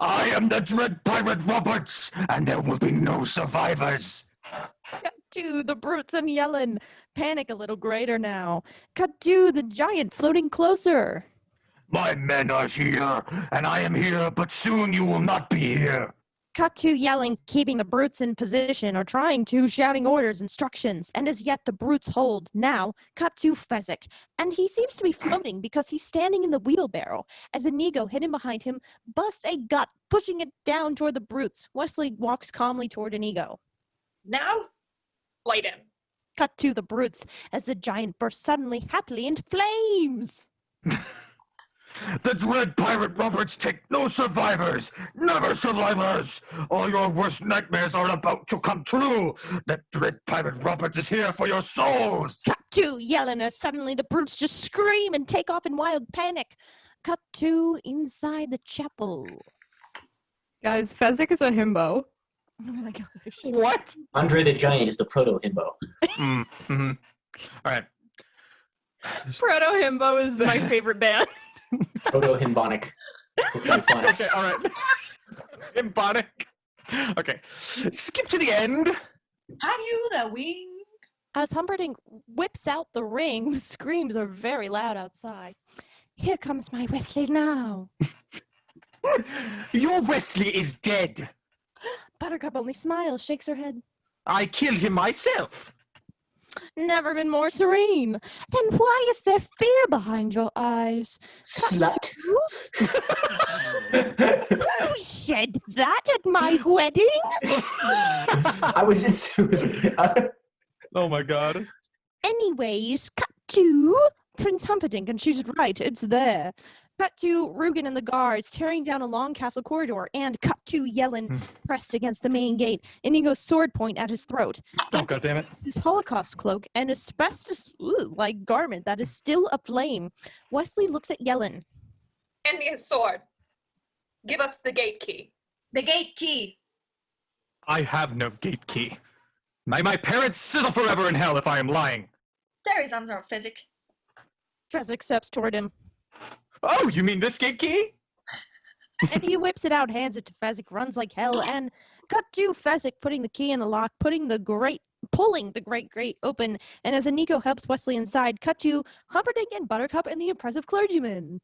I am the Dread Pirate Roberts, and there will be no survivors. Cut to the brutes and Yellen. Panic a little greater now. Cut to the giant floating closer. My men are here, and I am here, but soon you will not be here. Cut to yelling, keeping the brutes in position, or trying to, shouting orders, instructions, and as yet the brutes hold. Now, cut to Fezzik, and he seems to be floating because he's standing in the wheelbarrow. As Inigo, hidden behind him, busts a gut, pushing it down toward the brutes. Wesley walks calmly toward Inigo. Now? Light him. Cut to the brutes, as the giant bursts suddenly, happily into flames. The Dread Pirate Roberts take no survivors, never survivors. All your worst nightmares are about to come true. The Dread Pirate Roberts is here for your souls. Cut to Yellen, as suddenly the brutes just scream and take off in wild panic. Cut to inside the chapel. Guys, Fezzik is a himbo. Oh my gosh. What? Andre the Giant is the proto-himbo. Mm-hmm. All right. Proto Himbo is my favorite band. Proto-himbonic. Okay, all right. Embonic. Okay. Skip to the end. Have you the wing? As Humperdinck whips out the ring, the screams are very loud outside. Here comes my Wesley now. Your Wesley is dead. Buttercup only smiles, shakes her head. I killed him myself. Never been more serene. Then why is there fear behind your eyes? Slut. Who said that at my wedding? I was in. Oh my god. Anyways, cut to Prince Humperdinck, and she's right, it's there. Cut to Rugen and the guards tearing down a long castle corridor, and cut to Yellen pressed against the main gate, Inigo's sword point at his throat. Oh god damn it. His Holocaust cloak and asbestos-like garment that is still aflame. Wesley looks at Yellen. Hand me his sword. Give us the gate key. The gate key. I have no gate key. May my parents sizzle forever in hell if I am lying. There is some sort of physic. Fezzik steps toward him, Oh, you mean this gate key? and he whips it out, hands it to Fezzik, runs like hell, and cut to Fezzik putting the key in the lock, pulling the great grate open, and as Inigo helps Wesley inside, cut to Humperdinck and Buttercup and the impressive clergyman.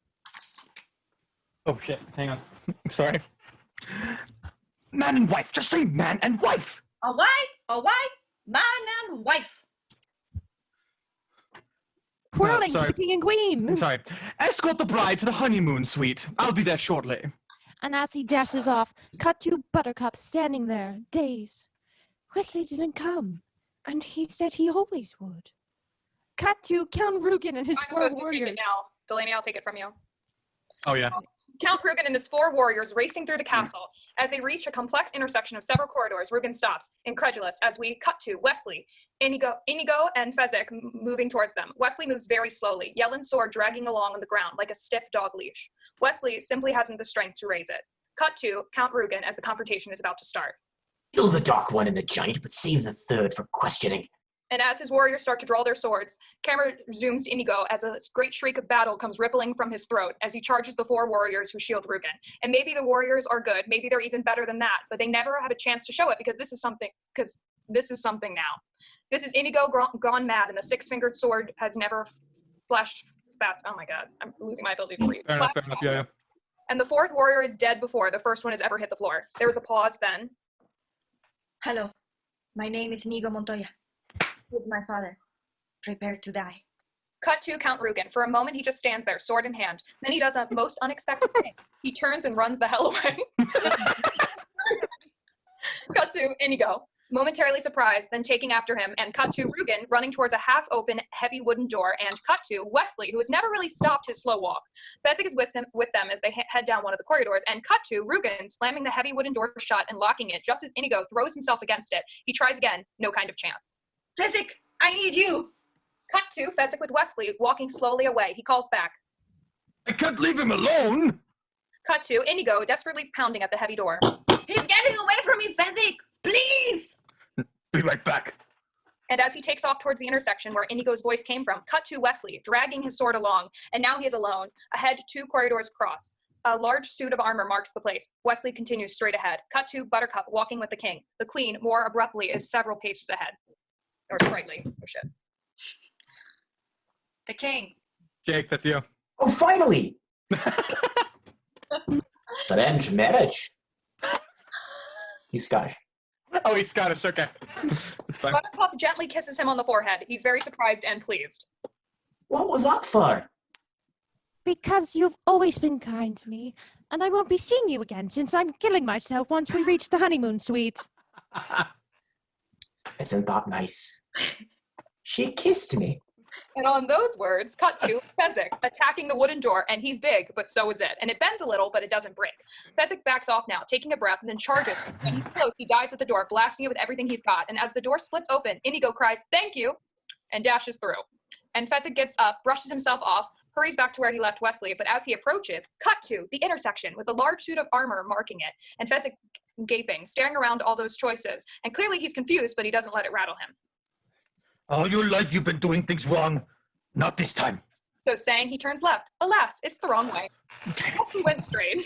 Oh shit, hang on. Sorry. Man and wife. Just say man and wife. A wife, man and wife. Whirling to sorry. the king and queen. Sorry. Escort the bride to the honeymoon suite. I'll be there shortly. And as he dashes off, cut to Buttercup standing there, dazed. Wesley didn't come, and he said he always would. Cut to Count Rugen and his I'm 4 supposed to take warriors. it now. Delaney, I'll take it from you. Oh yeah. Count Rugen and his 4 warriors racing through the castle. As they reach a complex intersection of several corridors, Rugen stops, incredulous, as we cut to Wesley, Inigo and Fezzik moving towards them. Wesley moves very slowly, Yellen's sword dragging along on the ground like a stiff dog leash. Wesley simply hasn't the strength to raise it. Cut to Count Rugen as the confrontation is about to start. Kill the Dark One and the Giant, but save the third for questioning. And as his warriors start to draw their swords, camera zooms to Inigo as a great shriek of battle comes rippling from his throat as he charges the 4 warriors who shield Rugen. And maybe the warriors are good, maybe they're even better than that, but they never have a chance to show it because this is something now. This is Inigo gone mad, and the 6-fingered sword has never flashed fast. Oh my god, I'm losing my ability to read. Fair enough, yeah. And the 4th warrior is dead before the first one has ever hit the floor. There was a pause then. Hello, my name is Inigo Montoya. With my father. Prepare to die. Cut to Count Rugen. For a moment, he just stands there, sword in hand. Then he does a most unexpected thing. He turns and runs the hell away. Cut to Inigo. momentarily surprised, then taking after him, and cut to Rugen running towards a half-open, heavy wooden door, and cut to Wesley, who has never really stopped his slow walk. Fezzik is with them as they head down one of the corridors, and cut to Rugen slamming the heavy wooden door shut and locking it just as Inigo throws himself against it. He tries again, no kind of chance. Fezzik, I need you! Cut to Fezzik with Wesley walking slowly away. He calls back. I can't leave him alone! Cut to Inigo desperately pounding at the heavy door. He's getting away from me, Fezzik! Please! Be right back. And as he takes off towards the intersection where Inigo's voice came from, cut to Wesley, dragging his sword along, and now he is alone, ahead 2 corridors across. A large suit of armor marks the place. Wesley continues straight ahead. Cut to Buttercup walking with the king. The queen, more abruptly, is several paces ahead. Or slightly. Oh, shit. The king. Jake, that's you. Oh, finally! Strange marriage. He's Scottish. Oh, he's Scottish. Okay. It's fine. Buttercup gently kisses him on the forehead. He's very surprised and pleased. What was that for? Because you've always been kind to me, and I won't be seeing you again since I'm killing myself once we reach the honeymoon suite. Isn't that nice? She kissed me. And on those words, cut to Fezzik attacking the wooden door, and he's big, but so is it. And it bends a little, but it doesn't break. Fezzik backs off now, taking a breath, and then charges. When he's close, he dives at the door, blasting it with everything he's got. And as the door splits open, Inigo cries, "Thank you!" and dashes through. And Fezzik gets up, brushes himself off, hurries back to where he left Wesley, but as he approaches, cut to the intersection with a large suit of armor marking it, and Fezzik gaping, staring around all those choices. And clearly he's confused, but he doesn't let it rattle him. All your life you've been doing things wrong. Not this time. So saying, he turns left. Alas, it's the wrong way. He went straight.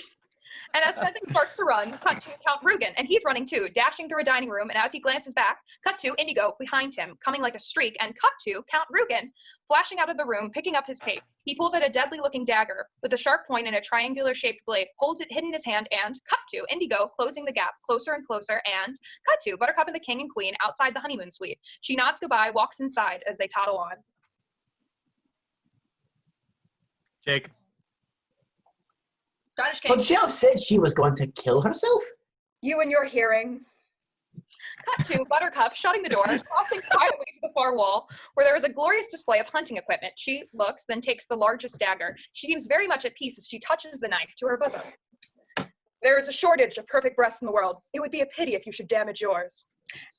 And as Fezzik starts to run, cut to Count Rugen, and he's running too, dashing through a dining room, and as he glances back, cut to Inigo behind him, coming like a streak, and cut to Count Rugen, flashing out of the room, picking up his pace. He pulls out a deadly-looking dagger with a sharp point and a triangular-shaped blade, holds it hidden in his hand, and cut to Inigo, closing the gap, closer and closer, and cut to Buttercup and the king and queen outside the honeymoon suite. She nods goodbye, walks inside as they toddle on. Jake. Scottish king. But she said she was going to kill herself? You and your hearing. Cut to Buttercup shutting the door, crossing quietly to the far wall, where there is a glorious display of hunting equipment. She looks, then takes the largest dagger. She seems very much at peace as she touches the knife to her bosom. There is a shortage of perfect breasts in the world. It would be a pity if you should damage yours.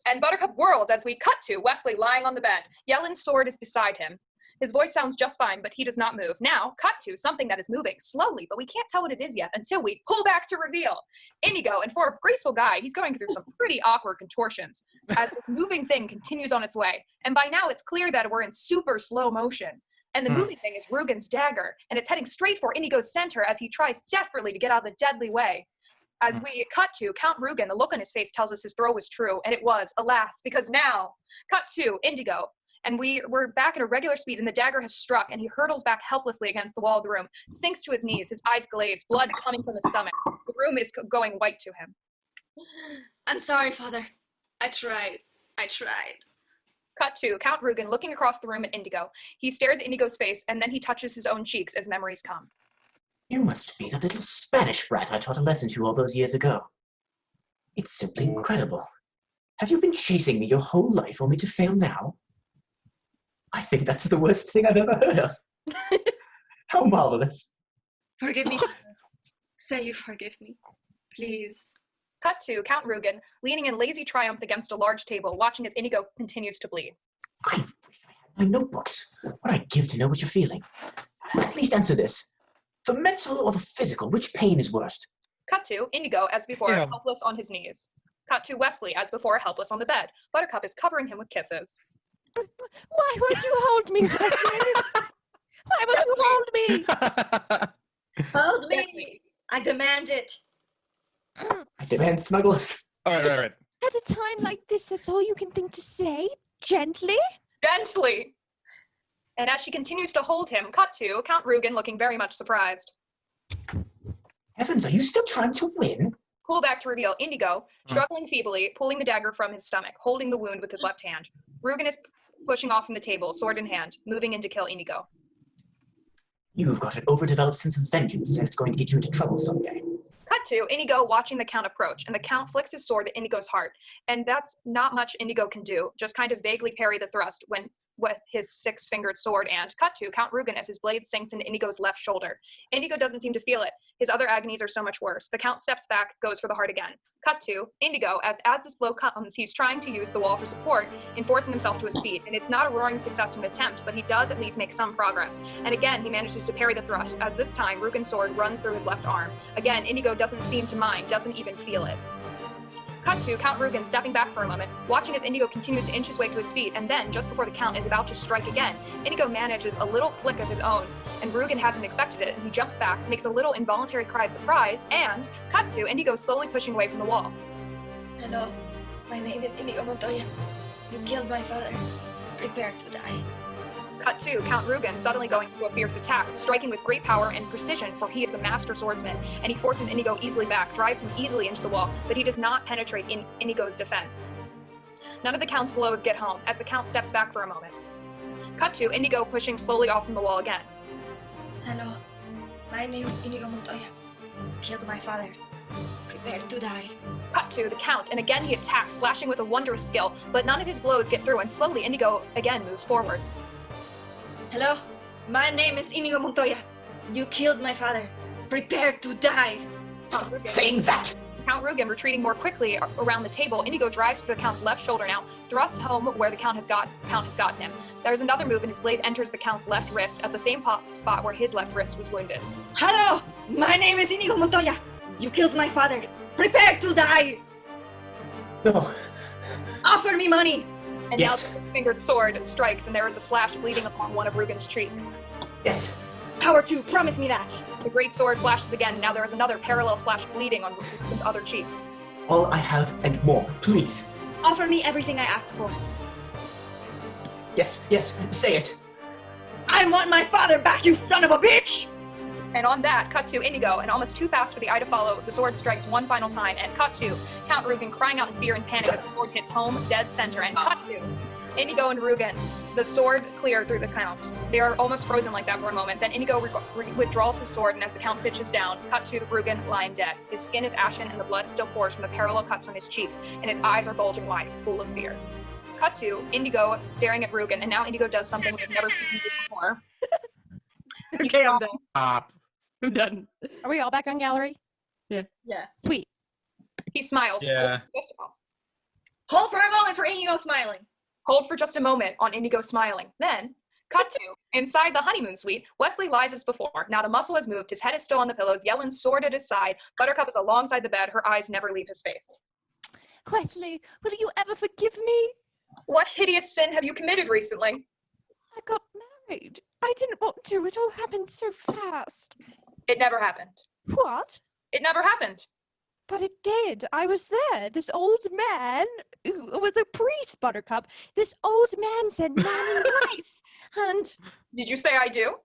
And Buttercup whirls as we cut to Wesley lying on the bed. Yellen's sword is beside him. His voice sounds just fine, but he does not move. Now, cut to something that is moving slowly, but we can't tell what it is yet until we pull back to reveal. Inigo, and for a graceful guy, he's going through some pretty awkward contortions as this moving thing continues on its way. And by now, it's clear that we're in super slow motion. And the moving thing is Rugen's dagger, and it's heading straight for Inigo's center as he tries desperately to get out of the deadly way. As we cut to Count Rugen, the look on his face tells us his throw was true, and it was, alas, because now, cut to Indigo. And we're back at a regular speed, and the dagger has struck, and he hurtles back helplessly against the wall of the room, sinks to his knees, his eyes glazed, blood coming from his stomach. The room is going white to him. I'm sorry, Father. I tried. Cut to Count Rugen looking across the room at Indigo. He stares at Indigo's face, and then he touches his own cheeks as memories come. You must be the little Spanish brat I taught a lesson to all those years ago. It's simply incredible. Have you been chasing me your whole life only to fail now? I think that's the worst thing I've ever heard of. How marvelous. Forgive me. Say you forgive me. Please. Cut to Count Rugen, leaning in lazy triumph against a large table, watching as Inigo continues to bleed. I wish I had my notebooks. What I'd give to know what you're feeling. At least answer this. The mental or the physical, which pain is worst? Cut to Inigo, as before, helpless on his knees. Cut to Wesley, as before, helpless on the bed. Buttercup is covering him with kisses. Why won't you hold me, Wesley? Why won't you hold me? Hold me. I demand it. I demand snuggles. All right. At a time like this, that's all you can think to say? Gently? Gently! And as she continues to hold him, cut to Count Rugen looking very much surprised. Heavens, are you still trying to win? Pull back to reveal Inigo, struggling feebly, pulling the dagger from his stomach, holding the wound with his left hand. Rugen is pushing off from the table, sword in hand, moving in to kill Inigo. You've got an overdeveloped sense of vengeance, and it's going to get you into trouble someday. Cut to Inigo watching the Count approach, and the Count flicks his sword at Inigo's heart. And that's not much Inigo can do, just kind of vaguely parry the thrust with his six-fingered sword, and cut to Count Rugen as his blade sinks into Inigo's left shoulder. Inigo doesn't seem to feel it. His other agonies are so much worse. The Count steps back, goes for the heart again. Cut to Indigo, as this blow comes, he's trying to use the wall for support in forcing himself to his feet, and it's not a roaring success in attempt, but he does at least make some progress. And again, he manages to parry the thrust, as this time Rugen's sword runs through his left arm. Again, Inigo doesn't seem to mind, doesn't even feel it. Cut to Count Rugen stepping back for a moment, watching as Inigo continues to inch his way to his feet, and then, just before the Count is about to strike again, Inigo manages a little flick of his own, and Rugen hasn't expected it, and he jumps back, makes a little involuntary cry of surprise, and, cut to Inigo slowly pushing away from the wall. Hello, my name is Inigo Montoya. You killed my father. Prepare to die. Cut to Count Rugen suddenly going into a fierce attack, striking with great power and precision, for he is a master swordsman, and he forces Inigo easily back, drives him easily into the wall, but he does not penetrate Inigo's defense. None of the Count's blows get home, as the Count steps back for a moment. Cut to Inigo pushing slowly off from the wall again. Hello, my name is Inigo Montoya. You killed my father. Prepare to die. Cut to the Count, and again he attacks, slashing with a wondrous skill, but none of his blows get through, and slowly Inigo again moves forward. Hello, my name is Inigo Montoya. You killed my father. Prepare to die. Saying that! Count Rugen retreating more quickly around the table, Inigo drives to the Count's left shoulder now, thrusts home where the Count has gotten him. There's another move and his blade enters the Count's left wrist at the same spot where his left wrist was wounded. Hello, my name is Inigo Montoya. You killed my father. Prepare to die. No. Offer me money. And Yes. now the fingered sword strikes, and there is a slash bleeding along one of Rugen's cheeks. Yes. Power 2, promise me that. The great sword flashes again, and now there is another parallel slash bleeding on Rugen's other cheek. All I have and more, please. Offer me everything I asked for. Yes, say it. I want my father back, you son of a bitch! And on that, cut to Inigo, and almost too fast for the eye to follow, the sword strikes one final time, and cut to Count Rugen crying out in fear and panic as the sword hits home, dead center, and cut to Inigo and Rugen, the sword clear through the Count. They are almost frozen like that for a moment, then Inigo withdraws his sword, and as the Count pitches down, cut to Rugen lying dead. His skin is ashen, and the blood still pours from the parallel cuts on his cheeks, and his eyes are bulging wide, full of fear. Cut to Inigo staring at Rugen, and now Inigo does something we've never seen before. Okay, I'm done. Stop. I'm done. Are we all back on gallery? Yeah. Sweet. He smiles. Yeah. Hold for a moment for Inigo smiling. Hold for just a moment on Inigo smiling. Then, cut to, inside the honeymoon suite, Wesley lies as before. Not a muscle has moved, his head is still on the pillows, Yellen's sword at his side, Buttercup is alongside the bed, her eyes never leave his face. Wesley, will you ever forgive me? What hideous sin have you committed recently? I got married. I didn't want to. It all happened so fast. It never happened. What? It never happened. But it did. I was there. This old man who was a priest, Buttercup. This old man said man and wife. And, Did you say I do?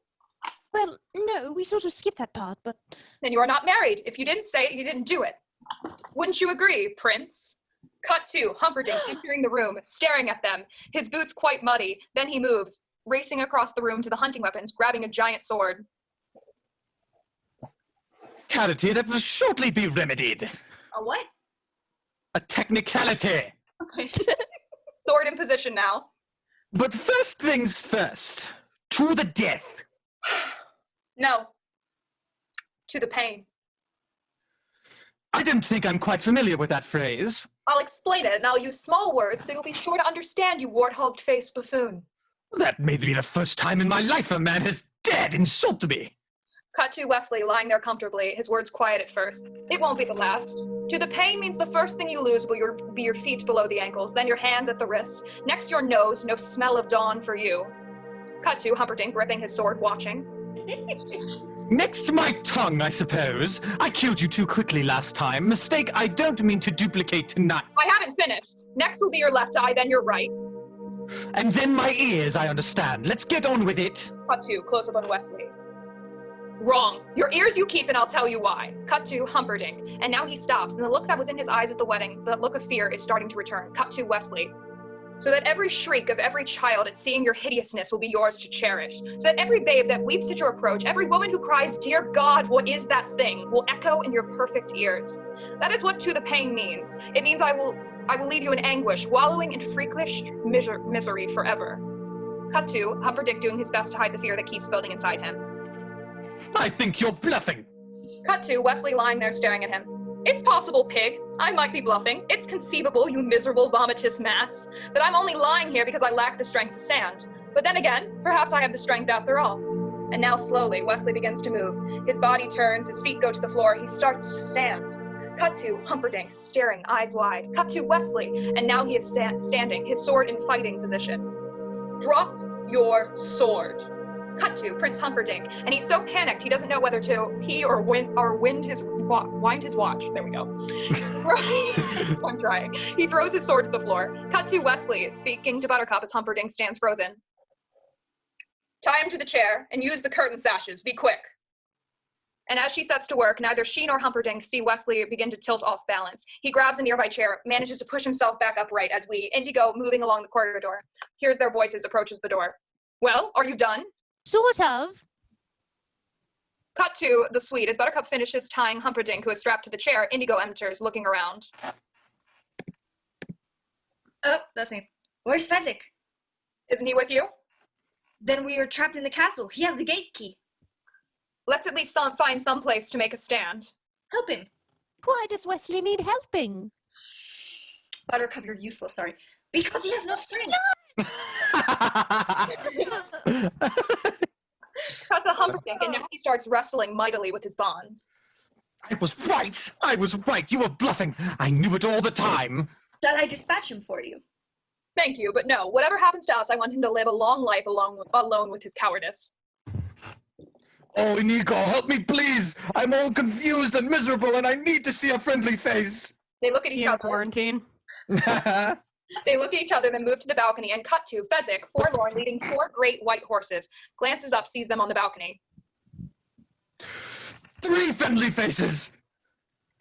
well, no, we sort of skipped that part, but Then you are not married. If you didn't say it, you didn't do it. Wouldn't you agree, Prince? Cut to Humperdinck entering the room, staring at them, his boots quite muddy. Then he moves, racing across the room to the hunting weapons, grabbing a giant sword. Technicality that will shortly be remedied. A what? A technicality. Okay. Sword in position now. But first things first. To the death. No. To the pain. I don't think I'm quite familiar with that phrase. I'll explain it, and I'll use small words so you'll be sure to understand, you wart-hogged-faced buffoon. That may be the first time in my life a man has dared insult me. Cut to Wesley lying there comfortably, his words quiet at first. It won't be the last. To the pain means the first thing you lose will be your feet below the ankles, then your hands at the wrists. Next your nose, no smell of dawn for you. Cut to Humperdinck gripping his sword, watching. Next my tongue, I suppose. I killed you too quickly last time. Mistake I don't mean to duplicate tonight. I haven't finished. Next will be your left eye, then your right. And then my ears, I understand. Let's get on with it. Cut to close up on Wesley. Wrong. Your ears you keep and I'll tell you why. Cut to Humperdinck. And now he stops, and the look that was in his eyes at the wedding, the look of fear, is starting to return. Cut to Wesley. so that every shriek of every child at seeing your hideousness will be yours to cherish, so that every babe that weeps at your approach, every woman who cries, "Dear God, what is that thing?" will echo in your perfect ears. That is what "to the pain" means. It means I will leave you in anguish, wallowing in freakish misery forever. Cut to Humperdinck doing his best to hide the fear that keeps building inside him. I think you're bluffing. Cut to Wesley lying there staring at him. It's possible, pig. I might be bluffing. It's conceivable, you miserable vomitous mass, that I'm only lying here because I lack the strength to stand. But then again, perhaps I have the strength after all. And now slowly, Wesley begins to move. His body turns, his feet go to the floor, he starts to stand. Cut to Humperdinck, staring, eyes wide. Cut to Wesley, and now he is standing, his sword in fighting position. Drop your sword. Cut to Prince Humperdinck, and he's so panicked he doesn't know whether to pee or wind his watch. There we go. I'm trying. He throws his sword to the floor. Cut to Wesley, speaking to Buttercup as Humperdinck stands frozen. Tie him to the chair and use the curtain sashes. Be quick. And as she sets to work, neither she nor Humperdinck see Wesley begin to tilt off balance. He grabs a nearby chair, manages to push himself back upright as Indigo, moving along the corridor, hears their voices, approaches the door. Well, are you done? Sort of. Cut to the suite. As Buttercup finishes tying Humperdinck, who is strapped to the chair, Indigo enters, looking around. Oh, that's me. Where's Fezzik? Isn't he with you? Then we are trapped in the castle. He has the gate key. Let's at least find some place to make a stand. Help him. Why does Wesley need helping? Buttercup, you're useless, sorry. Because he has no strength. Cut to Humperdinck, and now he starts wrestling mightily with his bonds. I was right. I was right. You were bluffing. I knew it all the time. Shall I dispatch him for you? Thank you, but no. Whatever happens to us, I want him to live a long life alone with his cowardice. Oh, Inigo, help me, please. I'm all confused and miserable, and I need to see a friendly face. They look at each other. Quarantine. They look at each other, then move to the balcony, and cut to Fezzik, forlorn, leading 4 great white horses. Glances up, sees them on the balcony. 3 friendly faces.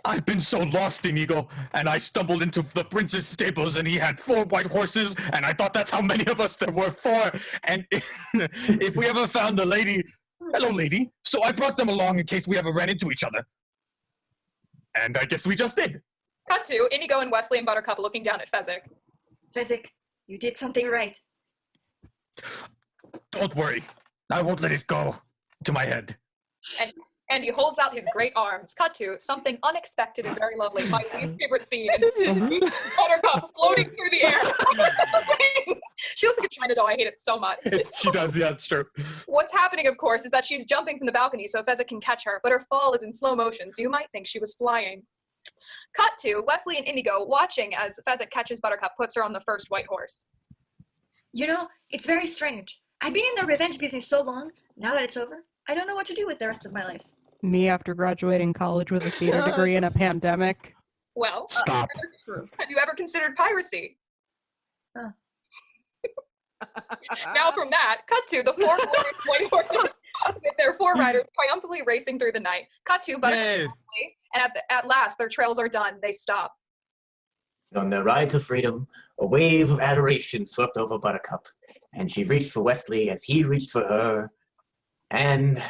I've been so lost, Inigo, and I stumbled into the prince's stables, and he had 4 white horses, and I thought that's how many of us there were. 4. And if we ever found a lady, hello, lady. So I brought them along in case we ever ran into each other. And I guess we just did. Cut to Indigo and Wesley and Buttercup looking down at Fezzik. Fezzik, you did something right. Don't worry. I won't let it go to my head. And he holds out his great arms. Cut to something unexpected and very lovely. My least favorite scene. Buttercup floating through the air. She looks like a China doll. I hate it so much. She does, yeah, it's true. What's happening, of course, is that she's jumping from the balcony so Fezzik can catch her, but her fall is in slow motion, so you might think she was flying. Cut to Wesley and Indigo watching as Fezzik catches Buttercup, puts her on the first white horse. You know, it's very strange. I've been in the revenge business so long, now that it's over, I don't know what to do with the rest of my life. Me after graduating college with a theater degree in a pandemic. Well, Stop. Have you ever considered piracy? Huh. Now from that, cut to the 4 glorious white horses with their 4 riders triumphantly racing through the night. Cut to Buttercup and Wesley, and at last their trails are done. They stop. On their ride to freedom, a wave of adoration swept over Buttercup, and she reached for Wesley as he reached for her, and...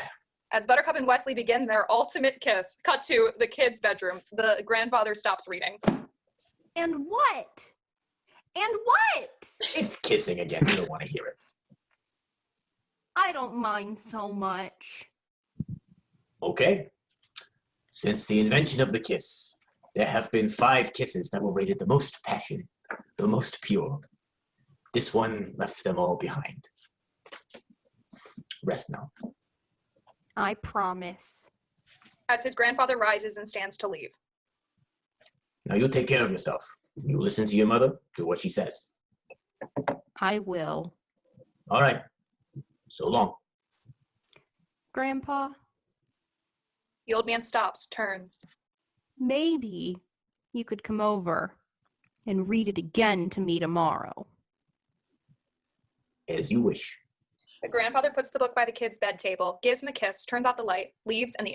As Buttercup and Wesley begin their ultimate kiss, cut to the kids' bedroom. The grandfather stops reading. And what? And what? It's kissing again. You don't want to hear it. I don't mind so much. Okay. Since the invention of the kiss, there have been 5 kisses that were rated the most passionate, the most pure. This one left them all behind. Rest now. I promise. As his grandfather rises and stands to leave. Now you take care of yourself. You listen to your mother, do what she says. I will. All right. So long. Grandpa, The old man stops, turns. maybe you could come over and read it again to me tomorrow. As you wish. The grandfather puts the book by the kid's bed table, gives him a kiss, turns out the light, leaves, and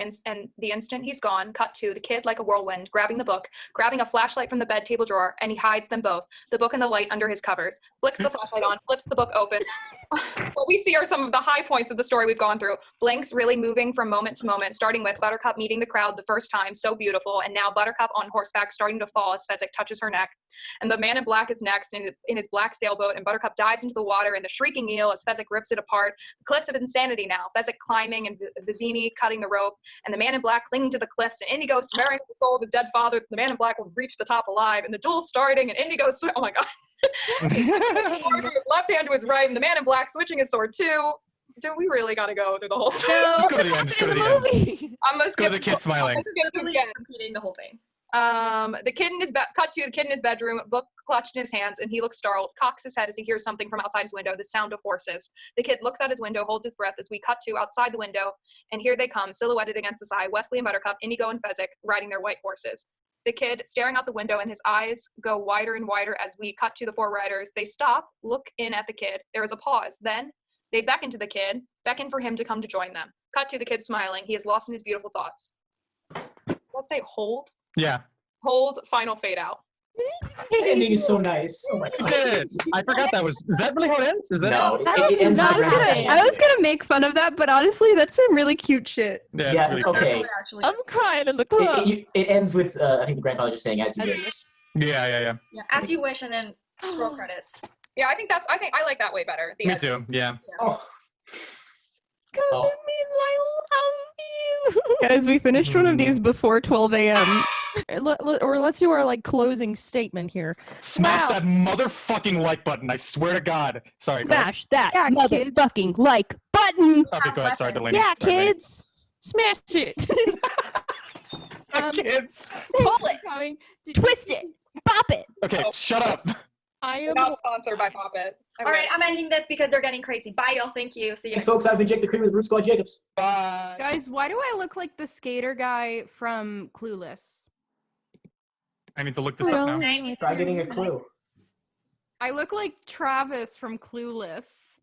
the instant he's gone, cut to the kid like a whirlwind, grabbing the book, grabbing a flashlight from the bed table drawer, and he hides them both, the book and the light under his covers, flicks the flashlight on, flips the book open. What we see are some of the high points of the story we've gone through. Blanks really moving from moment to moment, starting with Buttercup meeting the crowd the first time, so beautiful, and now Buttercup on horseback starting to fall as Fezzik touches her neck. And the man in black is next in his black sailboat, and Buttercup dives into the water, and the shrieking eel as Fezzik rips it apart. The cliffs of insanity now, Fezzik climbing and Vizzini cutting the rope, and the man in black clinging to the cliffs, and Indigo swearing at the soul of his dead father that the man in black will reach the top alive, and the duel starting, and Indigo, oh my god. His left hand to his right, and the man in black switching his sword too. Do we really gotta go through the whole story? No. Just go to the end. Just go to the end. I'm gonna Go to the kid smiling. Repeating the whole thing. The kid in his cut to the kid in his bedroom, book clutched in his hands, and he looks startled, cocks his head as he hears something from outside his window, the sound of horses. The kid looks out his window, holds his breath as we cut to outside the window, and here they come, silhouetted against the sky, Wesley and Buttercup, Indigo and Fezzik, riding their white horses. The kid staring out the window, and his eyes go wider and wider as we cut to the four riders. They stop, look in at the kid. There is a pause. Then they beckon to the kid, beckon for him to come to join them. Cut to the kid smiling. He is lost in his beautiful thoughts. Let's say hold. Yeah. Hold, final fade out. The ending is so nice. Oh my god. I forgot that was. Is that really how it ends? Is that No, it? it ends I with was Grandpa's gonna, hand. I was gonna make fun of that, but honestly, that's some really cute shit. Yeah, Yeah, it's really cute. okay. I'm crying in the club. It ends with I think the grandfather just saying as you wish. Yeah. Yeah, as you wish, and then scroll credits. Yeah, I think I like that way better. The Me end. too. Yeah. Oh. Because Oh. it means I love you. Guys, we finished one of these before 12 a.m. Or let's do our like closing statement here. Smash Wow. that motherfucking like button. I swear to God. Sorry. go ahead. Smash that Yeah, kids. motherfucking like button. Okay, go ahead. Sorry, Delaney. Yeah, Sorry, Delaney. kids, smash it. Kids. Pull it, Coming. twist it, bop it. Okay, shut up. I We're am. not sponsored by Poppet. All right, I'm ending this because they're getting crazy. Bye, y'all. Thank you. See you. Thanks, folks. I've been Jake the Cream with Root Squad Jacobs. Bye. Guys, why do I look like the skater guy from Clueless? I need to look this up now. Try getting a clue. I look like Travis from Clueless.